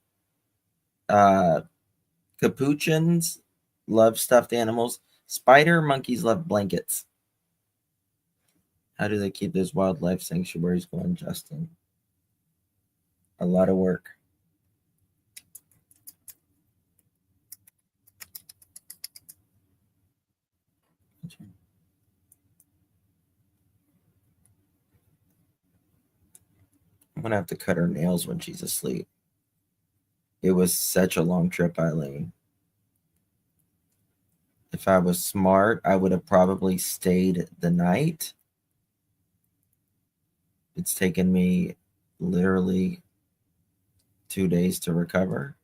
capuchins love stuffed animals. Spider monkeys love blankets. How do they keep those wildlife sanctuaries going, Justin? A lot of work. I'm gonna have to cut her nails when she's asleep. It was such a long trip, Eileen. If I was smart, I would have probably stayed the night. It's taken me literally 2 days to recover.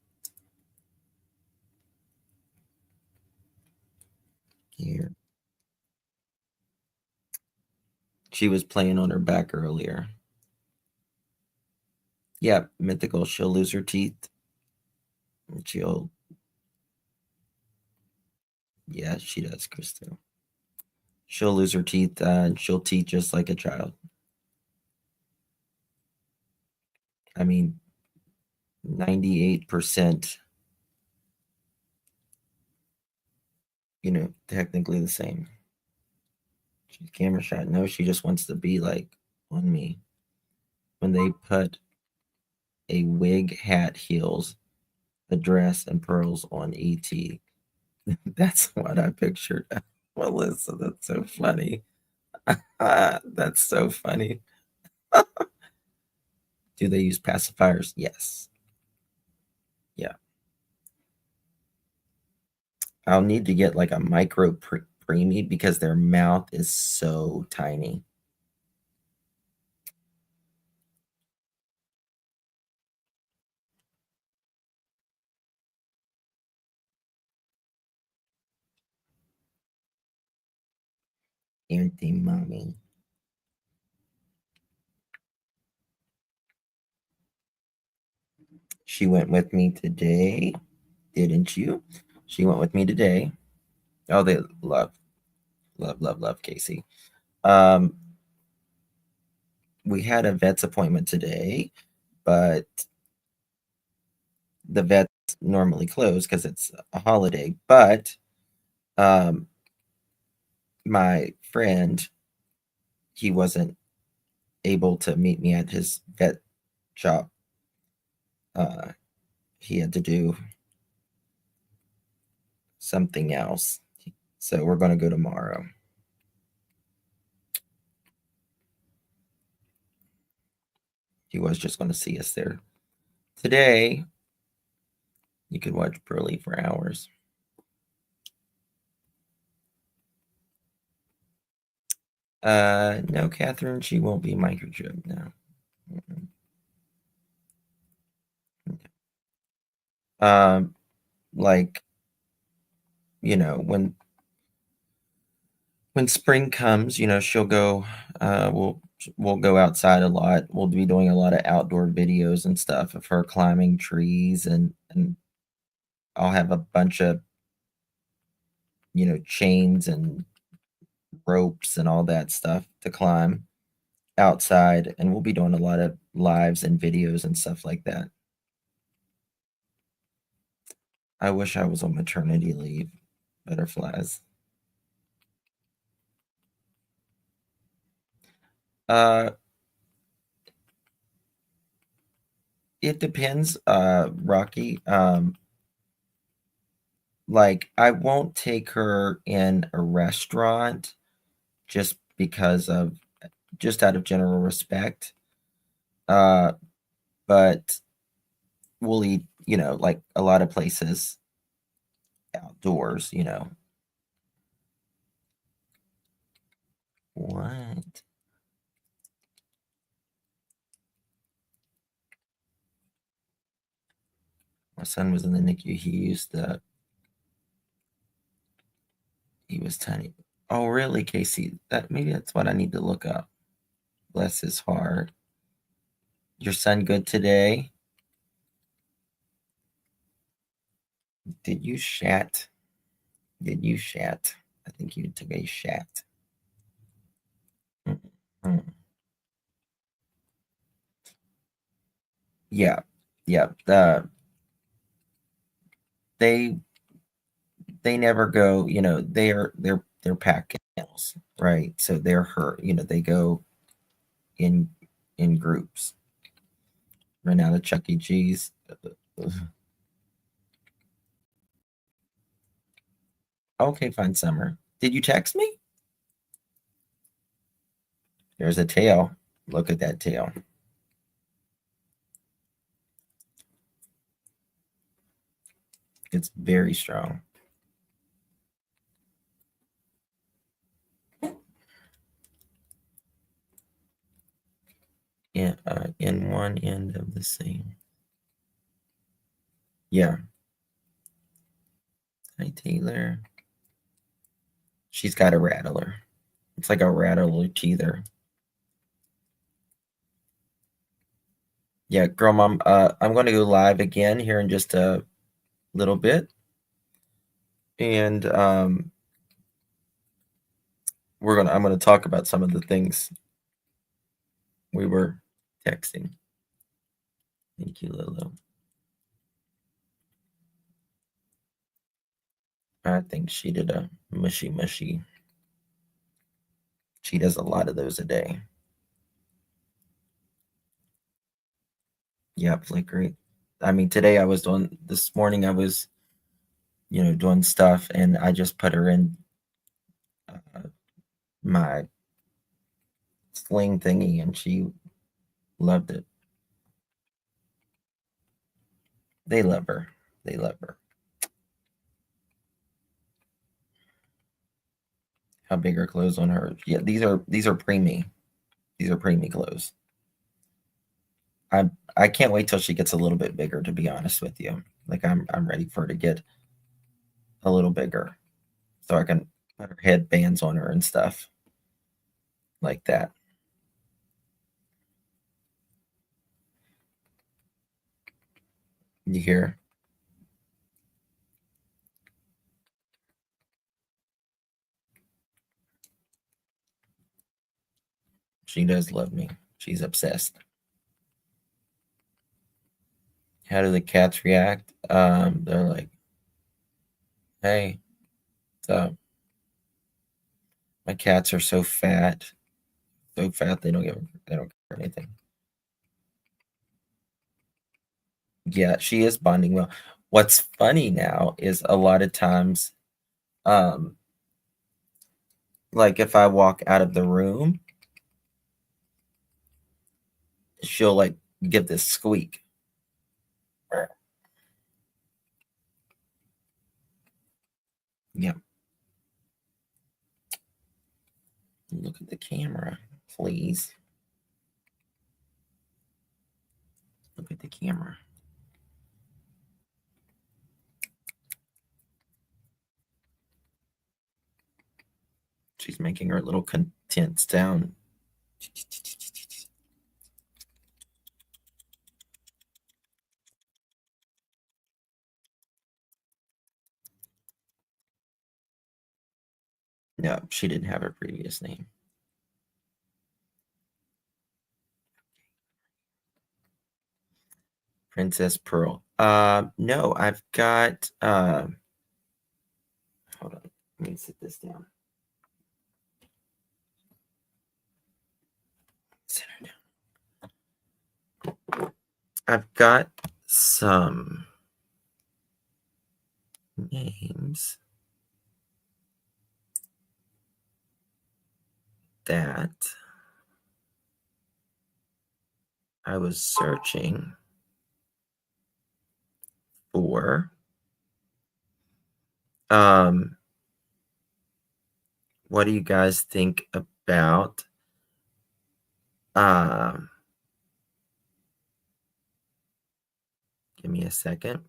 Here. She was playing on her back earlier. Yeah, mythical. She'll lose her teeth. And she'll Yeah, she does, Crystal. She'll lose her teeth and she'll teeth just like a child. I mean, 98%, technically the same. She's camera shy. No, she just wants to be like on me. When they put a wig, hat, heels, a dress, and pearls on ET, that's what I pictured. Melissa, that's so funny. That's so funny. Do they use pacifiers? Yes. Yeah. I'll need to get like a micro preemie because their mouth is so tiny. Auntie mommy. She went with me today, didn't you? She went with me today. Oh, they love Casey. We had a vet's appointment today, but the vet's normally closed because it's a holiday. But my friend, he wasn't able to meet me at his vet shop. He had to do something else. So we're going to go tomorrow. He was just going to see us there. Today, you could watch Burley for hours. No, Catherine, she won't be microchipped now. Like, when spring comes, she'll go. We'll go outside a lot. We'll be doing a lot of outdoor videos and stuff of her climbing trees, and I'll have a bunch of chains and ropes and all that stuff to climb outside, and we'll be doing a lot of lives and videos and stuff like that. I wish I was on maternity leave. Butterflies. It depends, Rocky. Like, I won't take her in a restaurant just because of just out of general respect. But we'll eat, like a lot of places outdoors, What? My son was in the NICU. He was tiny. Oh, really, Casey? Maybe that's what I need to look up. Bless his heart. Your son good today? Did you shat? Did you shat? I think you took a shat. Mm-hmm. Yeah. They never go, they're pack animals, right? So they're hurt, they go in groups. Run out of Chuck E. Cheese. Okay, fine, Summer. Did you text me? There's a tail. Look at that tail. It's very strong. In one end of the same. Yeah. Hi, Taylor. She's got a rattler. It's like a rattler teether. Yeah, girl mom, I'm going to go live again here in just a little bit. And I'm gonna talk about some of the things we were texting. Thank you, Lulu. I think she did a mushy. She does a lot of those a day. Yeah, flickering. I mean, this morning I was, doing stuff, and I just put her in my sling thingy, and she loved it. They love her. They love her. How big are clothes on her? Yeah, these are preemie. These are preemie clothes. I can't wait till she gets a little bit bigger, to be honest with you. Like I'm ready for her to get a little bigger, so I can put her headbands on her and stuff like that. You hear? She does love me. She's obsessed. How do the cats react? They're like, "Hey, so my cats are so fat they don't care anything." Yeah, she is bonding well. What's funny now is a lot of times, um, like if I walk out of the room, she'll like give this squeak. Yeah. Look at the camera, please. Look at the camera. She's making her little content sound. No, she didn't have her previous name. Princess Pearl. No, I've got hold on. Let me sit this down. Sit her down. I've got some names that I was searching for. What do you guys think about give me a second.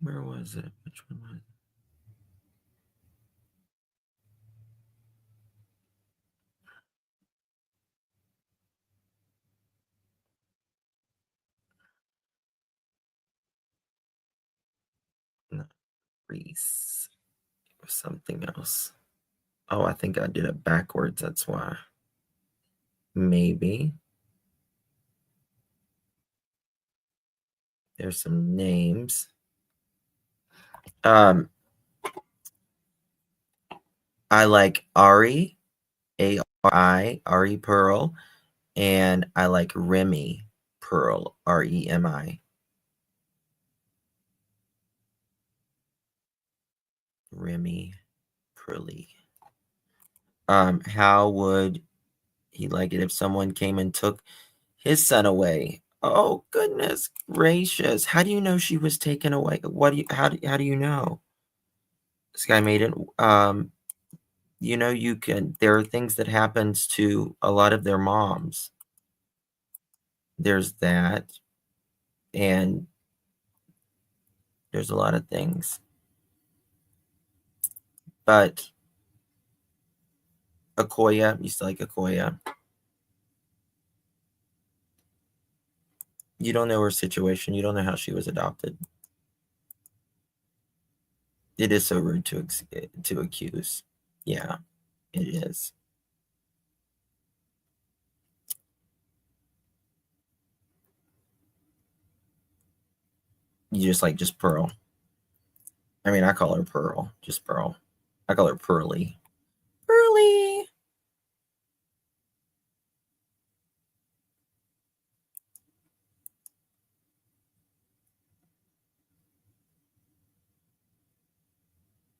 Where was it? Which one was it? Not Reese. It was something else. Oh, I think I did it backwards. That's why. Maybe. There's some names. I like Ari, Ari Pearl, and I like Remy Pearl, Remi. Remy Pearly. How would he like it if someone came and took his son away? Oh, goodness gracious. How do you know she was taken away? How do you know? This guy made it. There are things that happens to a lot of their moms. There's that. And there's a lot of things. But Akoya, you still like Akoya. You don't know her situation. You don't know how she was adopted. It is so rude to accuse. Yeah, it is. You just Pearl. I mean, I call her Pearl, just Pearl. I call her Pearly. Pearly.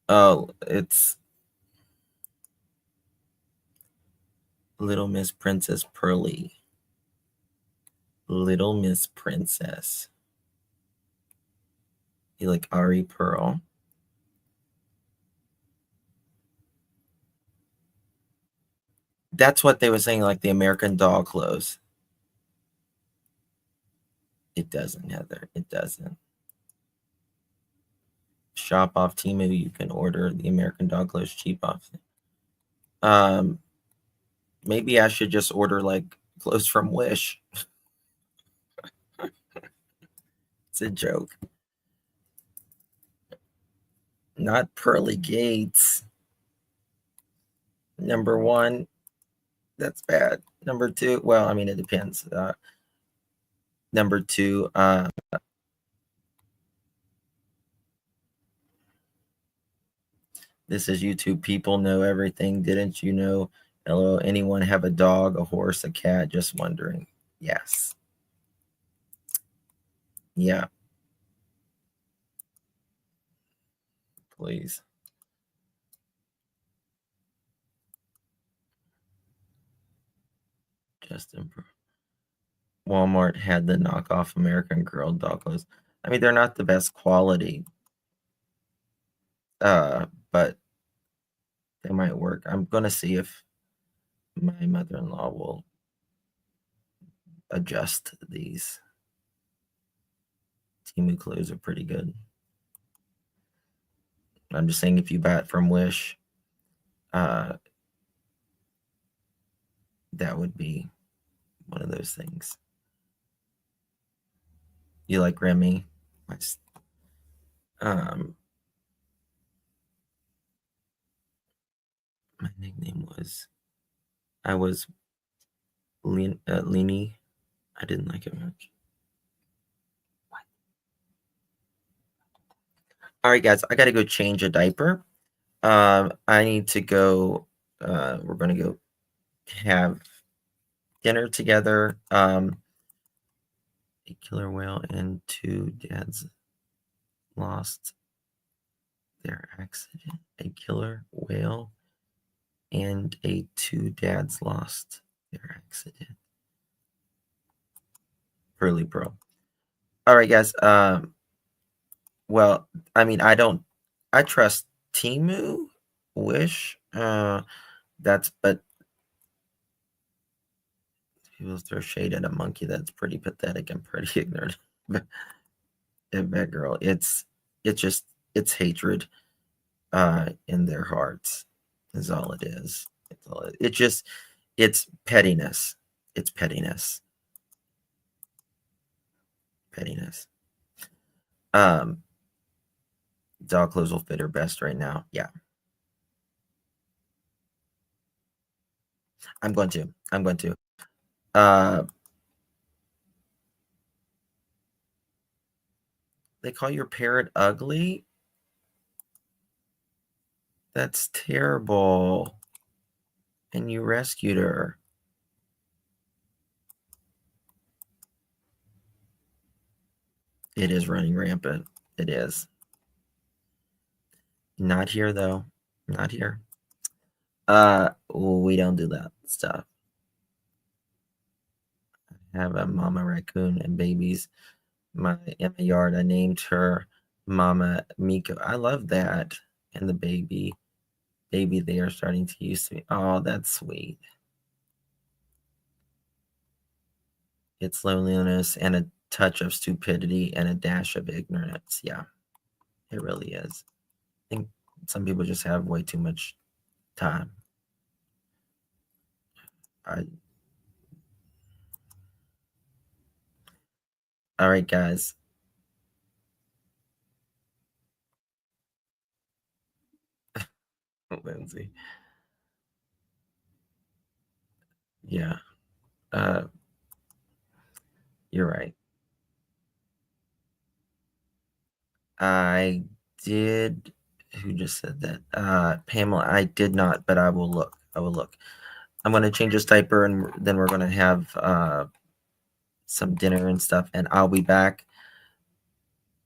Oh, it's Little Miss Princess Pearly. Little Miss Princess. You like Ari Pearl? That's what they were saying, like the American Doll clothes. It doesn't, Heather. It doesn't. Shop off Temu. You can order the American Dog clothes cheap off. Maybe I should just order like clothes from Wish. It's a joke. Not Pearly Gates. Number one, that's bad. Number two, well, I mean, it depends. Number two, this is YouTube. People know everything. Didn't you know? Hello, anyone have a dog, a horse, a cat? Just wondering. Yes. Yeah. Please. Justin. Walmart had the knockoff American Girl dog clothes. I mean, they're not the best quality, but they might work. I'm gonna see if my mother-in-law will adjust these. Temu clothes are pretty good. I'm just saying, if you buy it from Wish, that would be one of those things. You like Remy? My nickname was, I was Leanie. I didn't like it much. All right, guys, I got to go change a diaper. I need to go. We're going to go have dinner together. A killer whale and two dads lost their accident. A killer whale and two dads lost their accident. Pearly Pearl. All right, guys. Well, I mean, I trust Temu, Wish. But people throw shade at a monkey. That's pretty pathetic and pretty ignorant. That girl, it's hatred in their hearts is all it is. It's pettiness. It's pettiness. Pettiness. Dog clothes will fit her best right now. Yeah. I'm going to. They call your parrot ugly? That's terrible. And you rescued her. It is running rampant. It is. Not here, though. Not here. We don't do that stuff. I have a mama raccoon and babies. In my yard, I named her Mama Miko. I love that. And the baby they are starting to use to me. Oh, that's sweet. It's loneliness and a touch of stupidity and a dash of ignorance. Yeah, it really is. I think some people just have way too much time. All right, guys. Lindsay. Yeah. You're right. I did. Who just said that? Pamela, I did not, but I will look. I will look. I'm going to change his diaper, and then we're going to have some dinner and stuff, and I'll be back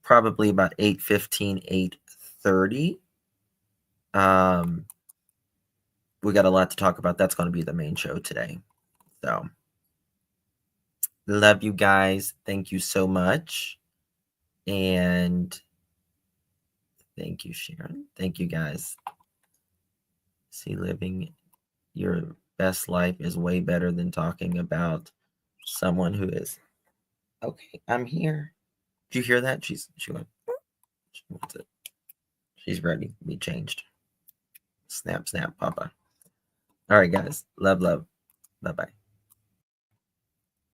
probably about 8:15, 8:30. We got a lot to talk about. That's going to be the main show today. So, love you guys. Thank you so much. And thank you, Sharon. Thank you, guys. See, living your best life is way better than talking about someone who is. Okay, I'm here. Did you hear that? She went. She wants it. She's ready to be changed. Snap, snap, Papa. All right, guys. Love, love. Bye-bye.